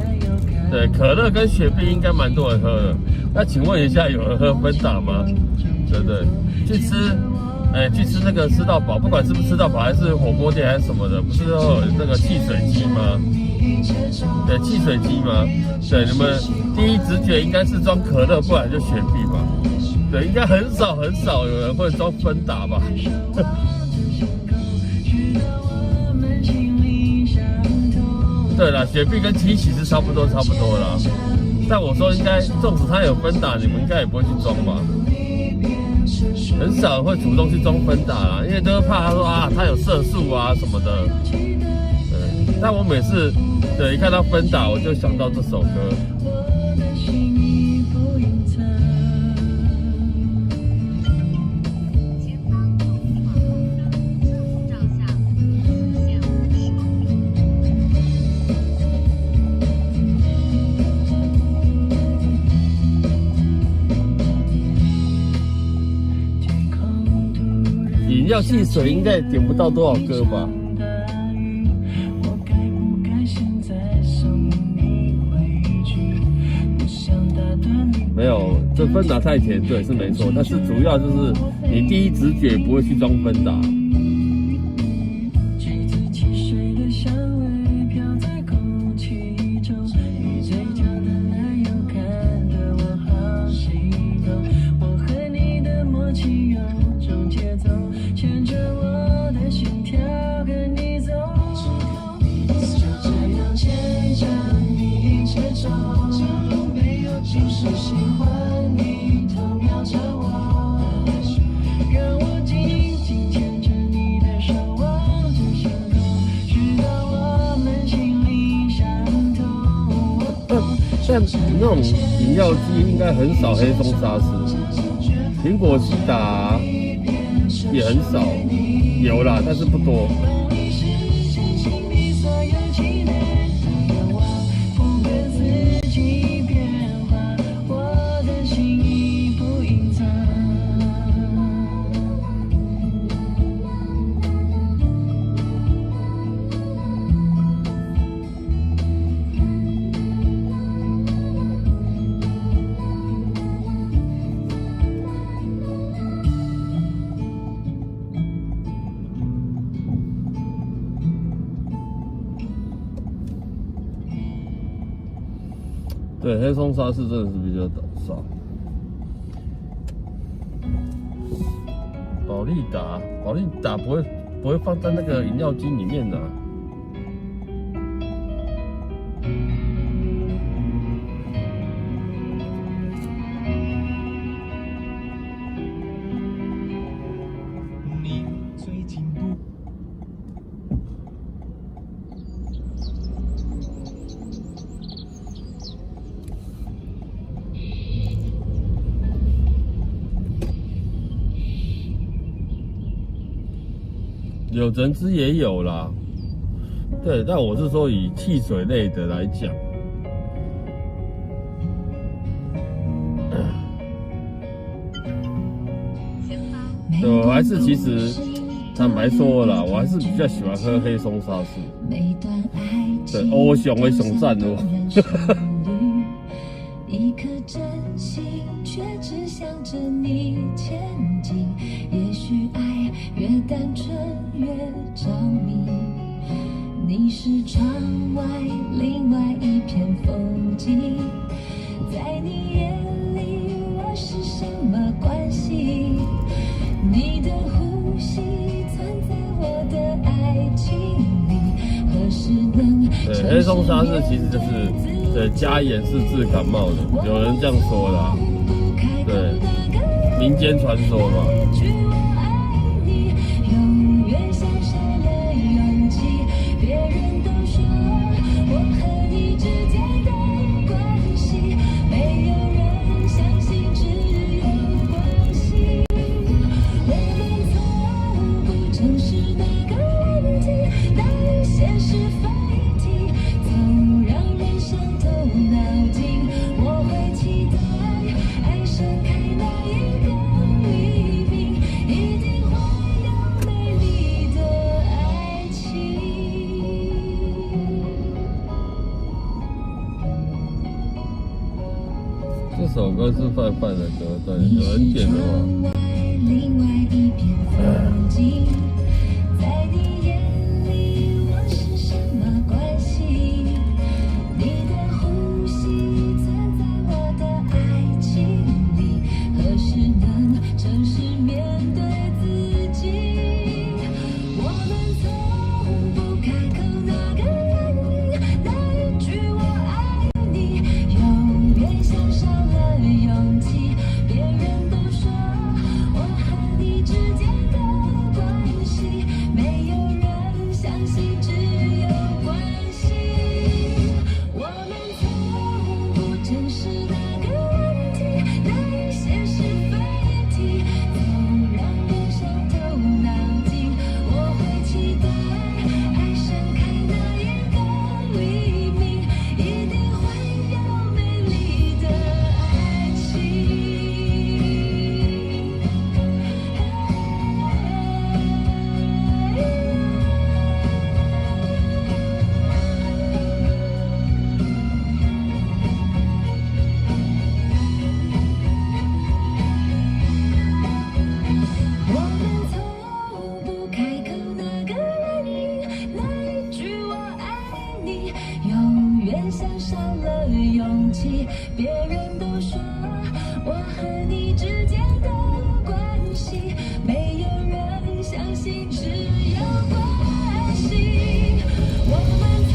对，可乐跟雪碧应该蛮多人喝的。那请问一下，有人喝芬达吗？对不对？去吃那个吃到饱，不管是不是吃到饱，还是火锅店还是什么的，不是都有那个汽水机吗？对，汽水机吗？对，你们第一直觉应该是装可乐，不然就雪碧吧。对，应该很少有人会装芬达吧。对啦，雪碧跟七喜是差不多啦。但我说应该，纵使它有芬达，你们应该也不会去装吧？很少会主动去装芬达啦，因为都是怕他说啊，它有色素啊什么的。对，但我每次一看到芬达，我就想到这首歌。叫汽水，应该点不到多少歌吧？没有，这芬达太甜，对，是没错。但是主要就是你第一直觉不会去装芬达。但那种饮料机应该很少黑松沙士，苹果西打也很少，有啦，但是不多。对，黑松沙士真的是比较少。保利达不会放在那个饮料机里面的、啊。你最进步。有人之也有啦，对，但我是说以汽水类的来讲，对，我还是其实坦白说啦，我还是比较喜欢喝黑松沙士。对，我想会上赞哦。一颗真心却只想着你前进，也许爱越单纯越着迷。你是窗外另外一片风景，在你眼里我是什么关系？你的呼吸存在我的爱情里，何时能？对，黑松沙士其实就是加盐是治感冒的，有人这样说的、啊，对，民间传说嘛。这首歌是范范的歌，对，有人点的话。另外一片风景，在你眼里我是什么关系？你的呼吸存在我的爱情里，何时能诚实面对自己？我们从不开口那个原因，那一句我爱你，永远像少了勇气。别人都说我和你之间的关系的勇气。别人都说我和你之间的关系，没有人相信只有关系。我们从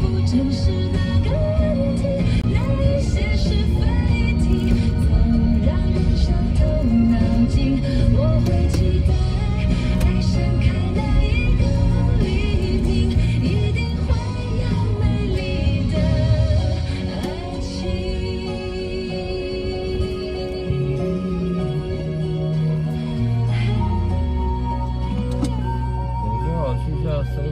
不正视那个问题，那些是非题，总让人伤透脑筋。我会期待爱盛开那一个黎明，一定会有美丽的爱情。我正好去下7。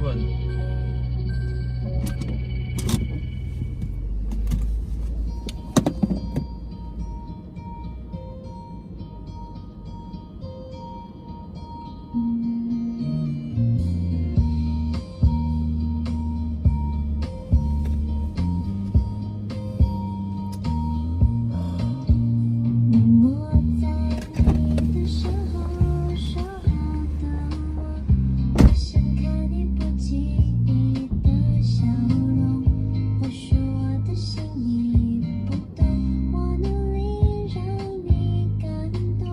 默默在你的身后说好的我，我想看你不经意的笑容。或许我的心你不懂，我努力让你感动。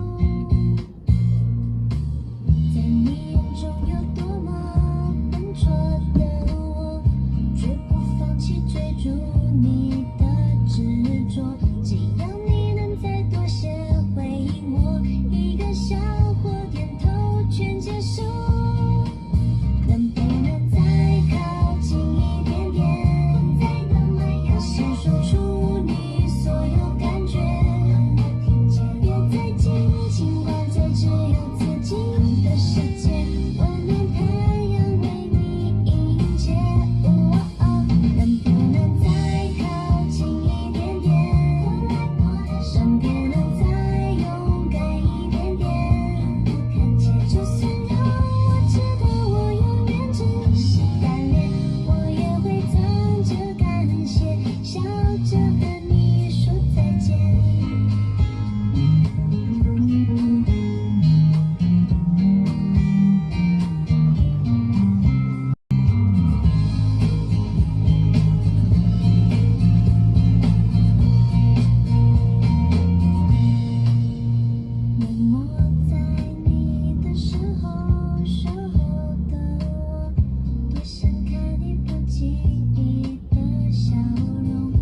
在你眼中有多么笨拙的我，绝不放弃追逐你的执着。只要你能再多些回应我，一个笑或点头全接受。能不能再靠近一点点？再能不能先说出你所有感觉？别再紧，尽管这只有自己的世界，温暖太阳为你迎接。能不能再靠近一点点？能不能再勇敢一点点？就算让我知道我永远只是单恋，我也会藏着感谢，笑着和你说再见。默默在你的身后守候的我，多想看你不经意的笑容。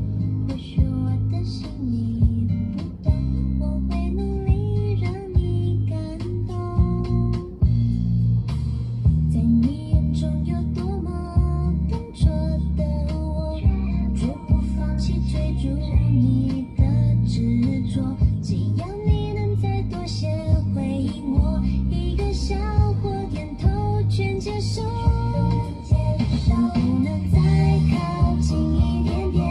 或许我的心你不懂，我会努力让你感动。在你眼中有多么笨拙的我，绝不放弃追逐你的执着。只要你能再多些回应我，一个笑或点头全接受。能不能再靠近一点点？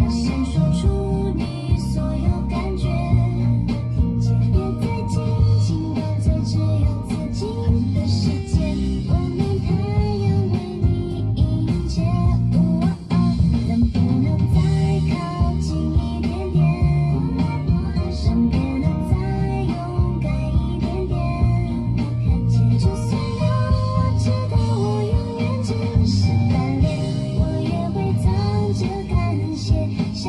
先说出你所有感觉。别再紧，尽管这只有自己的世界，温暖太阳为你迎接。能不能再靠近一点点？能不能再勇敢一点点？就算让我知道我永远只是单恋，我也会藏着感谢，笑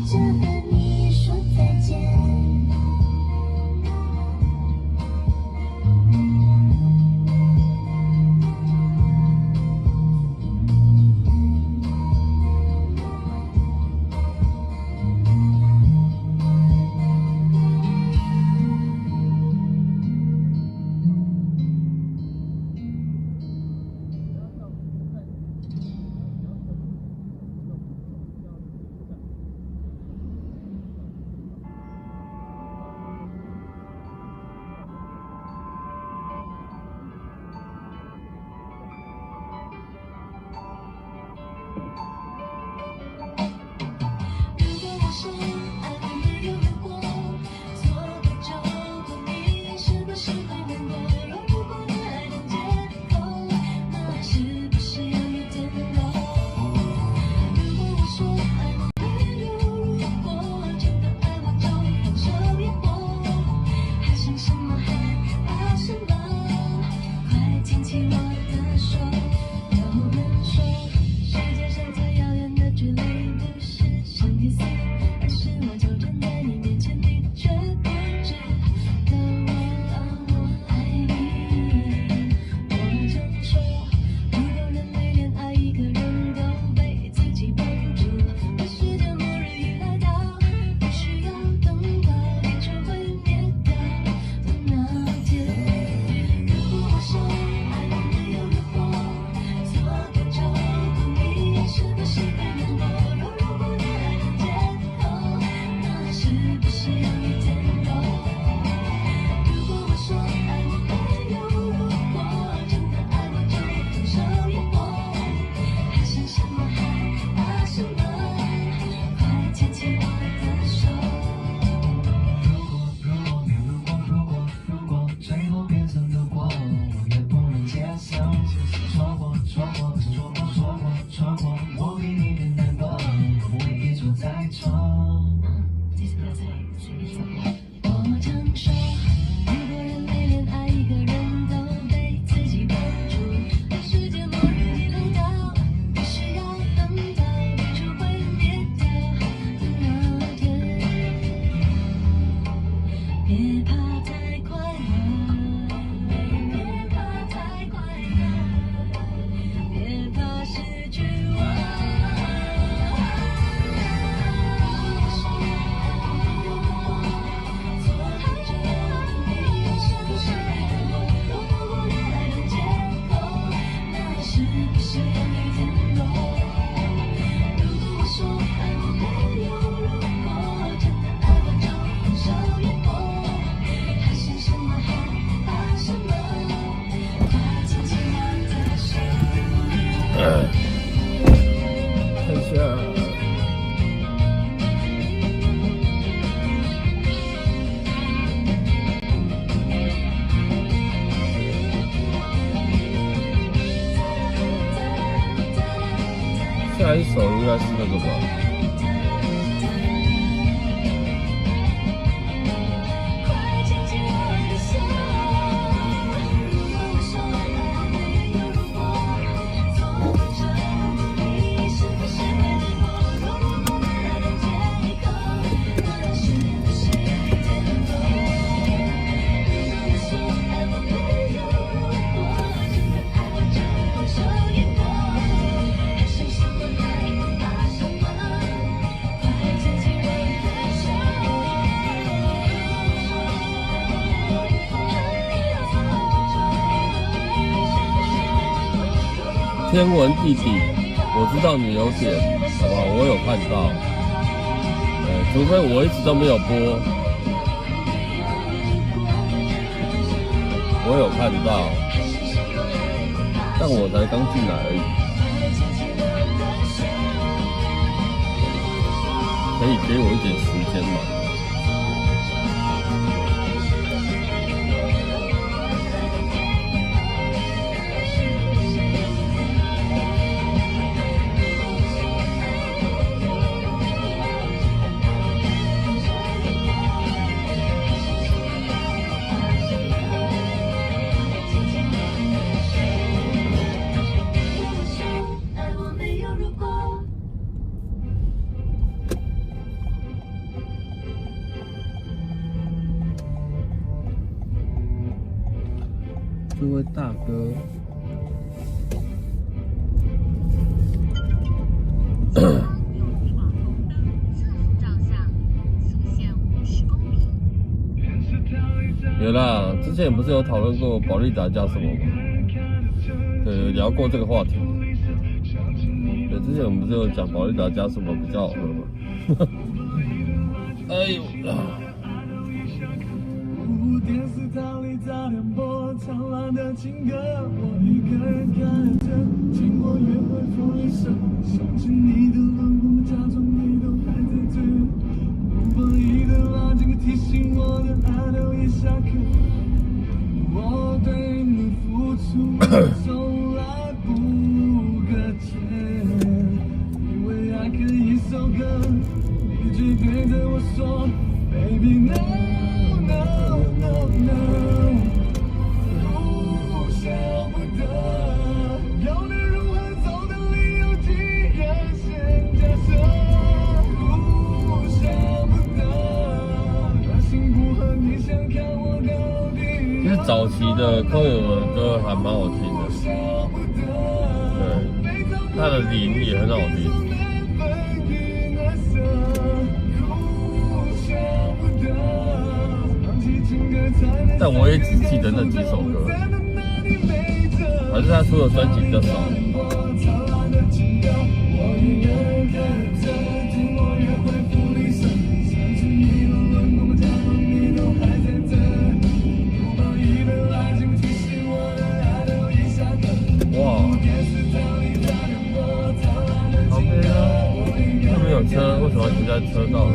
着和你说再见。如果我是爱你没有如果，错过就过，你是不是会难过？如果恋爱的借口，那是不是有一点 low？ 如果我说爱你没有如果，真的爱我就放手别活，还剩什么害怕什么？快牵起我的手。有人说世界上最遥远的距离。看一下。下一首应该是那个吧。天文弟弟，我知道你有点，好不好？我有看到，除非我一直都没有播，我有看到，但我才刚进来而已，可以给我一点时间吗？这位大哥，有啦，之前不是有讨论过保利达加什么吗？对，有聊过这个话题。对，之前我们不是有讲保利达加什么比较好喝吗？哎呦！电视塔里早点播苍老的情歌，我一个人看着，经过约会风雨声，想起你的轮廓，假装你都还在这，不经意的拉近，提醒我的爱都已下课。我对你付出从来不搁浅，以为爱可以收割，你却对着我说 ，Baby no。No， 舍不得，要你如何走的理由，既然先假设，舍不得，把心不和你想看我到底。其实早期的柯有文歌还蛮好听的，对，他的铃也很好听。但我也只记得那几首歌，还是他出的专辑比较少。哇，好美啊！又没有车，为什么要停在车道呢？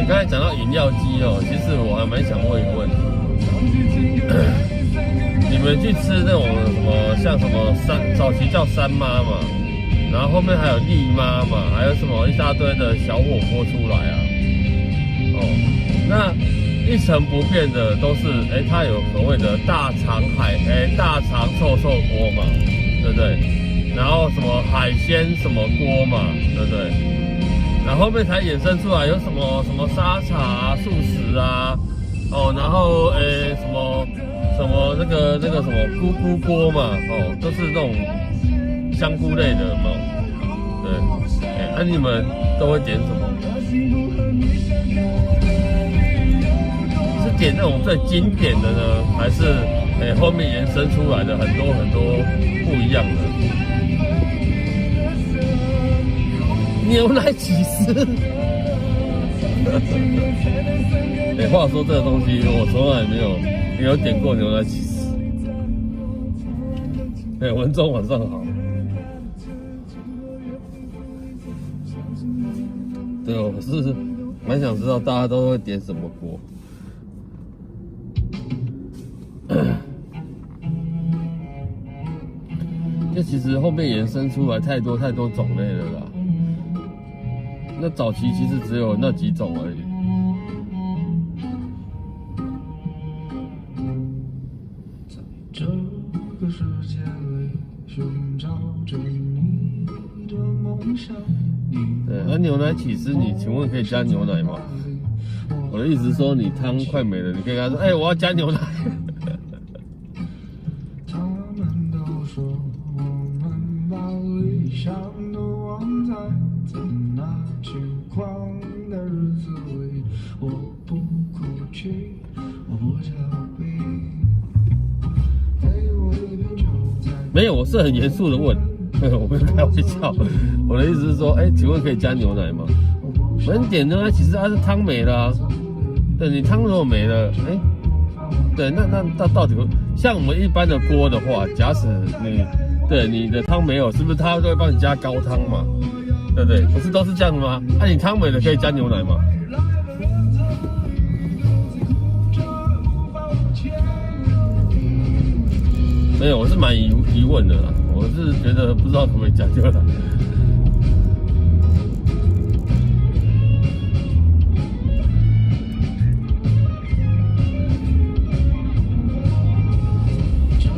刚才讲到饮料机哦，其实我还蛮想问一个问题，你们去吃那种什么，像什么早期叫三妈嘛，然后后面还有丽妈嘛，还有什么一大堆的小火锅出来啊。哦，那一成不变的都是，它有所谓的大肠大肠臭臭锅嘛，对不对？然后什么海鲜什么锅嘛，对不对？然后后面才衍生出来有什么沙茶啊、素食啊，哦，然后什么那个什么菇菇锅嘛，哦，都是那种香菇类的嘛，对，那你们都会点什么？是点那种最经典的呢，还是后面延伸出来的很多不一样的？牛奶起司。话说这个东西我从来没有点过牛奶起司。文忠晚上好。对，我是蛮想知道大家都会点什么锅。这其实后面延伸出来太多种类了啦。那早期其实只有那几种而已。在这个世界里寻找着你的梦想。对，那牛奶起司，你请问可以加牛奶吗？我的意思是说，你汤快没了，你可以跟他说，我要加牛奶。他们都说我们把理想都忘在那轻狂的日子里，我不哭泣，我不逃避。给我一杯酒再没有，我是很严肃的问，我没有开玩笑。我的意思是说，请问可以加牛奶吗？我们点牛奶其实它是汤没了啊。对，你汤如果没了，对，那到底像我们一般的锅的话，假使你的汤没有，是不是他都会帮你加高汤嘛？对不对？不是都是这样的吗？你汤没了可以加牛奶吗？没有，我是蛮疑问的啦。我是觉得不知道可不可以加牛奶。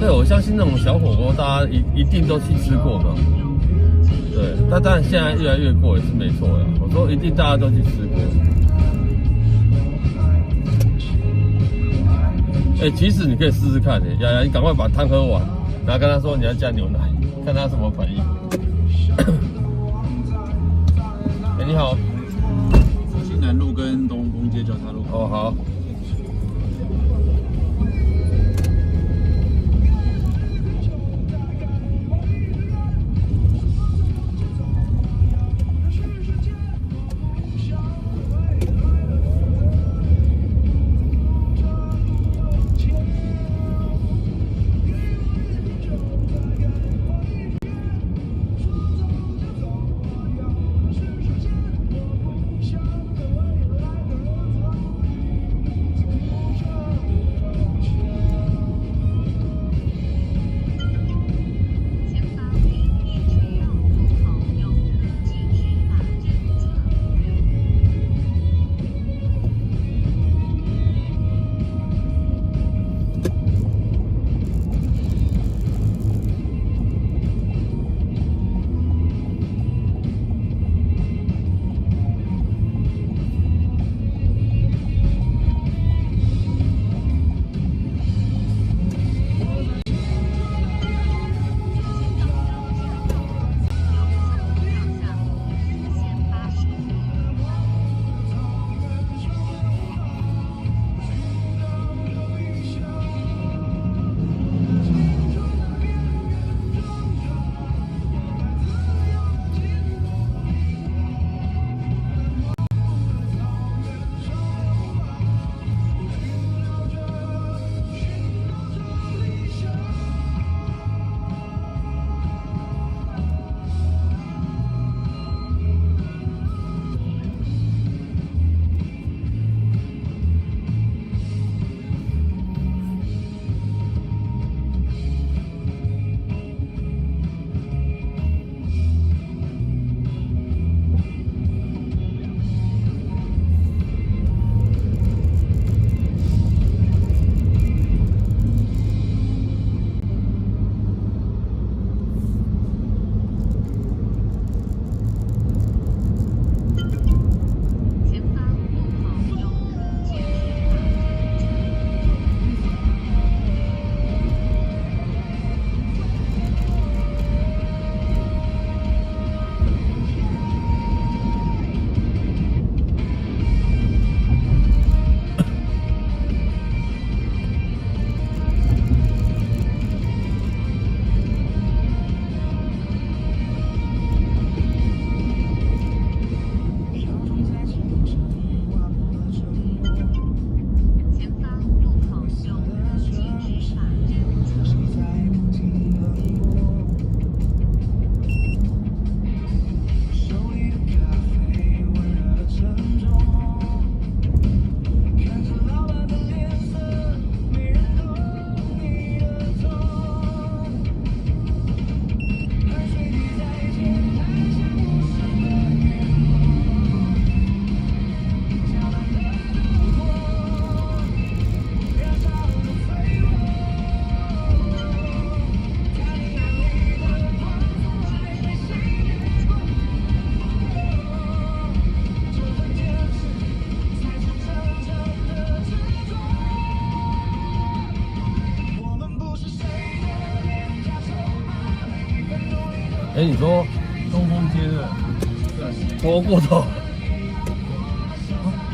对，我相信那种小火锅，大家一定都去吃过嘛。对，但当然现在越来越贵也是没错啦。我说一定大家都去吃过。其实你可以试试看，雅雅，你赶快把汤喝完，然后跟他说你要加牛奶，看他什么反应。你好，复兴南路跟东宫街交叉路口。哦，好。哎，你说东风街的，对，拖过头，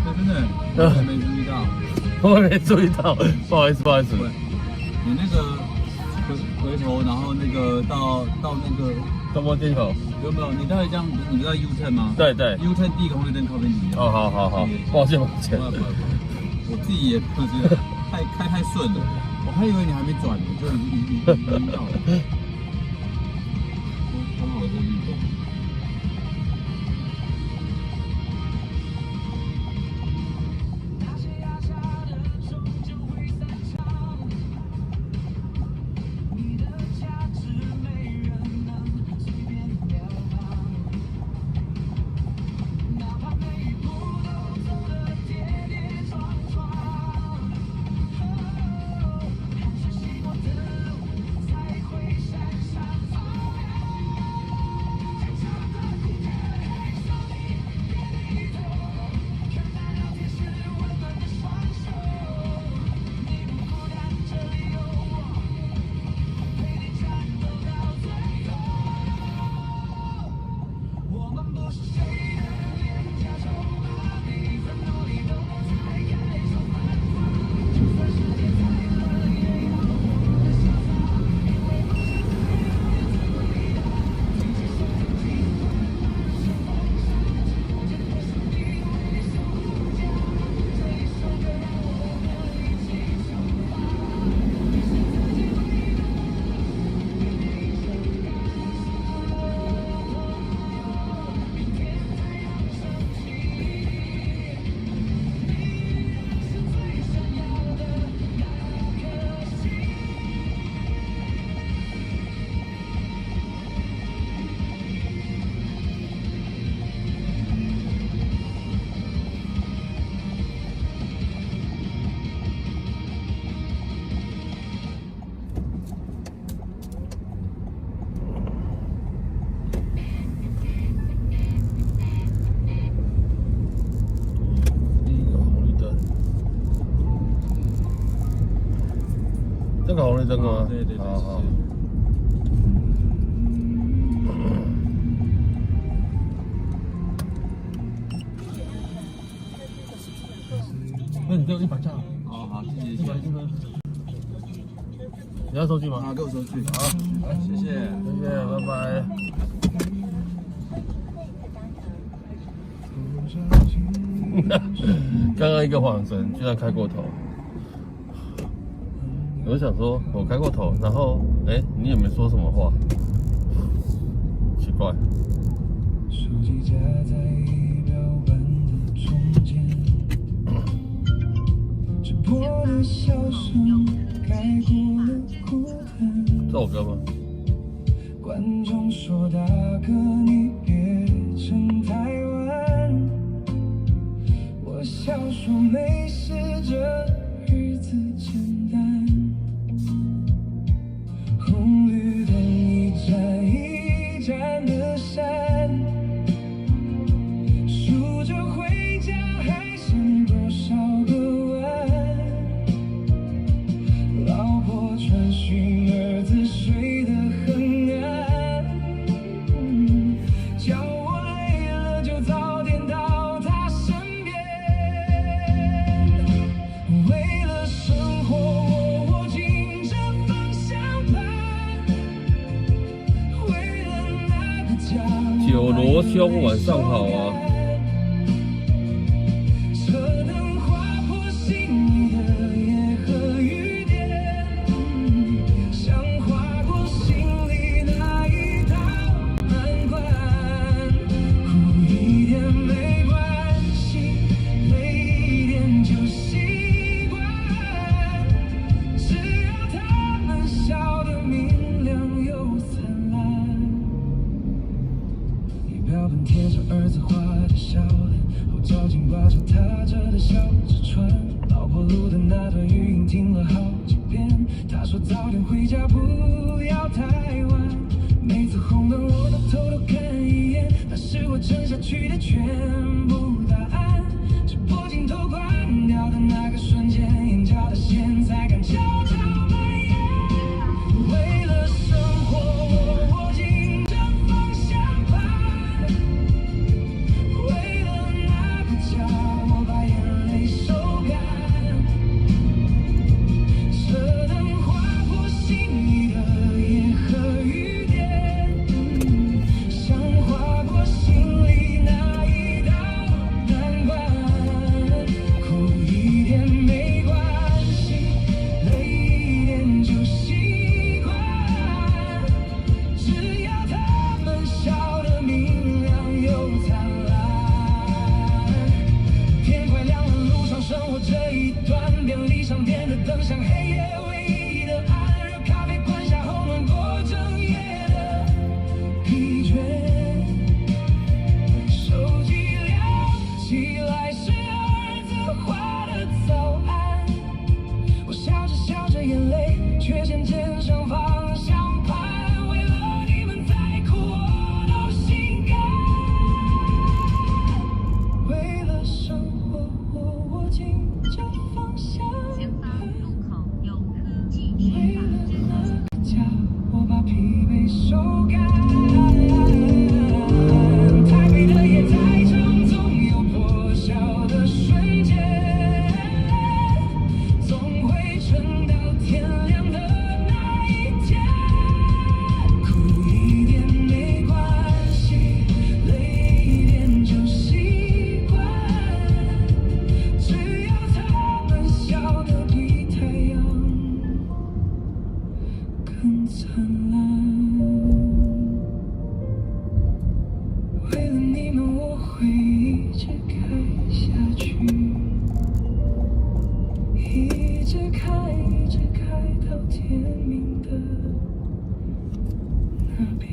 真的，我没注意到。我没注意到，不好意思，不好意思。你那个回头，然后那个到那个东风街口。有没有？你大概这样，你知道 U-turn 吗？对对。U-turn 第一个红绿灯靠边停。哦，好好好，抱歉抱歉。我自己也不是太顺了，我还以为你还没转呢，就已经到了。刚好在运动。这个红绿灯吗？对对对，好好。那你给我100下。好好，谢谢。你要收据吗？啊，给我收据。好，谢谢。谢谢，拜拜。刚刚一个晃神，居然开过头。我就想说，我开过头，然后你也没说什么话，奇怪。手机夹在仪表板的中间，直播的笑声盖过了孤单。这首歌吗？观众说：“大哥，你别成台湾。”我笑说：“没事，这日子简单。”红绿灯一站一站的闪，数着回家还剩多少个弯。老婆传讯儿子睡得很安，叫我累了就早点到他身边。为了生活我握紧这方向盘，为了那个家九罗兄，晚上好啊。车能划破心里的夜和雨点，想划过心里那一道难关。哭一点没关系，累一点就习惯，只要他们笑得明亮又灿烂。仪表板贴着儿子画的笑脸，后照镜挂着踏着的小纸船。老婆录的那段语音听了好几遍，她说早点回家不要太晚。每次红灯我都偷偷看一眼，那是我沉下去的全部答案。直播镜头关掉的那个瞬间，眼角的线才敢悄悄蔓延。为了生活我握紧这方一直开，一直开到天明的那边。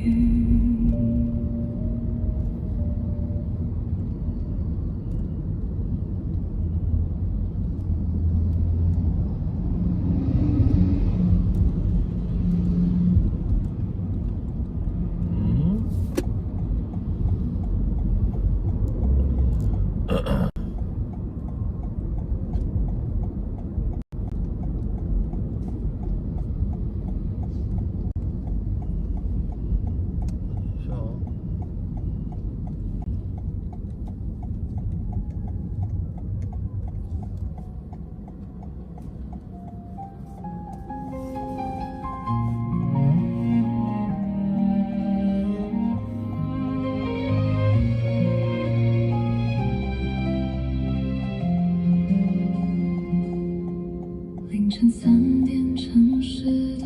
凌晨3点，城市都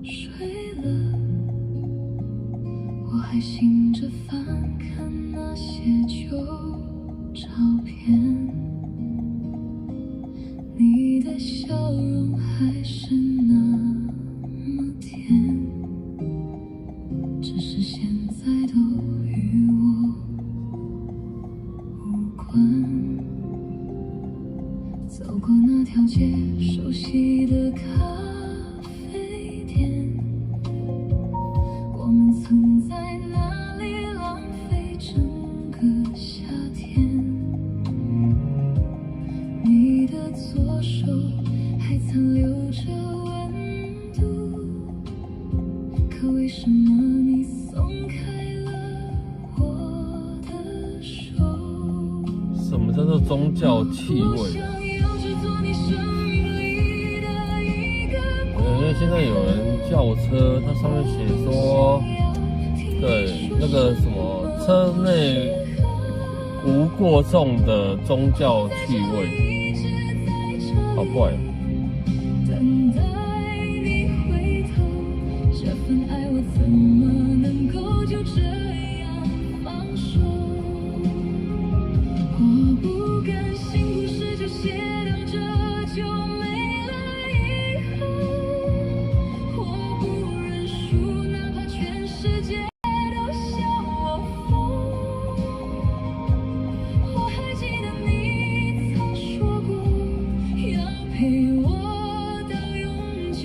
睡了，我还醒着翻看那些旧照片，你的笑容还是那么甜，只是现在都与我无关。走过那条街，熟悉的咖啡店，我们曾在那里浪费整个夏天。你的左手还残留着温度，可为什么你松开了我的手？什么叫做宗教气味啊？因为现在有人叫车，它上面写说，对，那个什么车内无过重的宗教气味，好怪哦。等待你回头，这份爱我怎么能够就这样放手？我不甘心故事就写到这就没了以后，我不认输，哪怕全世界都笑我疯。我还记得你曾说过要陪我到永久，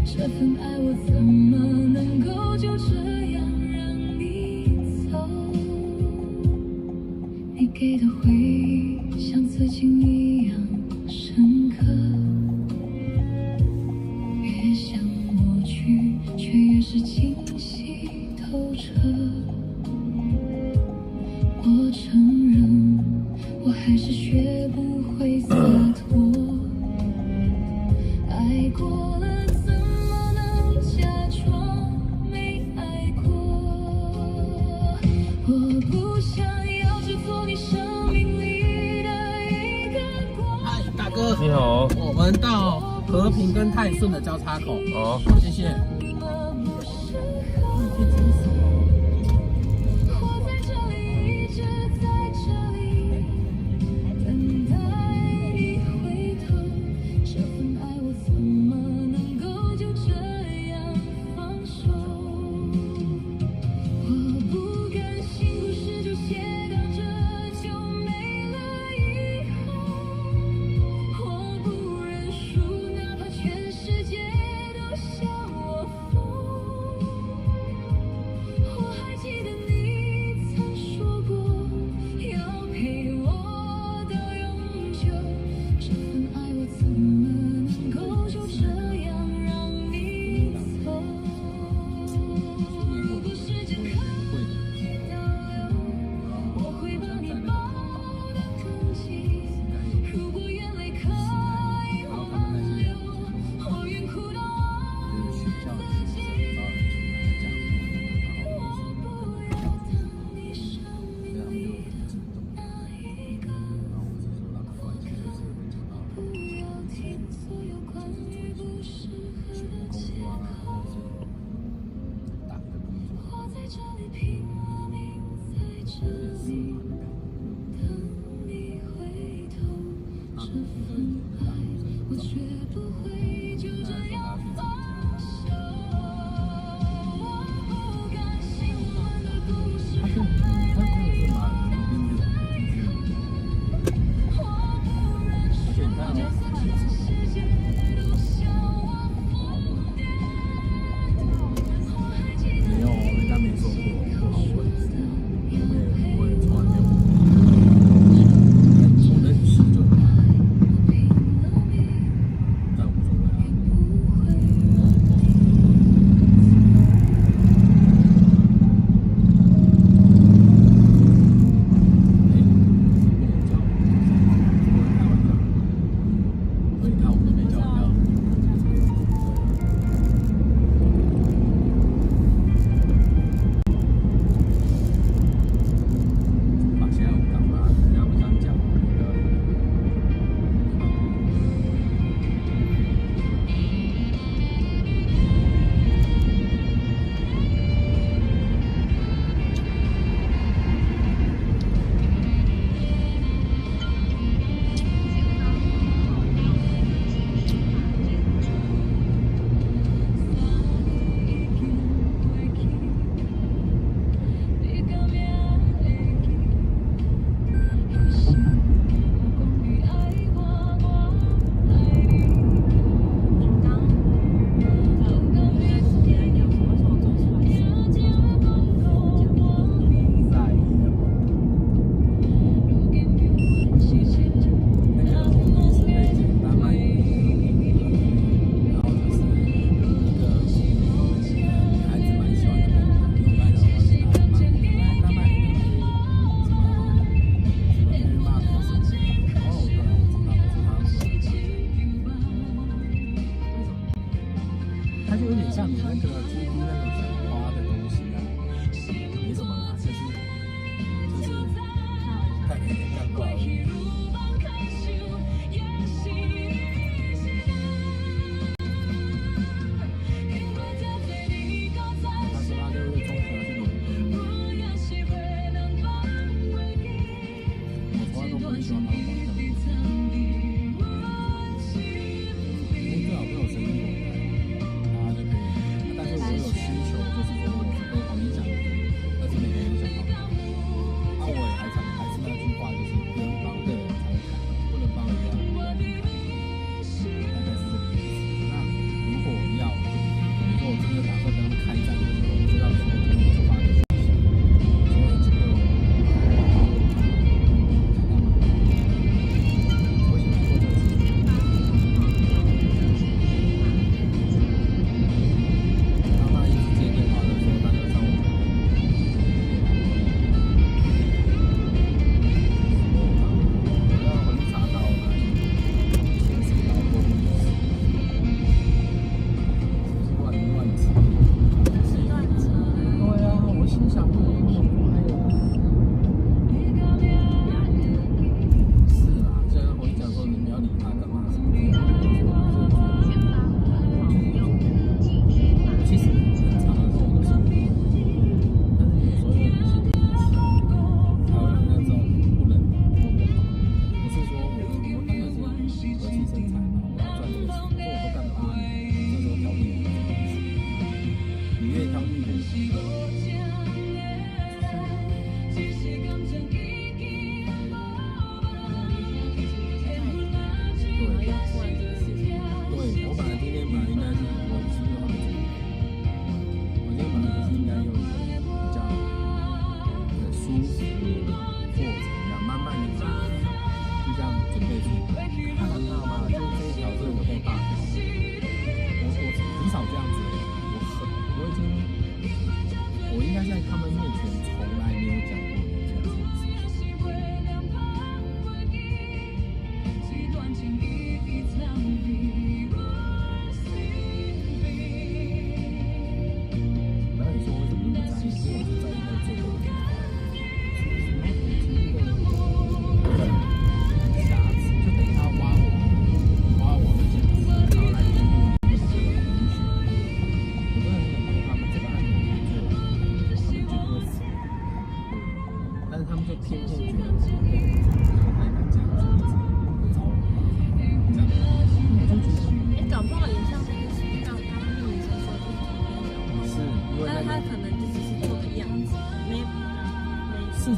这份爱我怎么能够就这样让你走？你给的回忆像刺青一样深刻，越想抹去，却越是清晰透彻。我承认，我还是学不会洒脱。爱过了，怎么能假装没爱过？我不想要只做你生命里的一个光。嗨，大哥，你好，我们到和平跟泰顺的交叉口。好，谢谢。我在这里，一直在这里，等待你回头。这份爱我怎么能够就这样放手？我不甘心故事就写到这就没了以后，我不认输，哪怕全世界都笑我疯。学不会就这样放手。不甘心我的故事他真的是蛮努力的，我不认输，我就算全世界都笑我疯癫。我还记得没有，人家没说过我后悔，我也从来没有，我认识就好，但无所谓啊。所以你看我们没叫掉。现在我们干嘛？人家不这样讲那个。它就有点像你那个几乎那个花的东西啊，没什么啦，就是看有点干挂而已。他说他就是中学去伦敦，我从来都不会喜欢他的方向，因为最好跟我生意往来，他就可以，但是我有需求。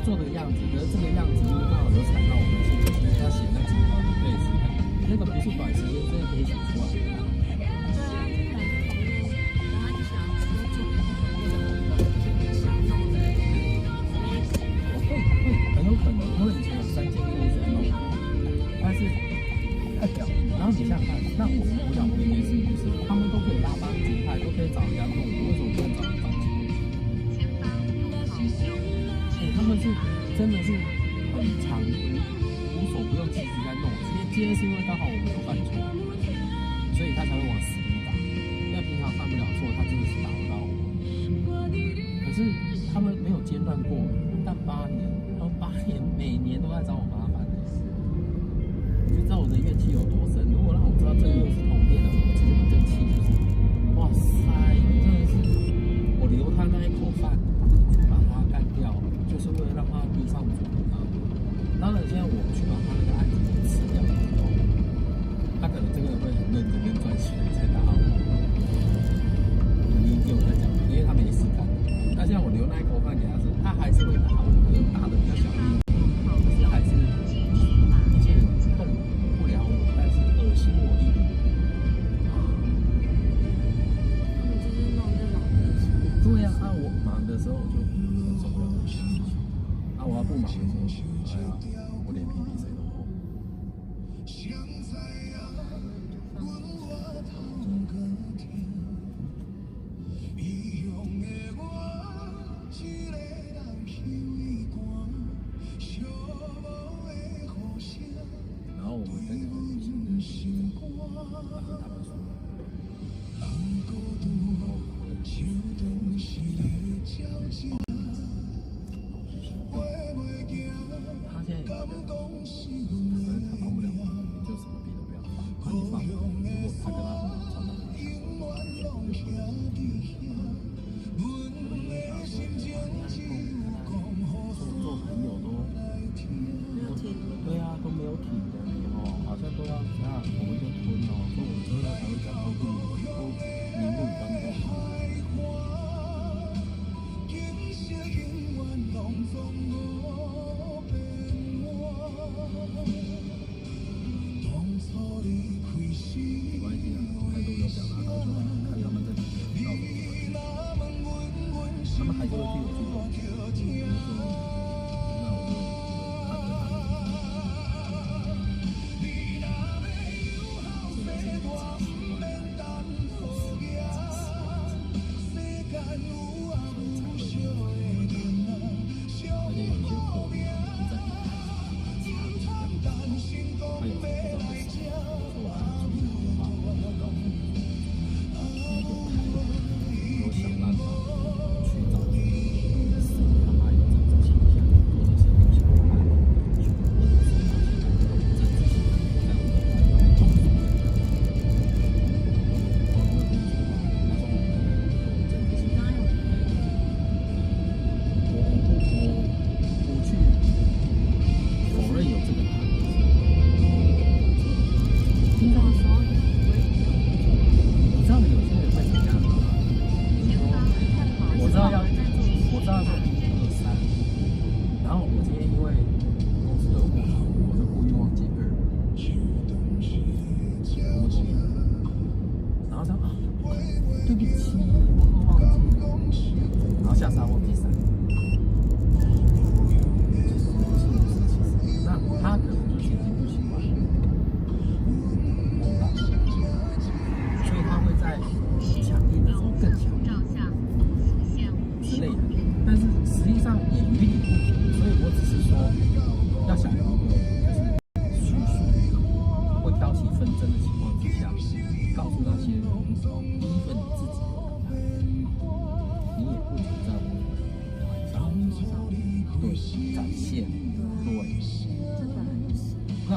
做这个样子，可是这个样子就是刚好有踩到我们心，就是要写那几条的类似，那个不是短时间真的可以写出来的。很有可能，因为以前有3件故事弄，但是太屌。然后你想想看，那我讲这件事情是，他们都可以拉帮结派，都可以找人家弄，为什么不能找人帮？他们是真的是很长，无所不用其极在弄。今天是因为刚好我们有犯错，所以他才会往死里打。因为平常犯不了错，他真的是打不到我。可是他们没有间断过，但8年，他们8年每年都在找我麻烦。你就知道我的怨气有多深。如果让我知道这个又是同店的，我其实更气就是，哇塞，真的是我留他那一口饭去把他干掉，就是为了让他地上主啊。当然，现在我去把他那个案子吃掉之后，他可能这个人会很认真跟专心在打我。你有在讲，因为他没事干。那现在我留那一口饭给他吃，他还是会打我，可能打的比较小力，可是还是一切动不了我，但是恶心我一点。对呀，我忙的时候我就很受不了这些事情。我要不忙的时候，我连屁屁谁都碰。然后我们在讲旅行的事情，然后他们说，他现在也觉得，他帮不了我，你就什么屁都不要放，你放，如果他跟他朋友吵到你，就不能。做朋友都对啊，都没有挺的哦，好像都要这样，我们就吞哦，所以我之后才会讲都明目张胆。没关系啊，态度有表达到就好，看他们在里面到底怎么去，他们还是会替我去做，比如说。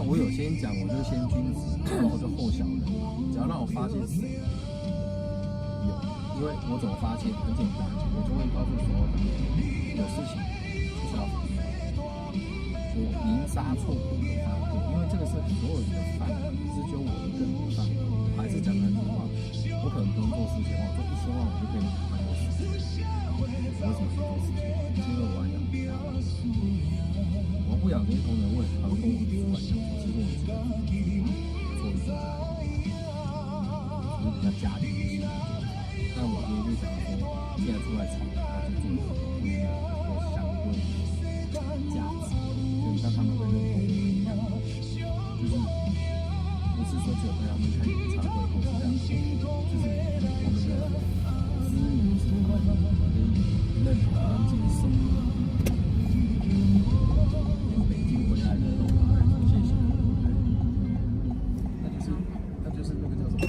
我有先讲，我就先君子，然后就后小人。只要让我发现谁有，因为我怎么发现很简单，我就会告诉所有的人，有事情就是要防。我宁杀错不可发过，因为这个是所有人的饭，不是只有我一个人的饭。还是讲那句话，我可能不用做4000万，做1000万我就可以拿到10为什么去做事情？因为我要养家。我不养这些工人，我也常跟我主管讲说，其实我们做一个比较家庭的事情。但我今天就想说，既然出来闯，那就做一个规模或相对的价值，就让他们会认同我们一样，就是不是说只有陪他们看演唱会或是这样，就是我们的知名度可以认同跟接受。北京回来的那种谢谢，那就是那个叫什么？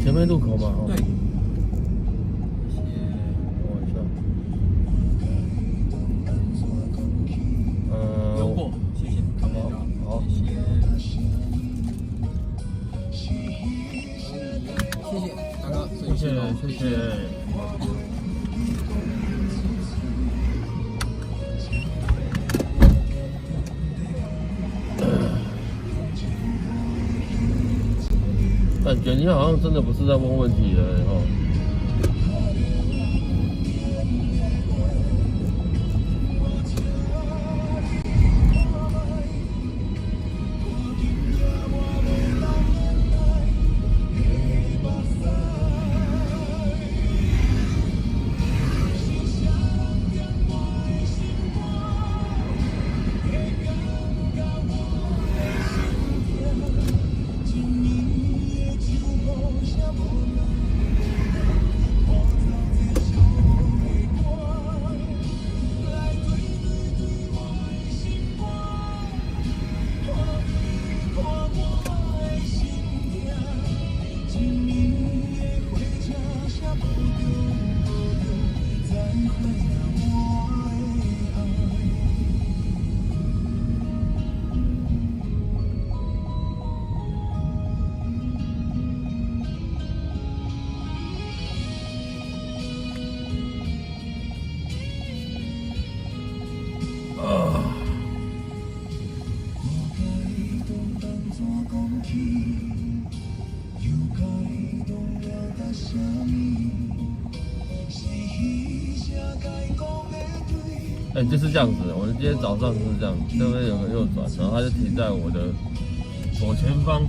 前面路口嘛，哦对。我一下，有过，谢谢，好不好？好，谢谢，大哥，谢谢谢谢。感觉你好像真的不是在问问题了哦。就是这样子，我今天早上是这样，这边有个右转，然后它就停在我的左前方。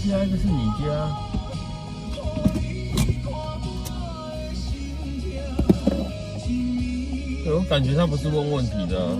家，这是你家。对，我感觉他不是问问题的啊。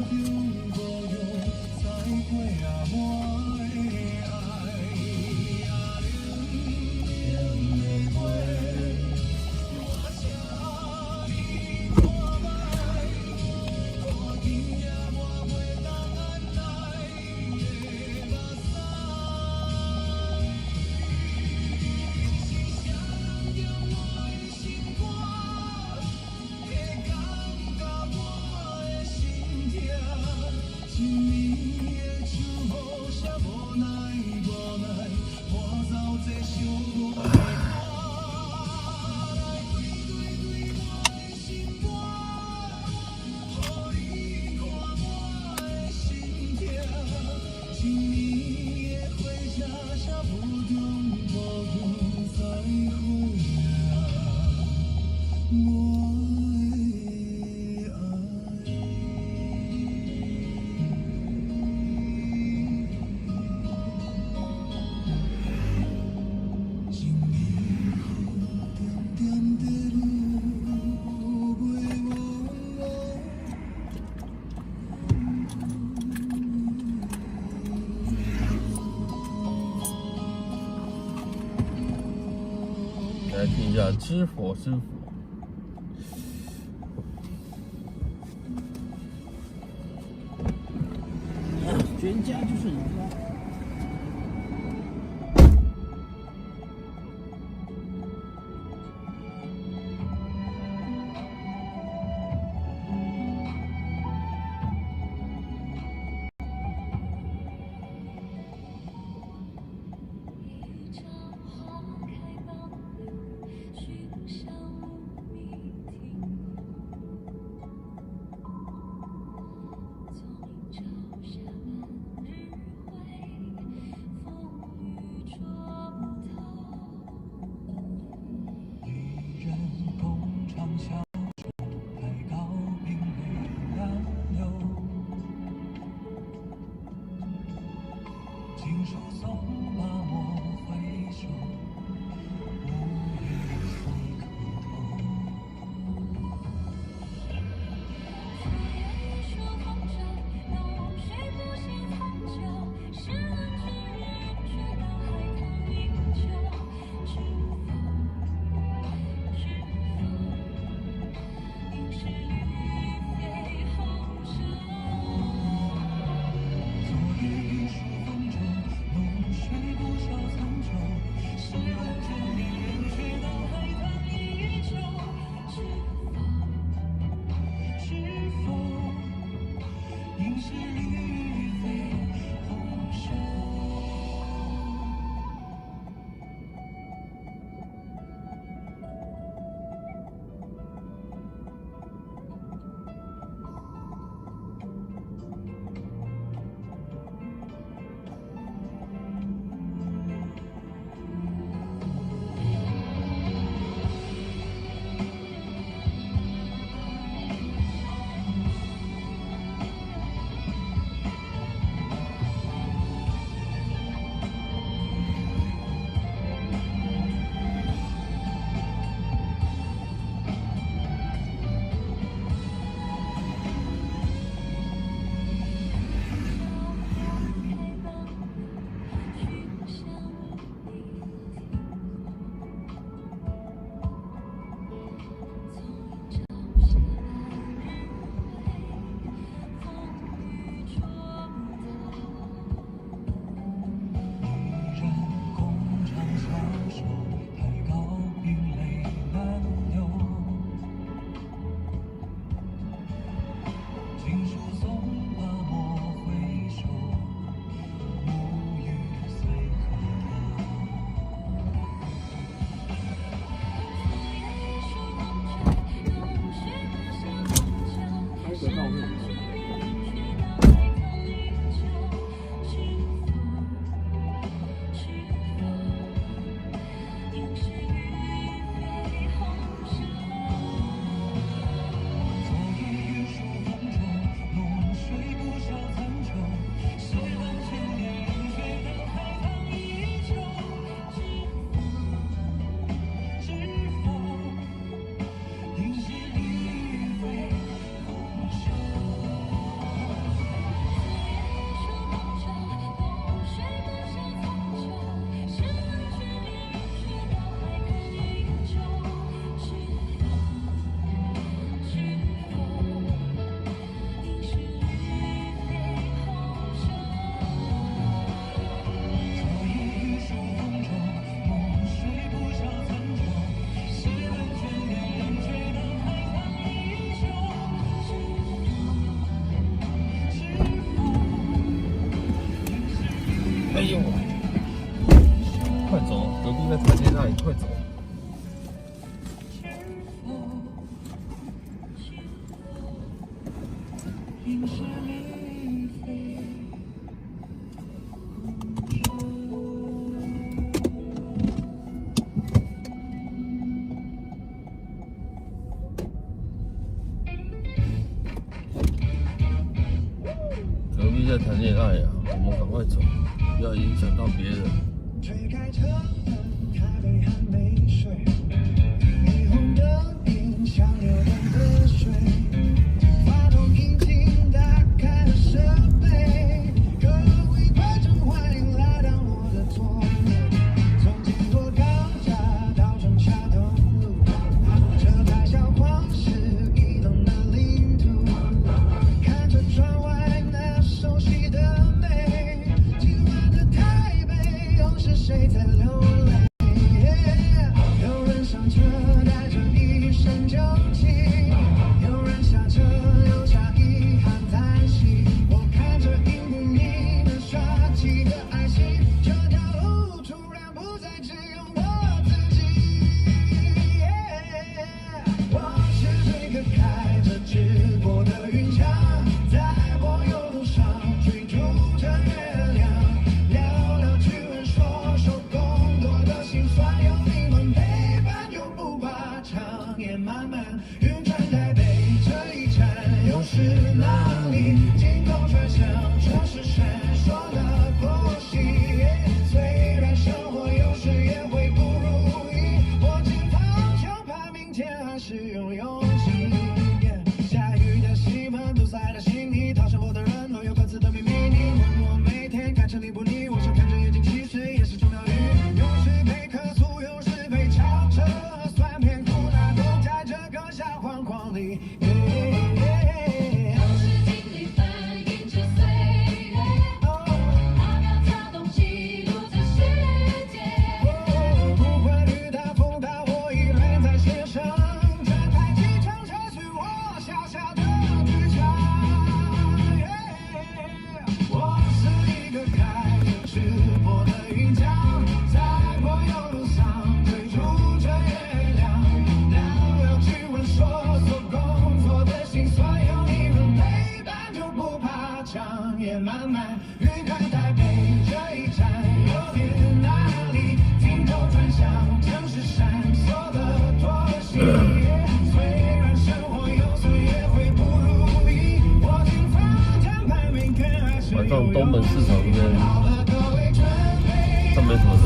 听一下《知否知否》。全家就是你家。一场花开放流，寻香无觅停泊。从朝霞满日晖，风雨捉不透。一人共长相守，太高冰泪难流。锦书送罢莫回首，无语随可偷。夜说风筝，浓水不息长久。试问君人却道海棠依旧。知否知否，应是绿肥红瘦。昨夜雨疏风骤，浓水不消残酒。试问卷帘人却道海棠依旧。知否应是绿肥红瘦。哎呦，快走！隔壁在台阶那里，快走！应是绿肥隔壁在谈恋爱呀，我们赶快走，不要影响到别人。推开车门，咖啡还没睡，霓虹灯影像流动的水，发动引擎打开了设备，各位观众欢迎来到我的座位，从经过高架到中桥头。谁在流泪？有人上车带着一身酒气，有人下车留下遗憾叹息。我看着荧幕里面刷起的爱情，这条路突然不再只有我自己。我是这个开着直播的云枪，在柏油路上追逐着月亮，聊聊趣闻，说说工作的辛酸，有你们陪伴就不怕长夜漫漫。云川台北这一站又是哪里？镜头转向城市闪烁的过隙。虽然生活有时也会不如意，我只怕就怕明天还是有勇气。下雨的戏码都塞在心里，讨生活的人都有各自的秘密。你问我每天看着你不腻，我想看着眼睛汽水也是种疗愈。有时配客诉，有时配超车，酸甜苦辣都在这个小框框里。都是经历反映着岁月，它要跳动记录这世界。不管雨大风大，我依然在线上。这台机场车是我小小的剧场。我是一个开着直播的云枪，在柏油路上追逐着月亮，聊聊趣闻，说说工作的辛酸，有你们陪伴就不怕长夜漫漫。云看台北这一站又是哪里？镜头转向城市闪烁的多心。虽然生活有时也会不如意，我经常谈判明天还是晚上东门市场这边，它没什么人。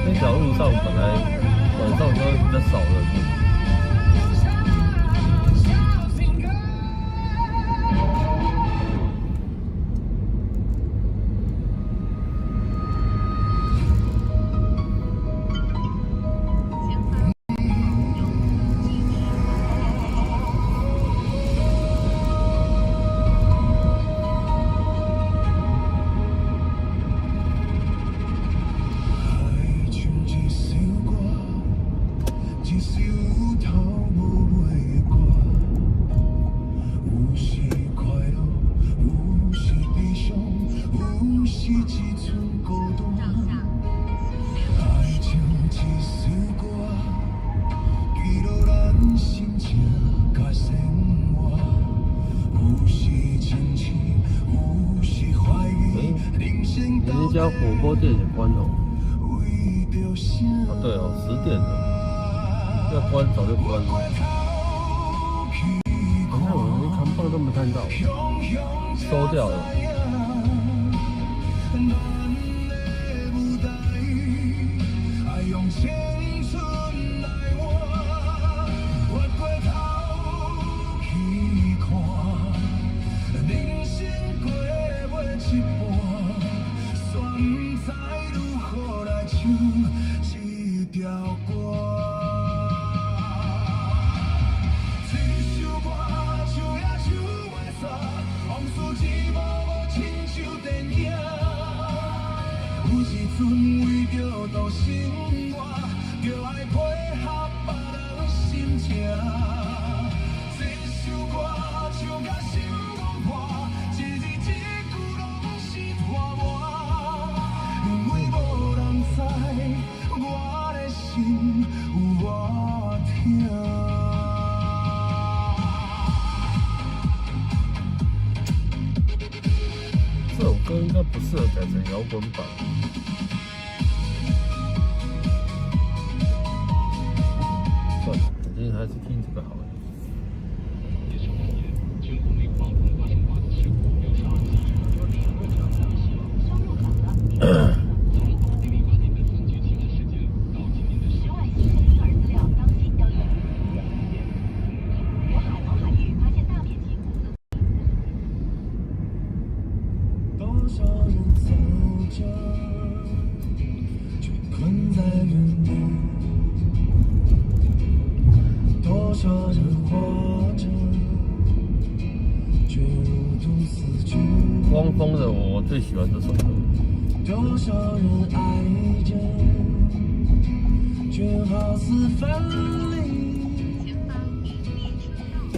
那条路上本来晚上就会比较少人。一家火锅店也关了。啊，对哦，10点了，要关早就关了。你看我连看棒都没看到，收掉了。有时阵为着度生活，就爱配合别人心情。这首歌唱甲心怦破，一字一句拢是拖磨。因为无人知我的心有多痛。这首歌应该不适合改成摇滚版。算了，我今天还是听这个好了。多少人走着，却困在原地；多少人活着，却如同死去。汪峰的我最喜欢这首歌。多少人爱着，却好似分离；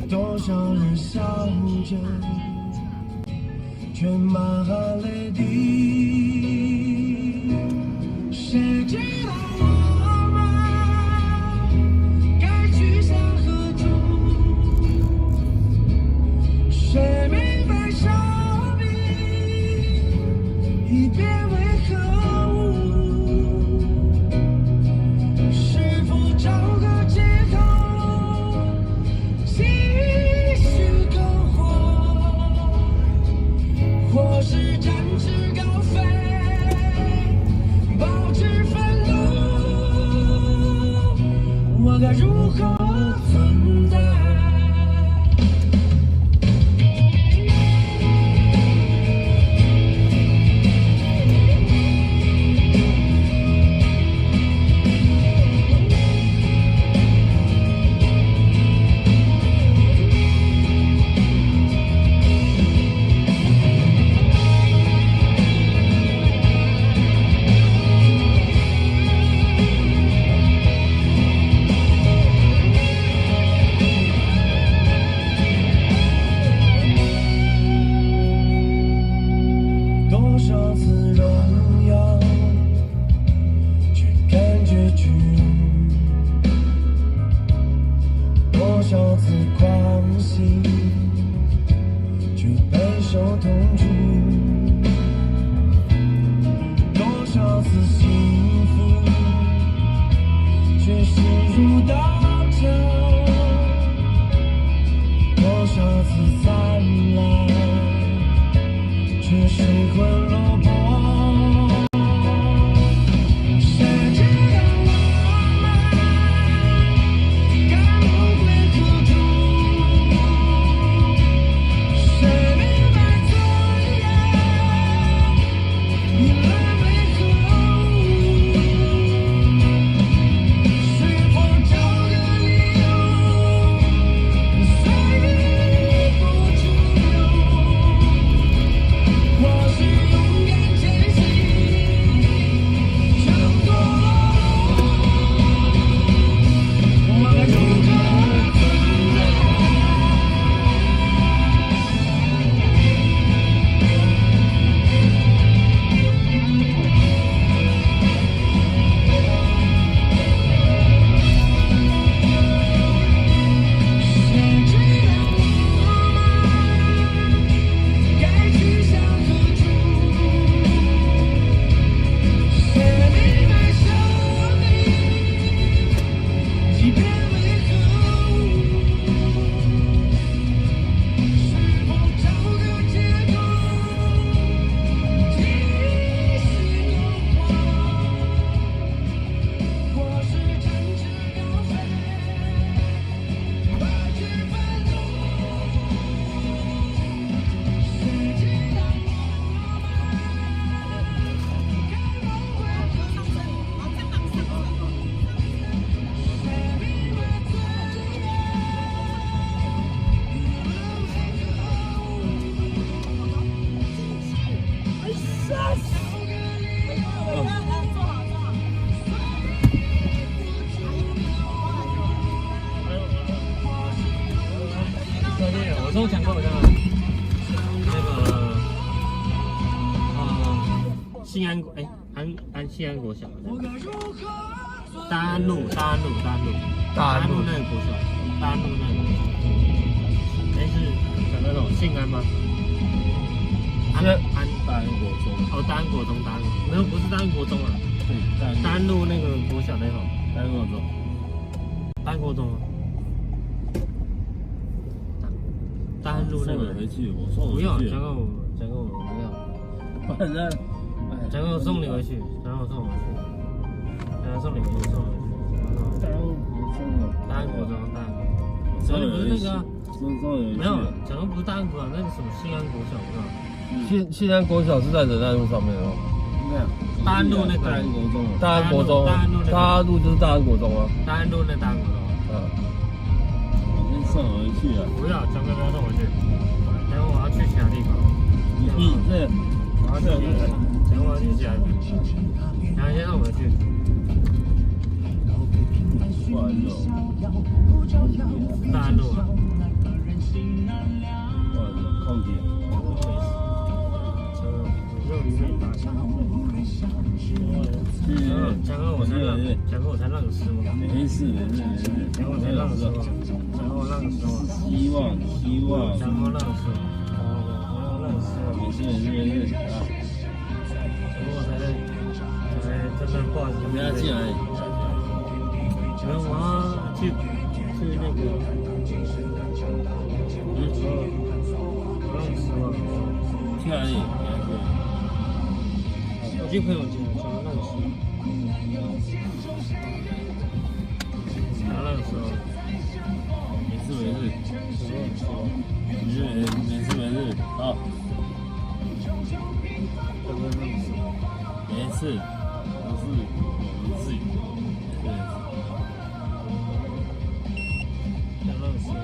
多少人笑着，却满含泪滴。谁知道我们该去向何处？谁明白生命已变为何物？是否找个借口继续苟活，或是展翅高飞，保持愤怒？我该如何存在？多少次荣耀，却感觉屈辱；多少次狂喜，却备受痛楚；多少次幸福，却视如刀绞；多少次灿烂，却失魂落魄。谁知道我们该梦回何处？谁明白尊严已沦为何物？是否找个理由随意不出流？或是勇敢前行，挣脱了我该如何存在？谁知道我们该去向何处？谁明白生命已变为何物？是否找个借口继续苟活，或是展翅高飞，把去愤怒？谁知道我们该梦回何处？谁明白尊严已沦为何物？找个理由我都讲过了，那个信安国信安国小，我该如何大安路那个国小，大安路那个国小，是讲那种信安吗？大安国中，哦，大安国中，没有，不是大安国中啊，对，大安路那个国小那种，大安国中，大安国中，大安路那个送你回去，我送不用，你回去讲给我不要，反正，讲给我送你回去，然后送你回去，大安国中，讲的不是那个啊，没有，讲的不是大安国小，那个什么信安国小，不知道。信安国小是在仁爱路上面哦。大安路那个大安国中，大安国中，大安路那个大安路就是大安国中啊。大安路那大安国中。我先送回去啊。不要，讲给不要送回去，等会我要去其他地方。你起来。然后先让我们去。不好意思大安路啊。不好意思，空姐。讲好我才让个失望。没事没事没事，讲好我才让个失望。讲好让个失望。希望讲好让个失望。让个失望。没事没事啊。讲好才真的不好意思。等下进来。然后我要去那个，让个失望。去哪里？我去朋友家，想要让个失望。想要让个失望。没事没事，好。没事，不是，对。想让个失望。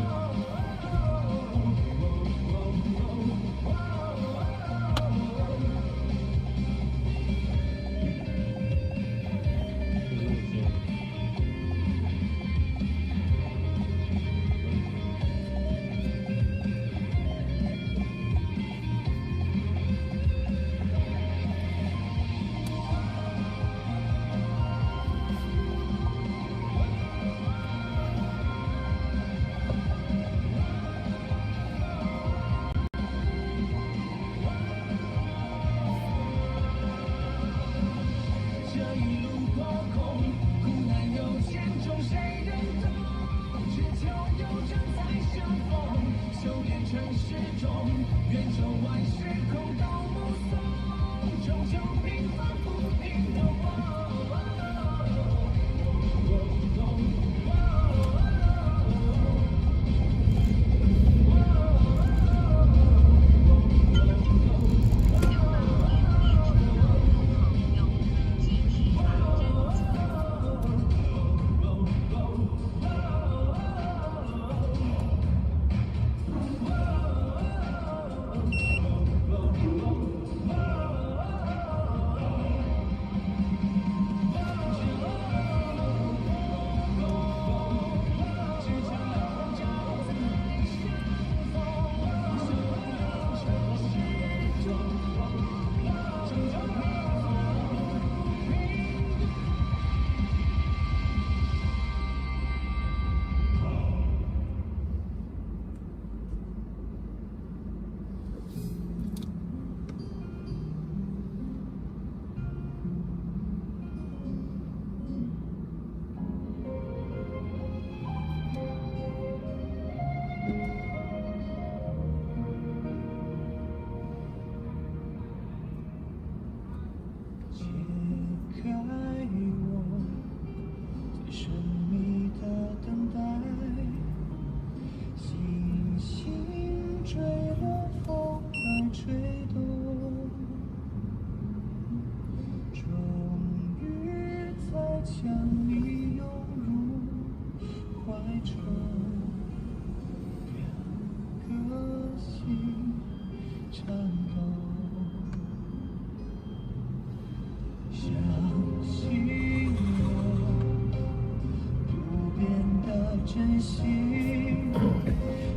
珍惜，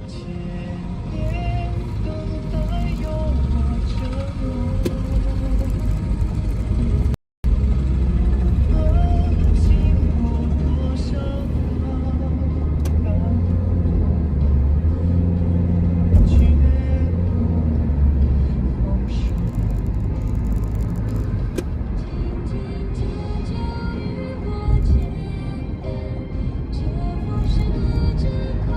千年等待有我承诺。经过多少感动，却不放手。静静这就与我简单，这不是只口。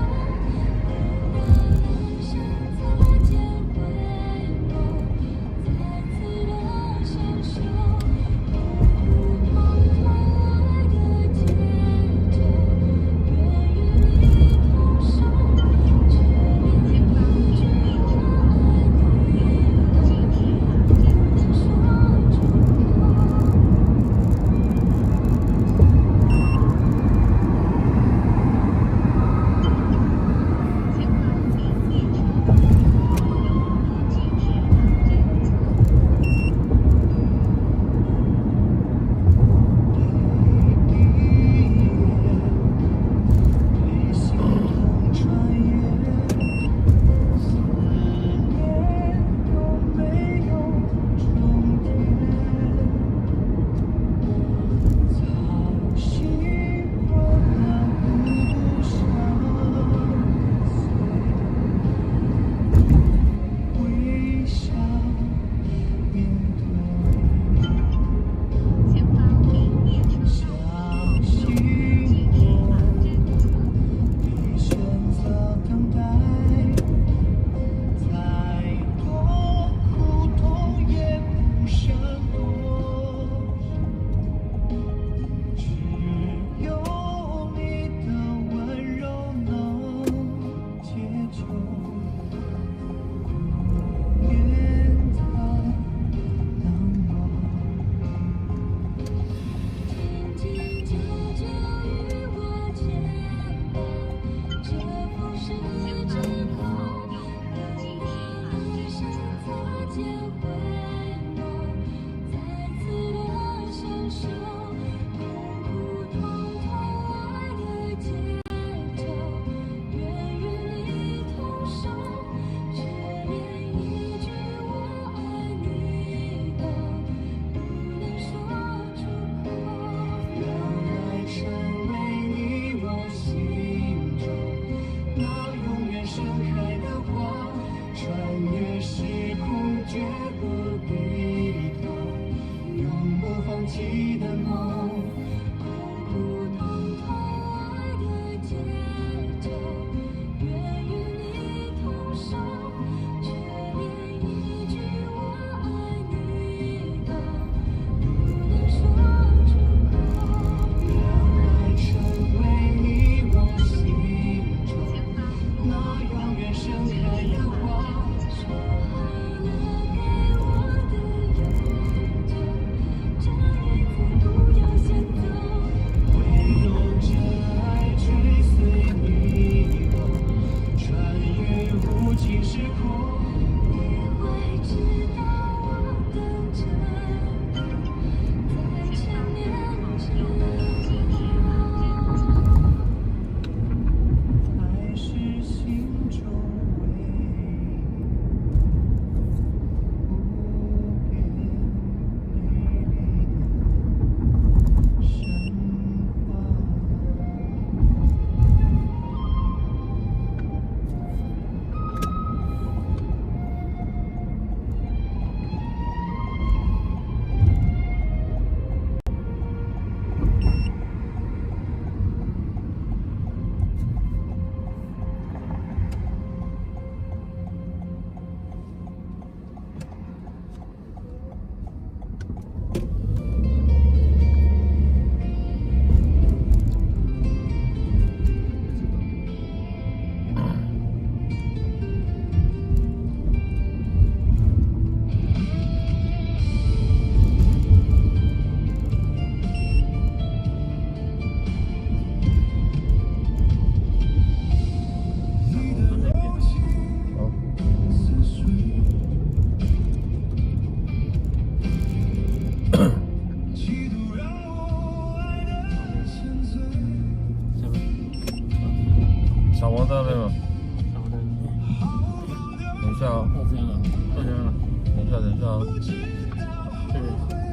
一下哦，到这样了，到这样了，等一下哦。这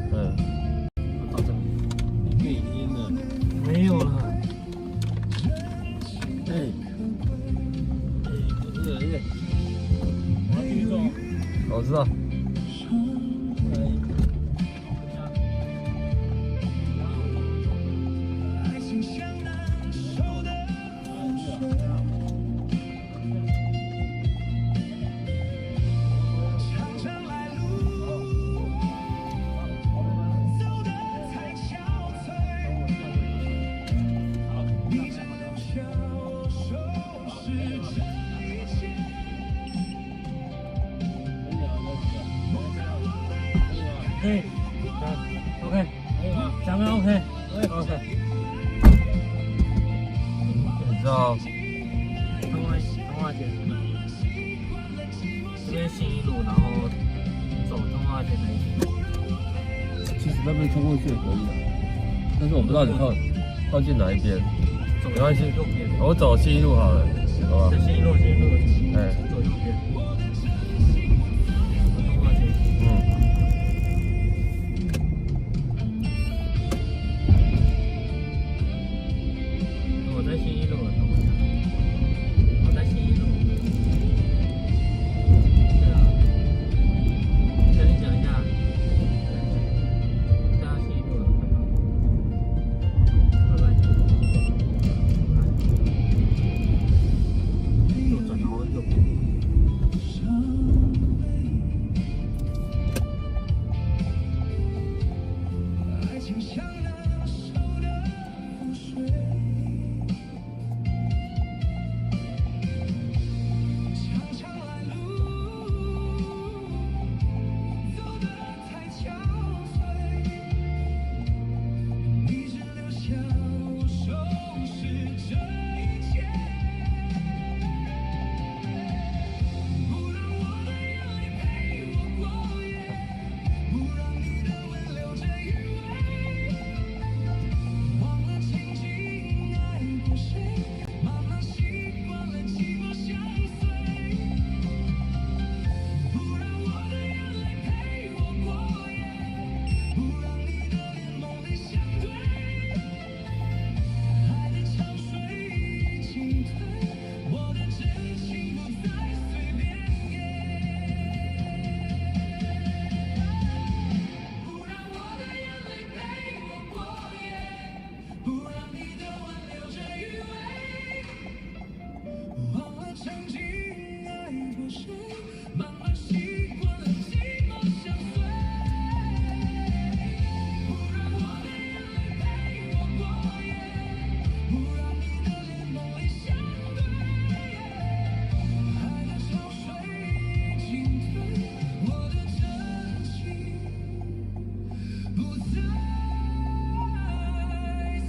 边，到这，变阴了，没有了。不是，我知道。OK，讲个 OK。你知道通化街，这边新一路，然后走通化街那一边。其实那边冲过去也可以的，但是我不知道你靠近哪一边。没关系，右边。我走新一路好了，好吧？新一路。哎，走右边。通化街。我在新一路，我在新一路。对啊，跟你讲一下，对啊，新一路了，拜拜。右转，然后右边。爱情像那首的覆水，长长来路，走得太憔悴，你只留下我收拾这一切，不让我的眼泪陪我过夜，不让你的吻留着余味。忘了曾经爱过谁，慢慢习惯了寂寞相随。不让我的眼泪陪我过夜，不让你的脸梦里相对。爱的潮水已经退，我的真情不再随便不让我的眼泪陪我过夜，不让你的吻留着余味。忘了曾经爱过谁，慢慢习惯了寂寞相随。不让我的眼泪陪我过夜，不让你的脸梦里相对。爱的潮水已经退，我的真情不再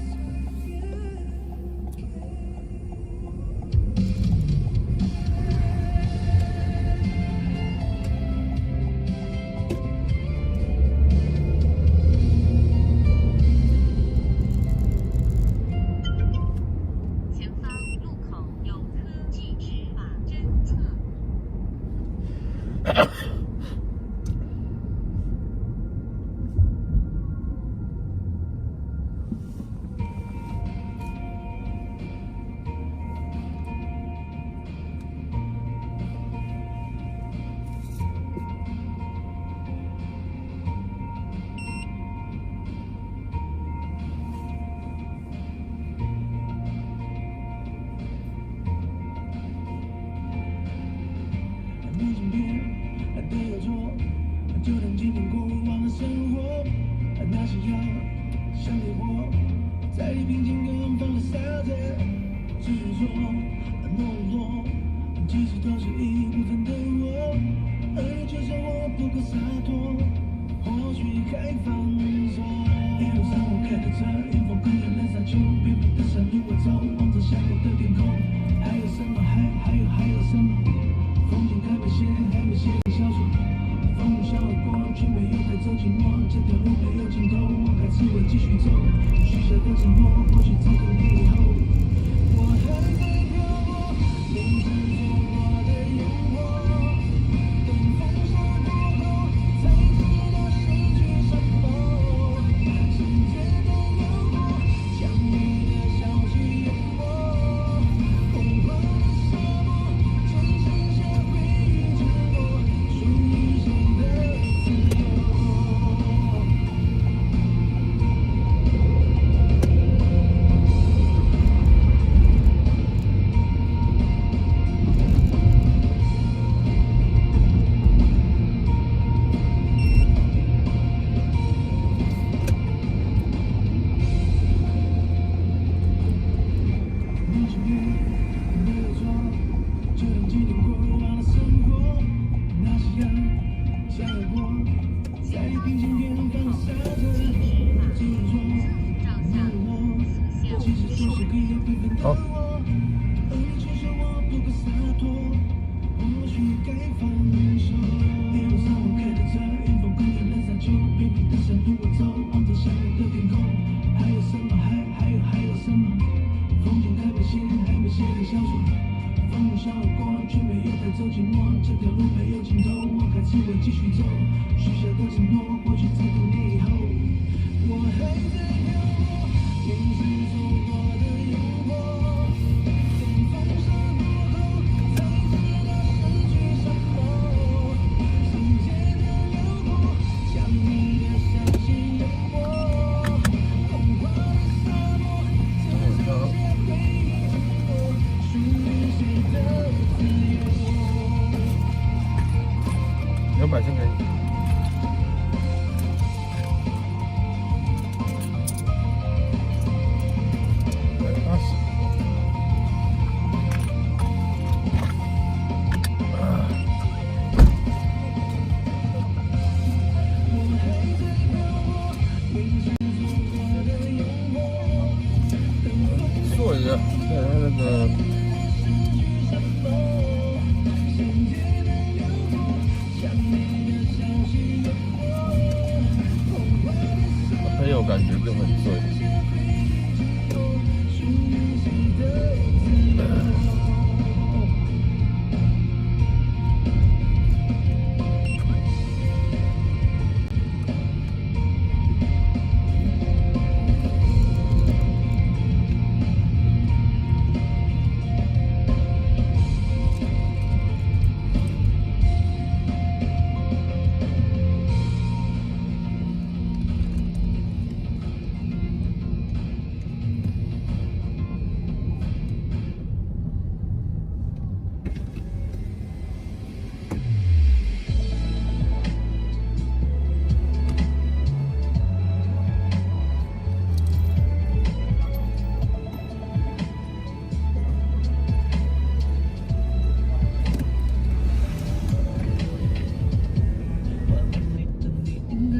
随便。前方路口有科技执法侦测。没镜片，爱的有错，就当今天过往的生活，那些药像烈火，在你平静远方的沙滩，执着懦弱，其实都是一部分的我，而你却说我不够洒脱，或许该放手。一路上我开着车，迎风跟着人沙丘，偏僻的山路我走，望着下过的天空，还有什么？还有什么？风景还没写的小说，风雨向而过，却没有带走寂寞。这条路没有尽头，我还是会继续走。许下的承诺，或许只可你以后。我还在漂泊，你执着我的诱惑，尽头，我开始我继续走，许下的承诺，过去在多年以后，我还在漂泊，你是走过的幽默，从风沙过后才知道失去什么，时间的流过，将你的消息淹没，童话的沙漠，这世界对你沉默，属于谁的自由200先给你。做一个，看他那个。很有感觉，就很醉。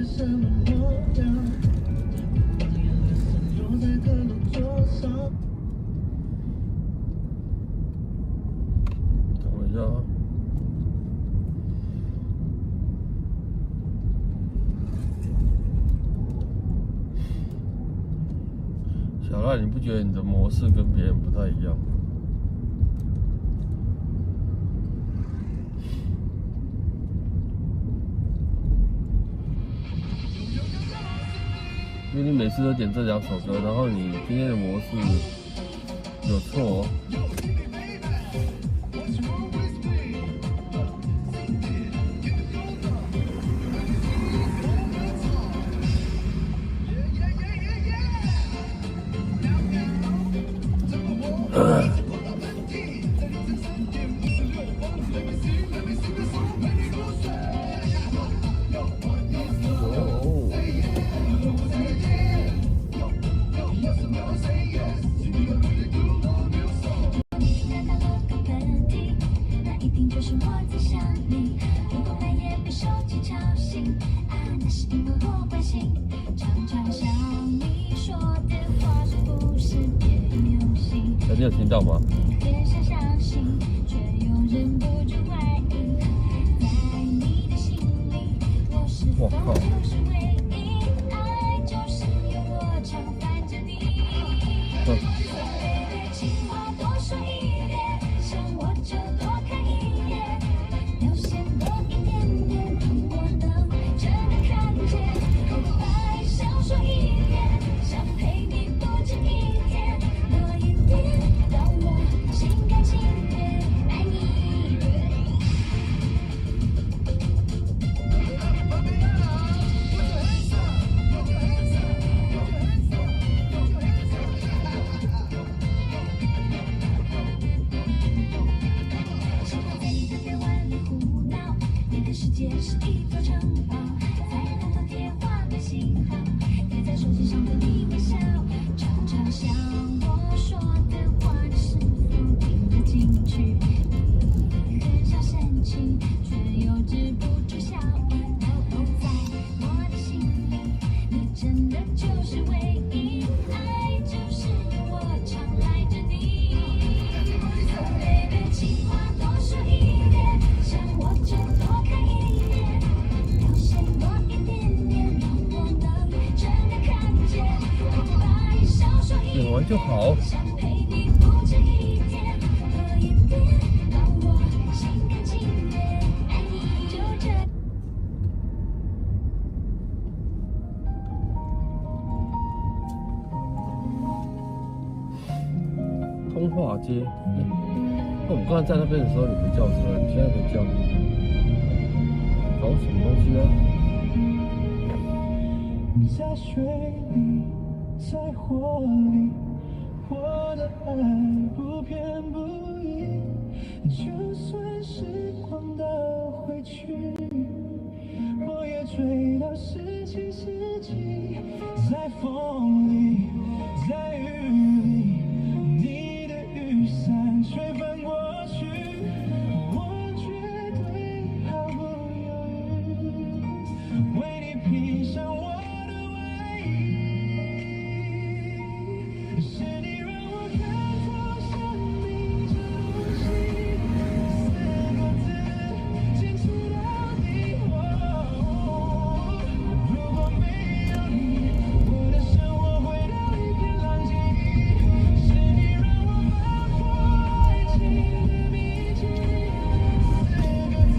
什么模样？把眼泪散落在阁楼桌上。等我一下啊。小赖，你不觉得你的模式跟别人不太一样吗？因为你每次都点这2首歌，然后你今天的模式有错哦。你有听到吗？我靠！世界是一座城堡，在那头贴画的信号，贴在手机上的你微笑，常常想我说的话，你是否听得进去？你很少深情，却又止不住笑意，都在我的心里，你真的就是唯一，爱就是我常赖着你。Baby， 情话多说一点，想我就多看一眼，表现多一点点，让我能真的看见。把小说一点完就好。想陪你不止一天，喝一点，让我心甘情愿爱你。化街。我们刚才在那边的时候，你不叫车，你现在没叫，搞什么东西啊？在水里，在火里，我的爱不偏不倚。就算时光倒回去，我也追到17世纪。在风里，在雨里，你的雨伞吹翻过去，我绝对毫不犹豫，为你披上我。是你让我看透生命这东西，4个字，坚持到底。如果没有你，我的生活回到一片狼藉。是你让我翻破爱情的秘境，4个字，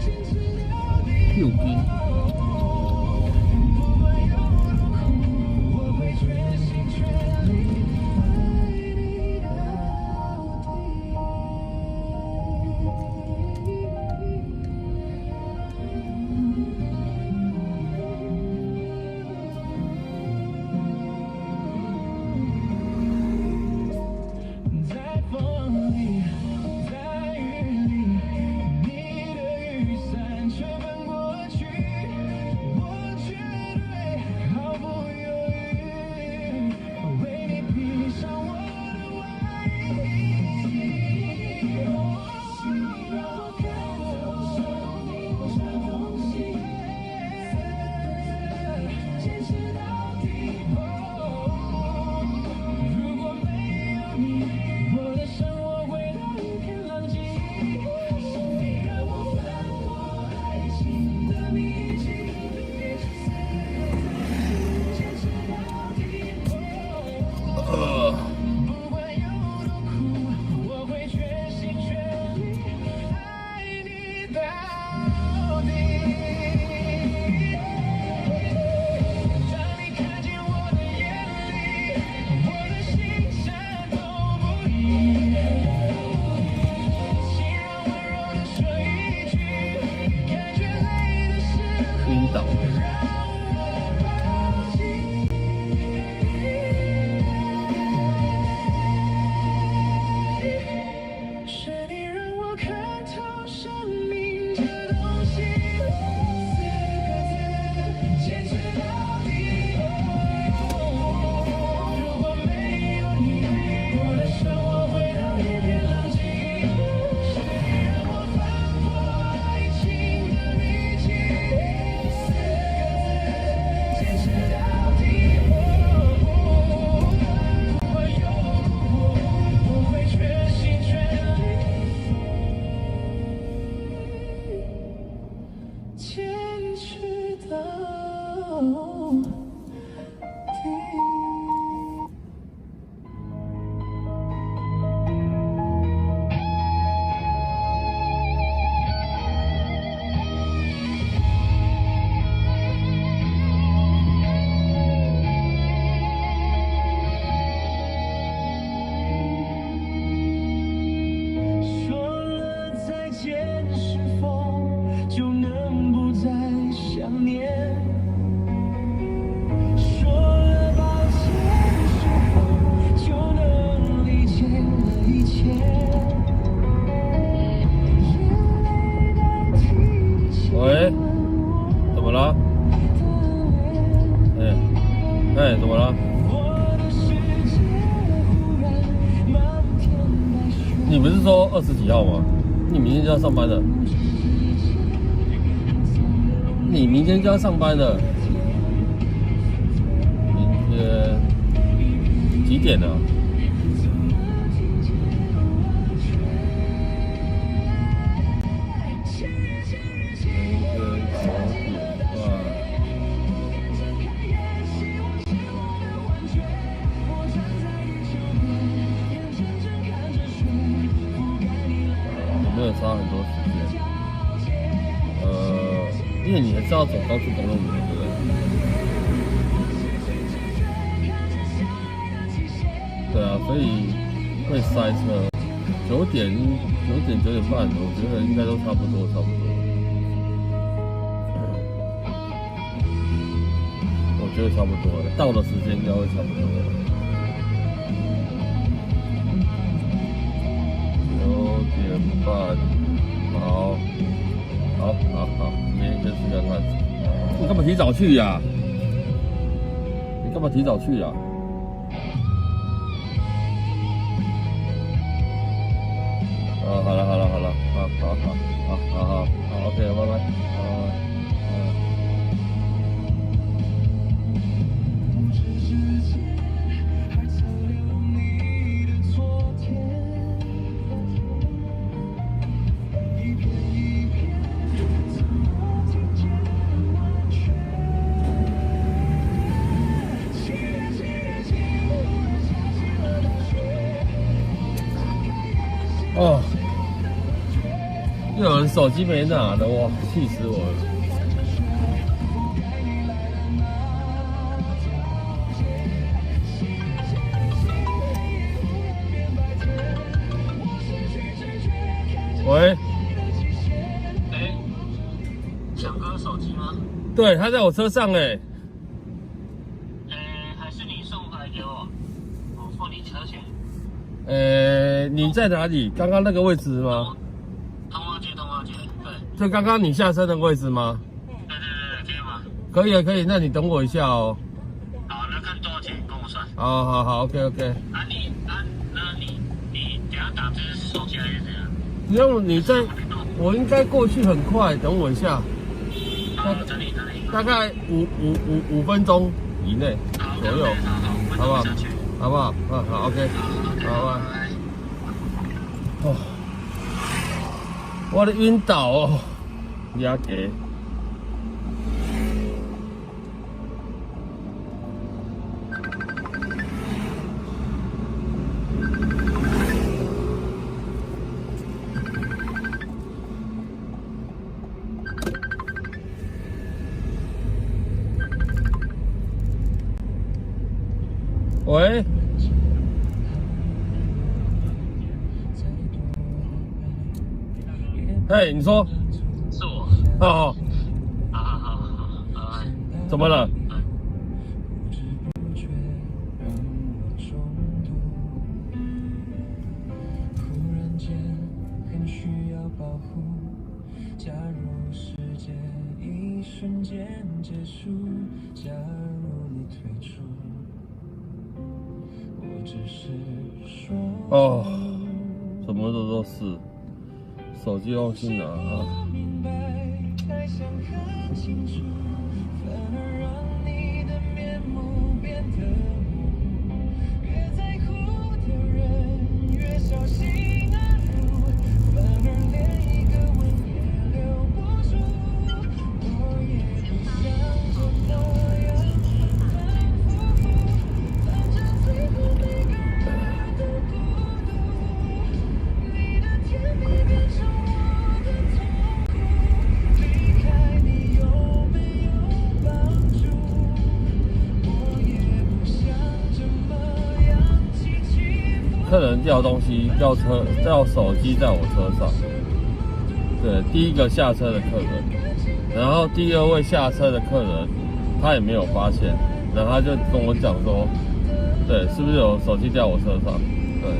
坚持到底。右边。不管有多苦，我会全心全力。在风里，在雨里，你的雨伞吹翻过去，我绝对毫不犹豫，为你披上我的外衣。是你让我看透生命这东西，坚持到底。如果没有你，我的生活回到一片狼藉。是你让我翻破爱情的秘境，4个字，坚持到底。不管有多苦，我会全心全力爱你到底。当你看见我的眼里，我的心颤抖不已。请让温柔的说一句，感觉累的时候，晕倒。让我抱紧。是你让我看透生命这东西，4个字，坚持到底。如果没有你，我的生活回到一片狼藉。是你让我翻破爱情的秘境，4个字，坚持到底。不管有多苦，我会全心全力坚持到底。说了再见，是否就能不再想念？说了抱歉，是否就能理解了一切？眼泪代替的亲喂，吻怎么了？我的脸，怎么了？我的世界忽然漫天白雪。你不是说20几号吗？你明天就要上班了。你明天就要上班了。明天几点呢？没有差很多时间，因为你还是要走高速公路的，对不对？对啊，所以会塞车。9点、9点半，我觉得应该都差不多。我觉得差不多了，到的时间应该会差不多了。9点半，好，明天先试看看。你干嘛提早去呀？你干嘛提早去呀？好了，好，OK， 拜拜。哦，又有人手机没拿的，哇，气死我了！喂，想哥手机吗？对，他在我车上哎。还是你送回来给我，我付你车钱。你在哪里？刚刚那个位置吗？通化街，对。就刚刚你下车的位置吗？对，可以吗？可以，那你等我一下哦。好，那看多少钱跟我算。好 ，OK。那你等下打字手机还是怎样？不用，我应该过去很快，等我一下。好，整理。大概5分钟以内左右，好不好？好不好？好 ，OK， 好吧。哦，我的晕倒哦，压给。喂，嘿，你说，是我。好，好，怎么了？哦，什么都是，手机忘记拿啊。客人掉东西，掉手机在我车上。对，第一个下车的客人，然后第二位下车的客人，他也没有发现，然后他就跟我讲说，对，是不是有手机掉我车上？对，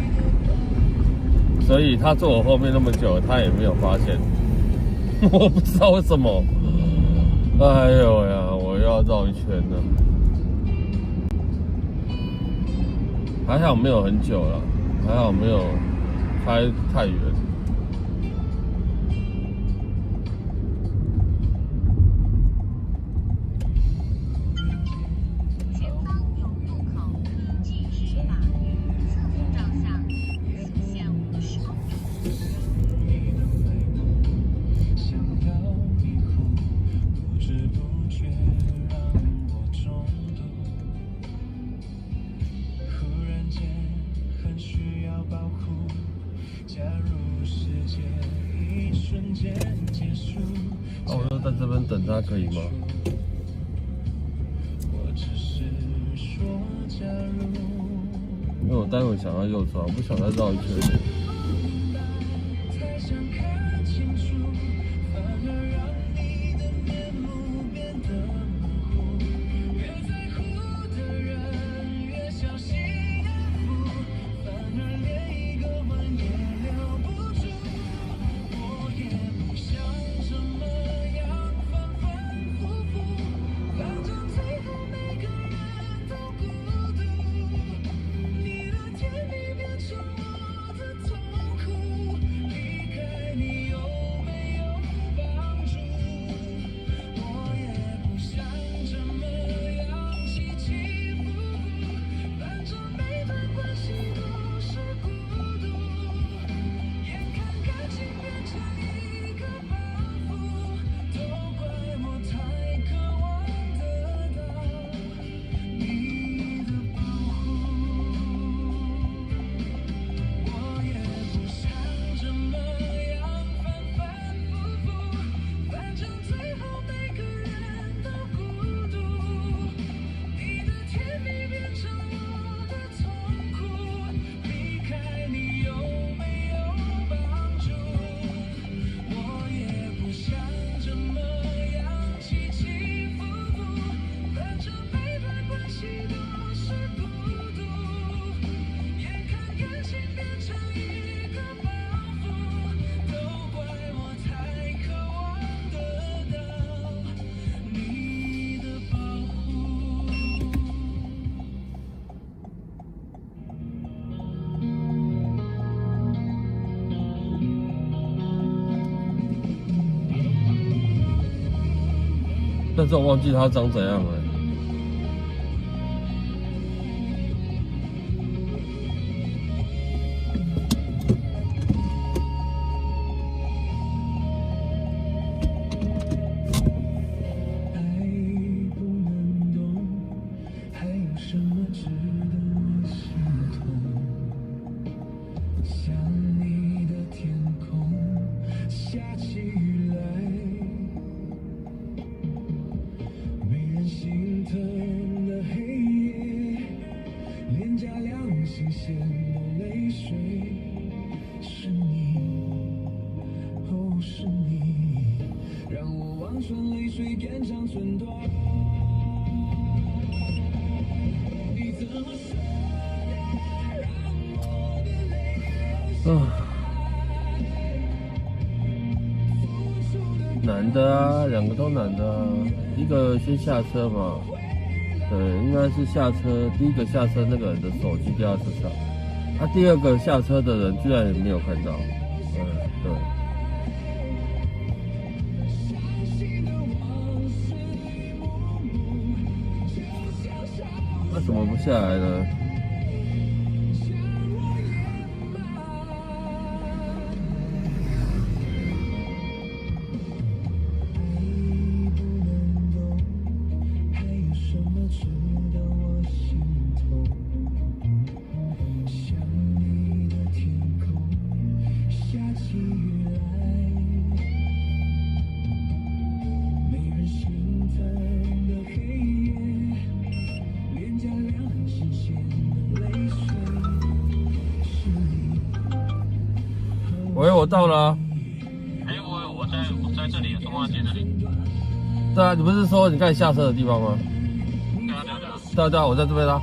所以他坐我后面那么久，他也没有发现。我不知道为什么。哎呦呀，我又要绕一圈了。还好没有很久了，还好没有开太远。前方有路口科技执法，侧面照相，速限50公里。那我就在这边等他，可以吗？因为我待会想要右转，我不想再绕一圈。才想看清楚，反而让你的面目变得模糊。越在乎的人，越小心安抚，反而连一个吻也留不住。我也不想这么样反反复复，反正最后每个人都孤独。你的甜蜜变成我的痛苦，离开你有没有帮助？我也不想这么样起起伏伏，反正每段关系都是孤独。眼看感情变成一个包袱，都怪我太渴望得到你的保护。我也不想这么样反反复复，反正最后每个人都孤独。你的甜蜜变成我的痛苦，离开你有没有帮助？我也不想这么样起起伏伏，反正每段关系都是孤独。眼看感情变成一个包袱，都怪我太渴望得到你的保护。但是我忘记它长怎样了。爱不能懂，还有什么值得我心痛？像你的天空，下起雨来，没人心疼的黑夜，脸颊两行线的泪水，是你，哦，是你，让我望穿泪水变成寸断。你怎么舍得让我的泪流下？男的啊，两个都男的啊。一个先下车嘛，对，应该是下车，第一个下车那个人的手机掉在车上，第二个下车的人居然也没有看到，对。那怎么不下来呢？还有什么值得我心痛？像你的天空，下起雨来，没人心疼的黑夜，脸颊两行线的泪水，是你。喂，我到了啊。我在这里，中华街这里。对啊，你不是说你刚才下车的地方吗？对啊，我在这边啦。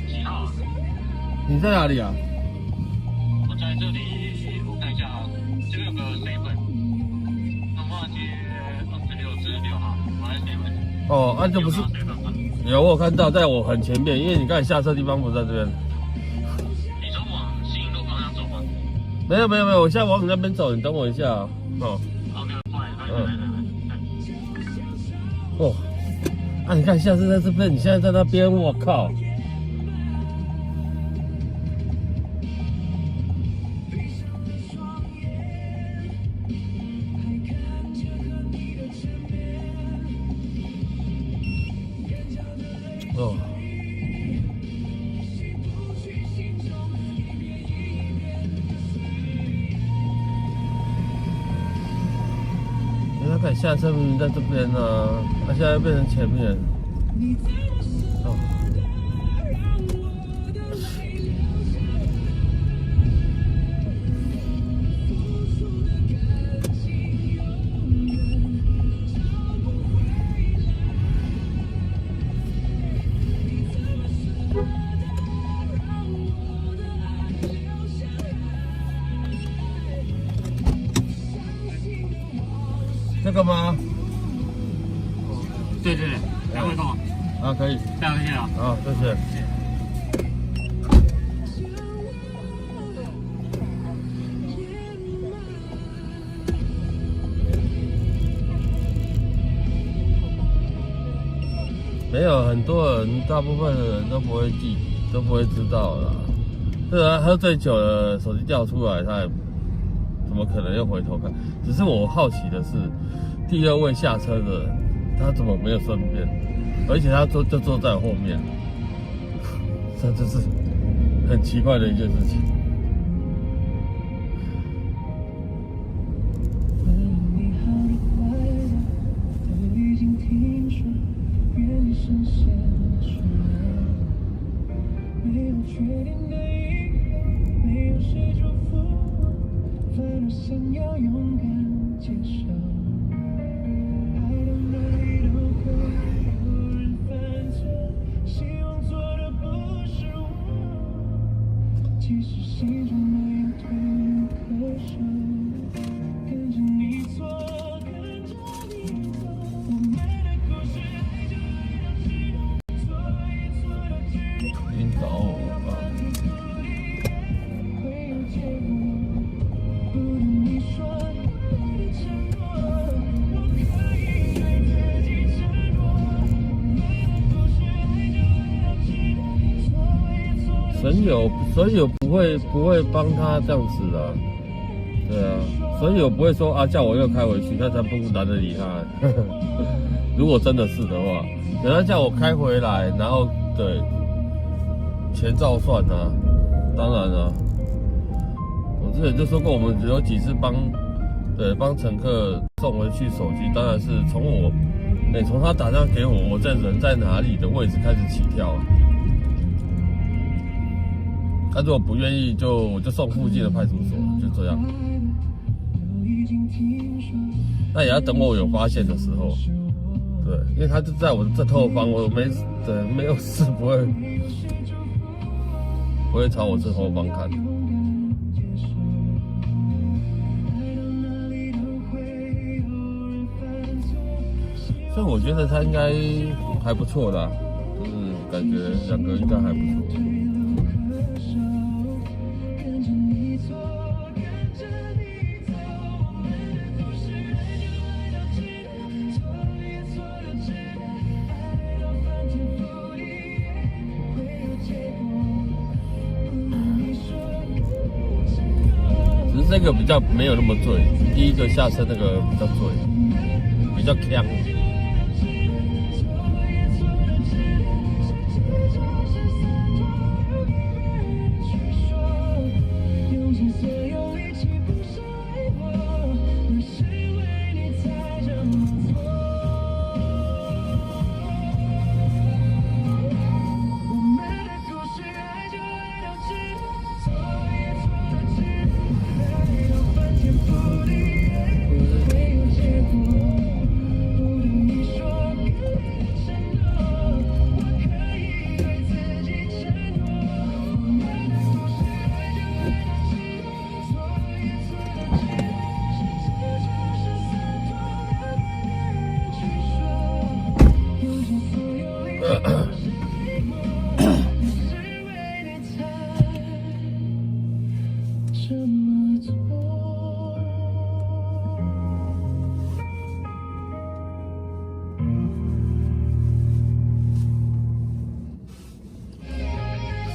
几号啊？你在哪里啊？我在这里，我看一下啊，这边有个 7，中华街26-6号，我在 7。哦，这不是有我有看到，在我很前面，因为你刚才下车的地方不在这边。你说往新营路方向走吗？没有，我现在往你那边走，你等我一下啊。哦，没有，过来。哦，你看下次在这边，你现在在那边，我靠！哦。他敢下车明明在这边呢，他现在变成前面。哦。这个吗？对对对，来回动，啊，可以。带回去啊。啊，谢谢。没有，很多人，大部分的人都不会都不会知道啦。对啊，喝醉酒了，手机掉出来，他也怎么可能又回头看？只是我好奇的是，第二位下车的人，他怎么没有顺便？而且他就坐在我后面，这就是很奇怪的一件事情。你好的快乐都已经听说，原神现出来，没有确定的以后，没有谁祝福我，反而想要勇敢接受。爱到哪里都会有人犯错，希望错的不是我，即使心中没有退路可守。跟着你错，跟着你走，我们的故事爱就爱到知道，错也错到知道，晕倒我吧。会有结果。不等你说你的承诺，我可以对自己承诺。我们的故事爱就爱到知道，错也错到神友不会帮他这样子的。对啊，所以我不会说啊，叫我又开回去，那才不懒得理他。如果真的是的话，等他叫我开回来，然后对，钱照算啊，当然了、我之前就说过，我们有几次帮乘客送回去手机，当然是从他打电话给我，我在人在哪里的位置开始起跳。他如果不愿意，我就送附近的派出所，就这样。那也要等我有发现的时候，对，因为他就在我的正后方，我没有事不会朝我正后方看。所以我觉得他应该还不错啦，感觉两个应该还不错。只是这个比较没有那么醉，第一个下车那个比较醉，比较呛。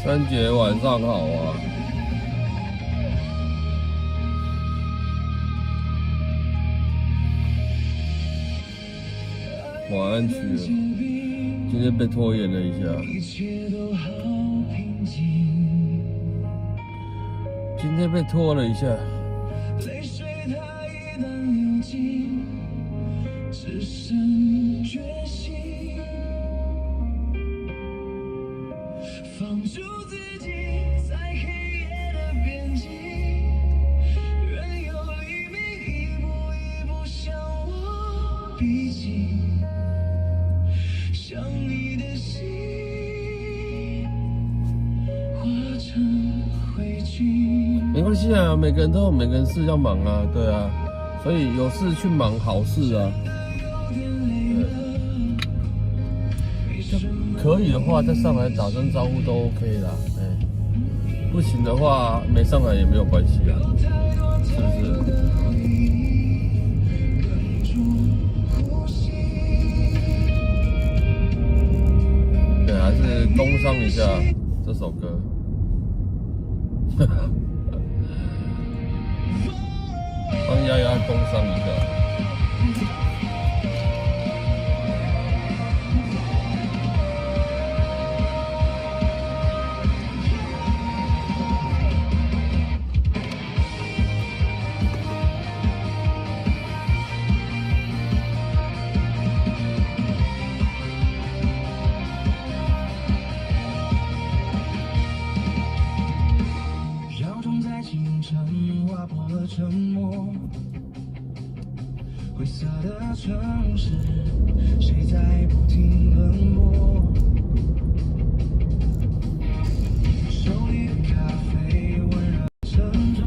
三姐晚上好啊，晚安去了，今天被拖延了一下，今天被拖了一下。泪水它一旦流尽，只剩决心，放逐自己在黑夜的边际，任由黎明一步一步向我逼近，想你的心化成灰烬。没关系啊，每个人都有每个人事要忙啊，对啊，所以有事去忙好事啊。可以的话，在上海打声招呼都 OK 啦。不行的话，没上海也没有关系啊，是不是？对，还是工商一下这首歌。帮丫丫工商一下。摇钟在清晨划破了沉默，灰色的城市，谁在不停奔波？手里的咖啡温热沉重，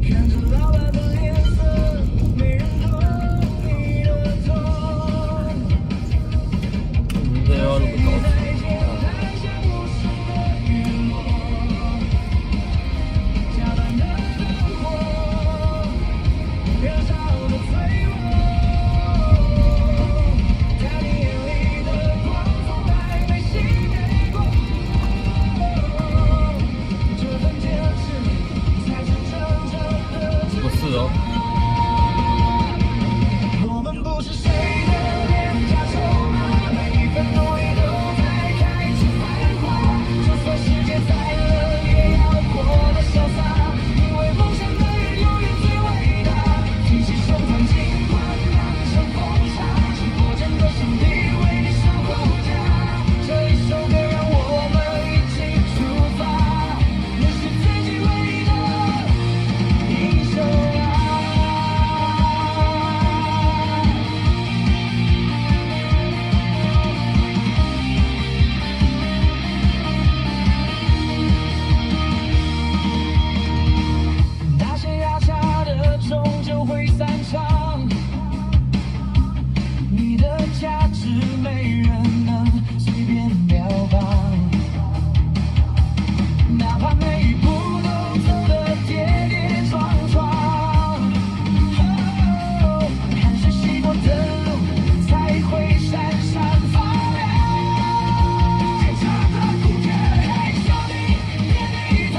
看着老板的脸色，没人懂你的痛。这要那么着急？不是哦。我们不是谁的廉价筹码，每一分努力都在开出繁华。就算世界再冷，也要活得潇洒，因为梦想的人永远最伟大。挺起胸膛，尽管满城风沙，是我真的心底为你守护家。这一首歌让我们一起出发，你是自己唯一的英雄啊。那些压榨的终究会散场，你的价值没人能随便标榜，哪怕每一步都走得跌跌撞撞。汗水洗过的路，才会闪闪发亮。坚强的骨骼，还笑你别低头，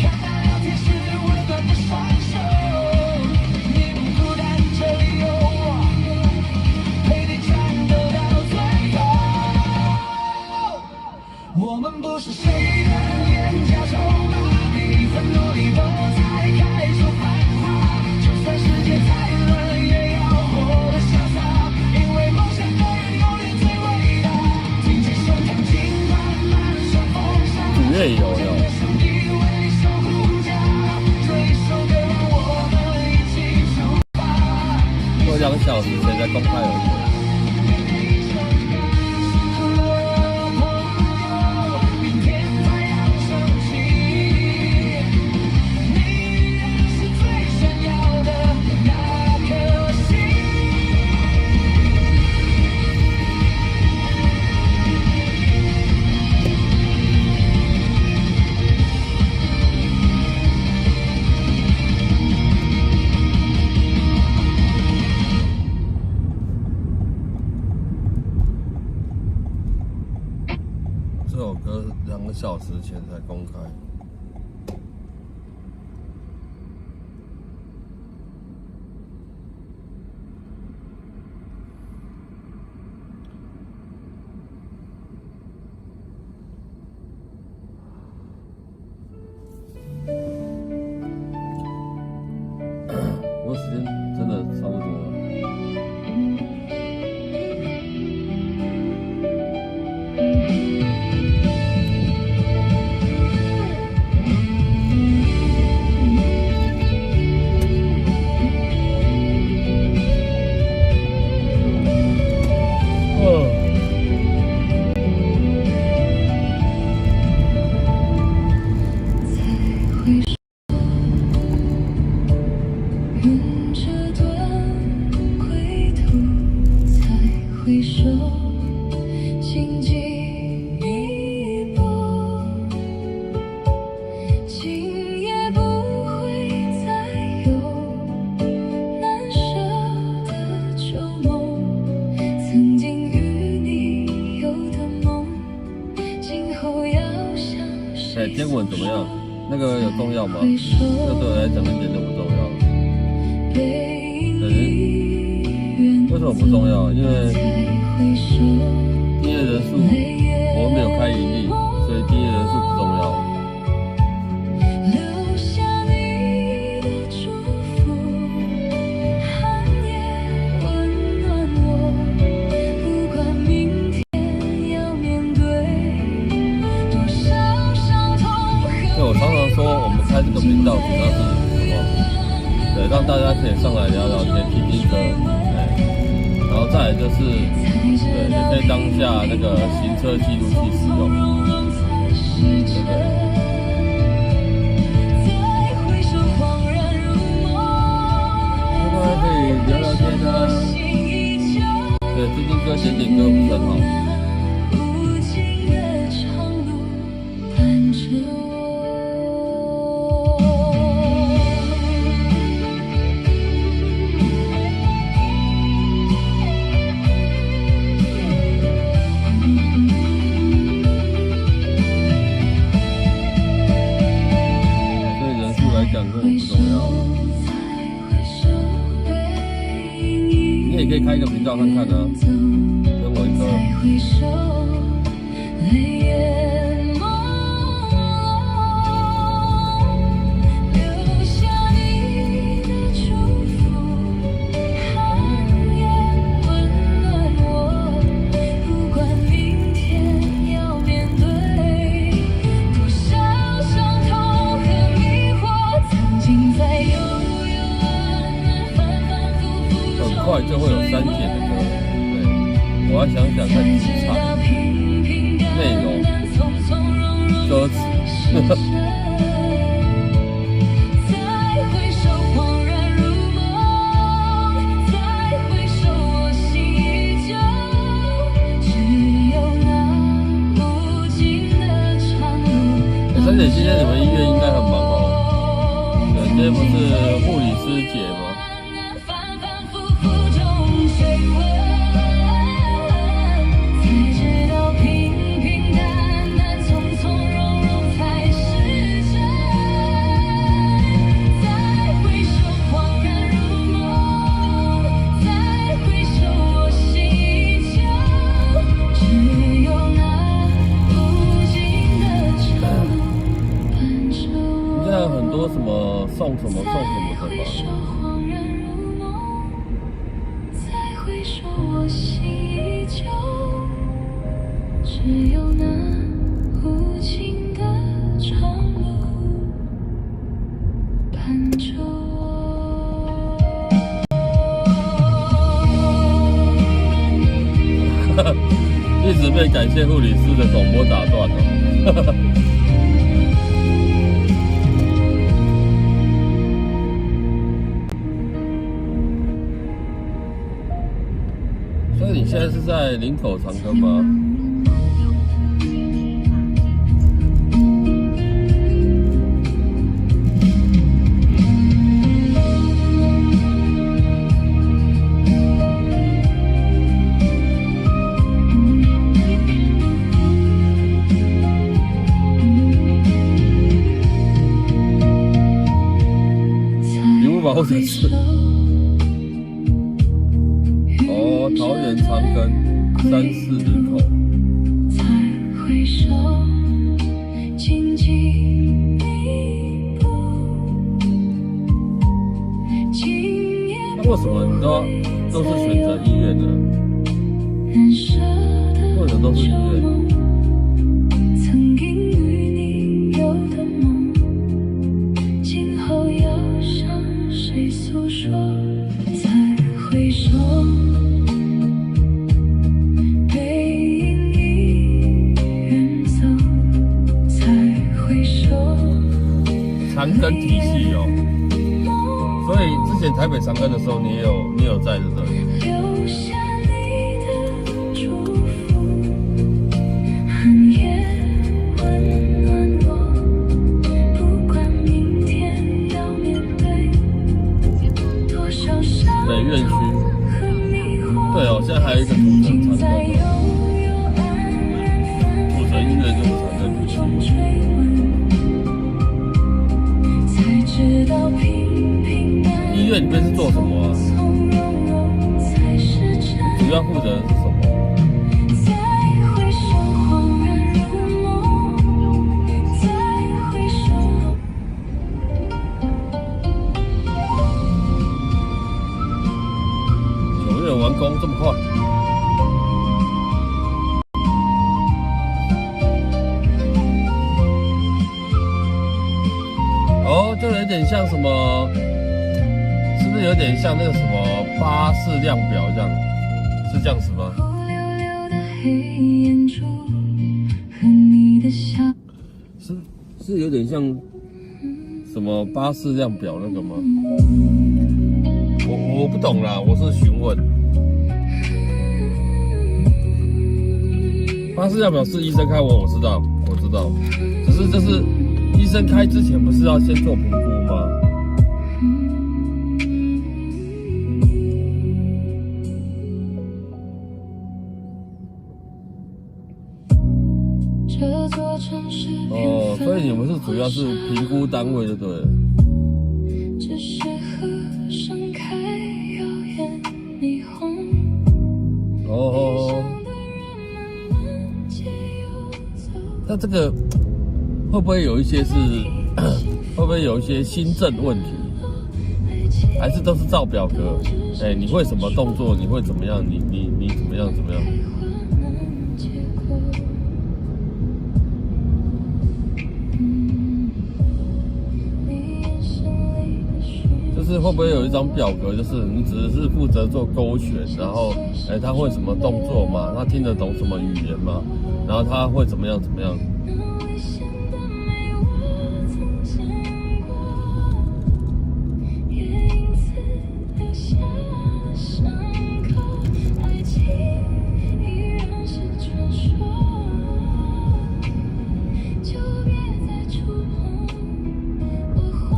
看那聊天时温暖的双手。你不孤单，这里有我，陪你战斗到最后。我们不是谁的廉价筹码，每一份努力都在开出繁华。就算世界再冷，也要活得潇洒，因为梦想的人永远最伟大。挺起胸膛，尽管满身风沙，五月有真的心底为你守护家。这一首歌让我们一起出发。过2小时才公开而已。明天太阳升起，你依然是最闪耀的那颗星。这首歌2个小时前才公开。不过时间真的差不多了。天文怎么样？那个有重要吗？这对我来讲一点都不重要。为什么不重要？因为订阅人数我们没有开盈利，所以订阅人数不重要。留下你的祝福，寒夜温暖我，不管明天要面对多少伤痛和对，我常常说，我们开这个频道主要是什么？对，让大家可以上来聊聊天、听听歌，然后再来就是，对，也可以当下那个行车记录器使用，对不对？另外可以聊聊天啊，对，听听歌、点点歌不是很好。无尽的长路伴着我。讲跟我不重要，你也可以开一个频道看看啊，跟我一个。快就会有删减的歌，对，我要想想看题材、内容、歌词，而且今天你们医院应该很忙哦，对，今天不是护理师节吗？很多什么送什么的吧。只有那无尽的长路伴着我。一直被感谢护理师的广播打断了。所以你现在是在林口长庚吗？保护城市哦，桃园长庚34林口。才回首，紧紧弥补。那为什么你都是选择医院呢？为什么都是医院？曾经与你有的梦，今后要向谁诉说？才回首，背影已远走。才回首，长庚体系哦，所以之前台北长庚的时候，你有在这里。留下你的祝福，寒夜温暖我，不管明天要面对多少伤对，院区。和迷惑。对哦，现在还有一个土城长庚哦，土城医院就是长庚体系。院里面是做什么啊？主要负责的是什么？9月完工这么快？哦，就有点像什么，是不是有点像那个什么巴士量表这样？是这样子吗？是有点像什么巴士量表那个吗？我不懂啦，我是询问。巴士量表是医生开我知道，只是就是医生开之前不是要先做评估吗？哦，所以你们是主要是评估单位就对了。哦，那这个会不会有一些是会不会有一些新政问题？还是都是照表格？哎，你会什么动作？你会怎么样？你怎么样？就是会不会有一张表格，就是你只是负责做勾选，然后他会什么动作嘛？他听得懂什么语言嘛？然后他会怎么样？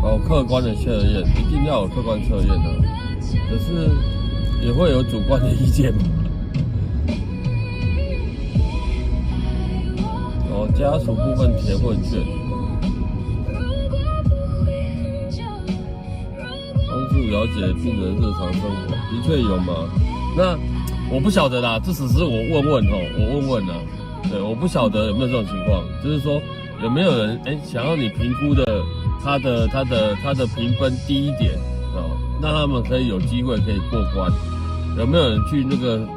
哦，客观的测验一定要有客观测验的，可是也会有主观的意见嘛。哦，家属部分填问卷，帮助了解病人日常生活，的确有吗？那我不晓得啦，这只是我问问啦。对，我不晓得有没有这种情况，就是说有没有人想要你评估的他的评分低一点哦，让他们可以有机会可以过关。有没有人去那个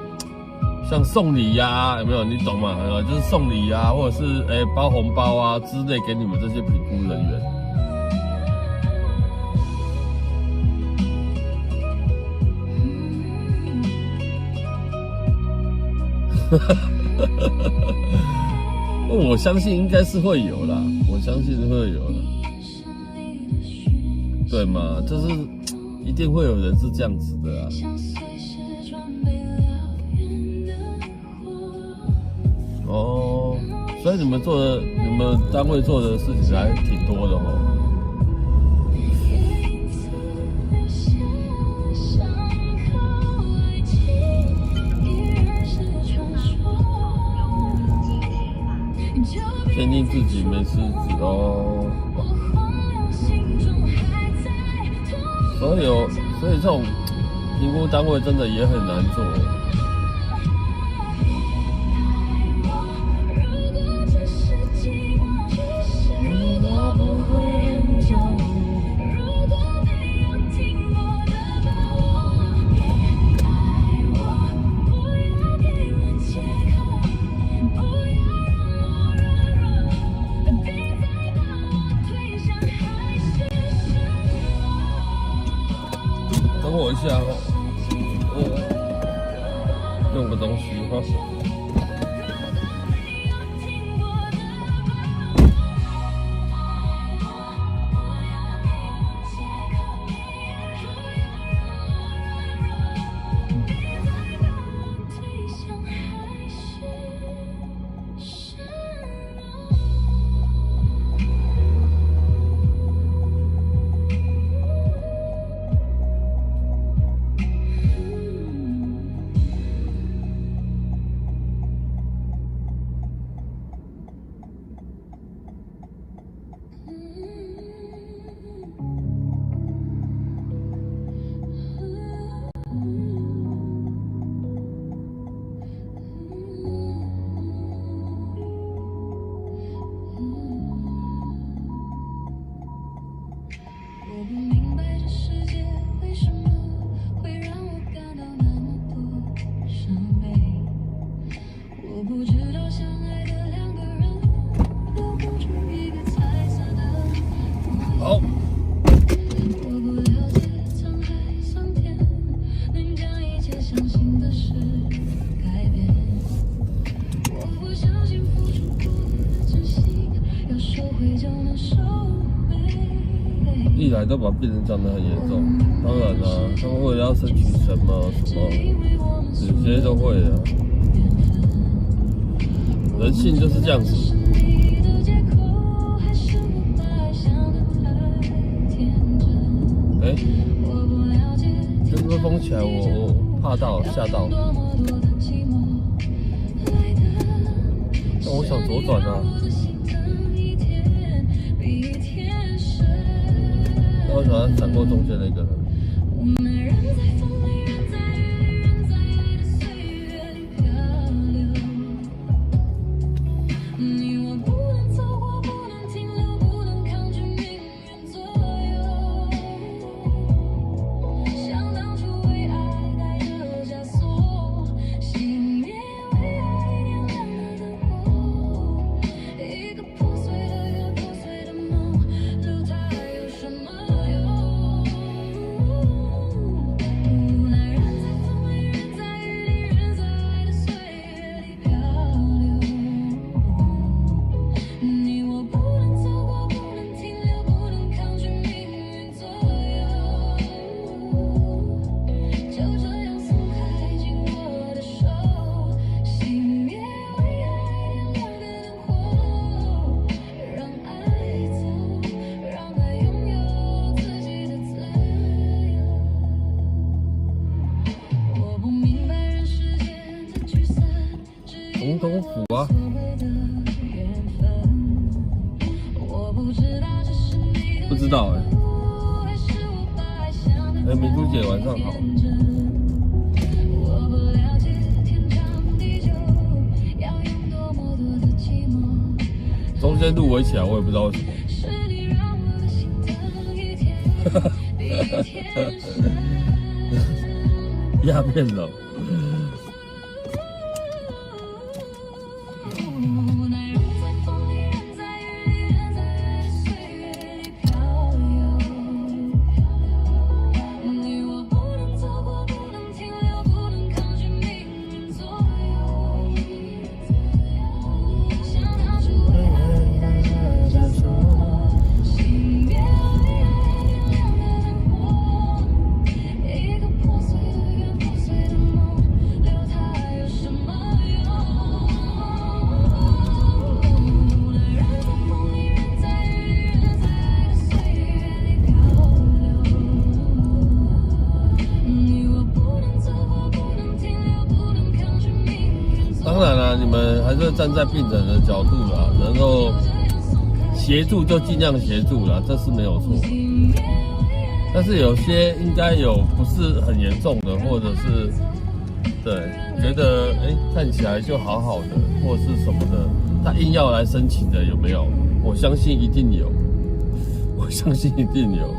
像送礼呀？有没有？你懂吗？就是送礼啊，或者是包红包啊之类给你们这些评估人员。我相信应该是会有啦，对嘛？就是一定会有人是这样子的啊。哦，所以你们单位做的事情还挺多的哦。坚定自己没失职哦。所以这种评估单位真的也很难做。等我一下哦，我用个东西哈。我不明白这世界为什么会让我感到那么多伤悲。我不知道相爱的两个人留不住一个彩色的梦。好，我不了解沧海桑田能将一切相信的事改变。我不相信付出过的真心要收回就能收回。一来都把病人讲得很严重，当然啦、他们为了要争取什么，有些都会的。人性就是这样子。哎、这个封起来我怕到吓到。那我想左转啊。那为什么要闪过中间那个呢？总统府啊，不知道哎、明珠姐晚上好。中间路围起来，我也不知道为什么。鸦片楼。当然啦，你们还是站在病人的角度啦，能够协助就尽量协助啦，这是没有错。但是有些应该有不是很严重的，或者是对觉得看起来就好好的，或是什么的，他硬要来申请的有没有？我相信一定有，我相信一定有。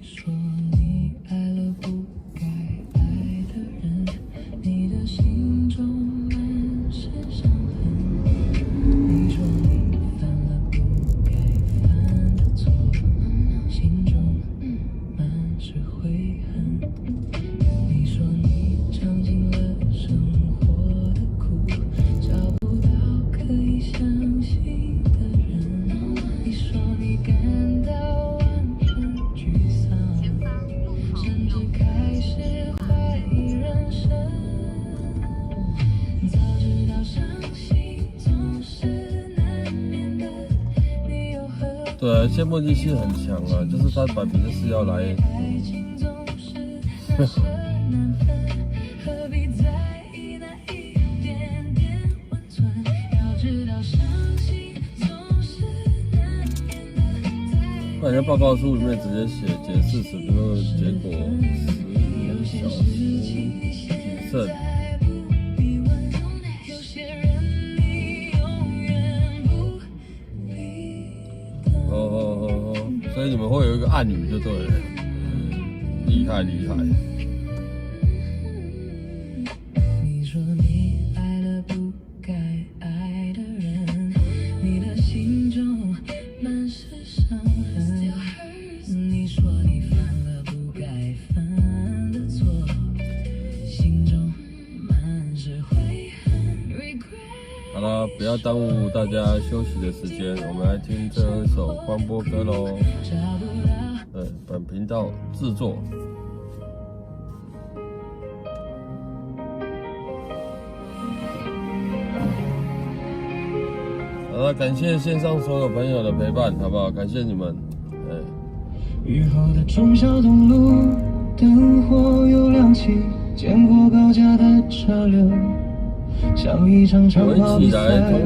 说你爱了不该爱的人，你的心中满是伤痕。的羡慕之心很强啊，就是他摆明就是要来。那你在报告书里面直接写解释此评论结果10小时谨慎。所以你们会有一个暗语就对了，厉害厉害。你说你爱了不该爱的人，你的心中满是伤痕。你说你犯了不该犯的错，心中满是悔恨。好了，不要耽误大家休息的时间，我们来听这首广播歌喽。本频道制作。好了，感谢线上所有朋友的陪伴，好不好？感谢你们。雨后的忠孝东路，灯火又亮起，见过高架的车流。像一场长跑比赛，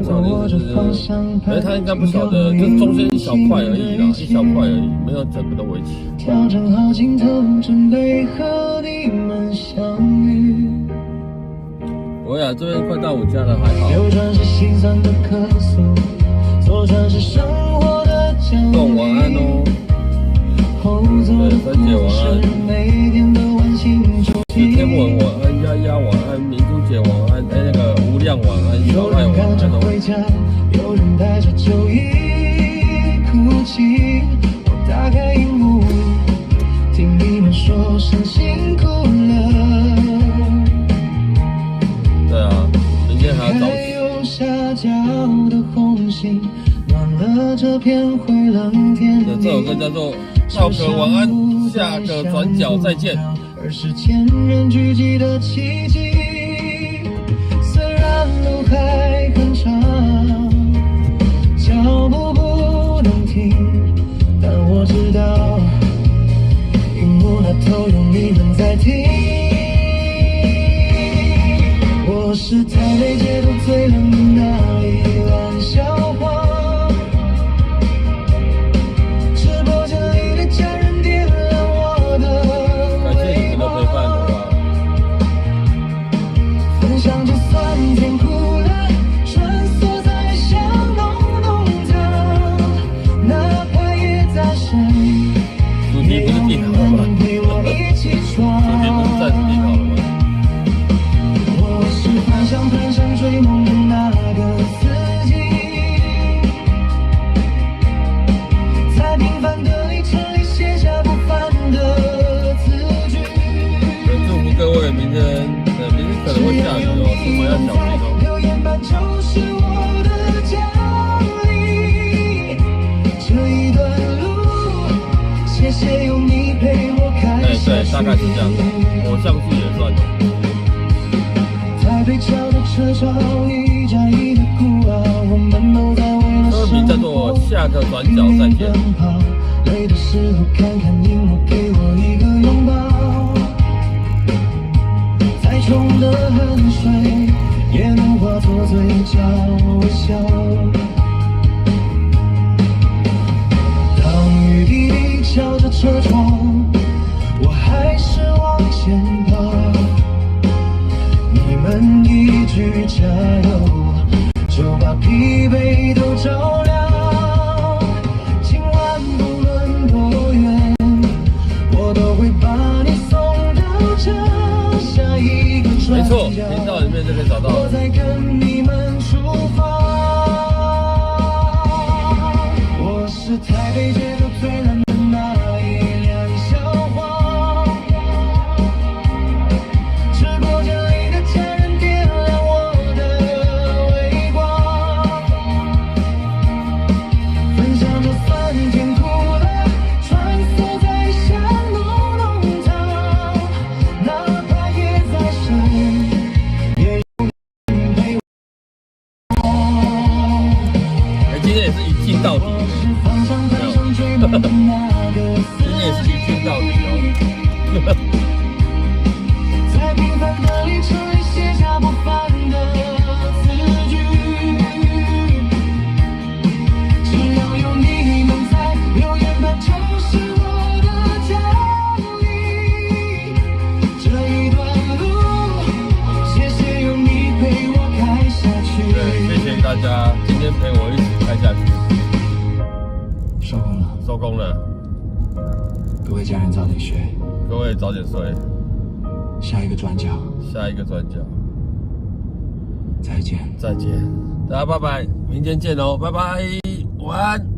我握着方向盘，他应该不晓得，就中间一小块而已啦，一小块而已，没有整个都围起。调整好镜头，准备和你们相遇。我呀，这边快到我家了，还好。右转是心酸的咳嗽，左转是生活的焦虑。晚安哦。后座的故事，每天都温馨主题。天文晚安，丫丫晚安，明珠姐晚安，那个无量晚安，小爱晚安。有人赶着回家，有人带着酒意哭泣。我打开荧幕，听你们说声辛苦了。对啊，明天还要早起。右下角的红心，暖了这片灰冷天地。这首歌叫做《道个晚安》，下个转角再见。而是千人聚集的奇迹，虽然路还很长，脚步不能停，但我知道荧幕那头有你们在听。我是台北街头最冷的那一碗笑话，直播间里的家人点亮我的。感谢你们的陪伴，好吧？分享就算天哭了，穿梭在巷弄弄堂，哪怕夜再深，也有你们陪我一起闯。主题不是暂时定好了吗？我是幻想蹒跚追梦的那个司机，在平凡的里程里写下不凡的字句。祝福各位，明天可能会下雨哦，出门要小心哦。留言板就是我的奖励，这一段路，谢谢有你陪我开下对，大概是这样的，我上去也算了。台北桥的车潮一加一的孤傲，我们都在为了生活。歌名叫做《下个转角再见》。累的时候看看荧幕，给我一个拥抱。再重的汗水也能化作嘴角微笑。当雨滴滴敲着车窗，我还是往前跑。你们一句加油，就把疲惫都照亮。今晚不论多远，我都会把你送到这下一个转角。没错，频道里面就可以找到。我在跟你们出发。我是台北街头最冷的那一辆小黄，直播间里的家人点亮我的微光，分享就算天哭了，穿梭在巷弄弄堂，哪怕夜再深，也有人陪我。今天也是一镜到底。今天也是一天到底哦。在平凡的里程里写下不凡的字句，只要有你能在，永远的就是我的家里。这一段路，谢谢有你陪我开下去。对，谢谢大家今天陪我一起开下去。收工了，收工了，各位家人早点睡，各位早点睡。下一个转角下一个转角，再见。再见，大家拜拜，明天见哦，拜拜，晚安。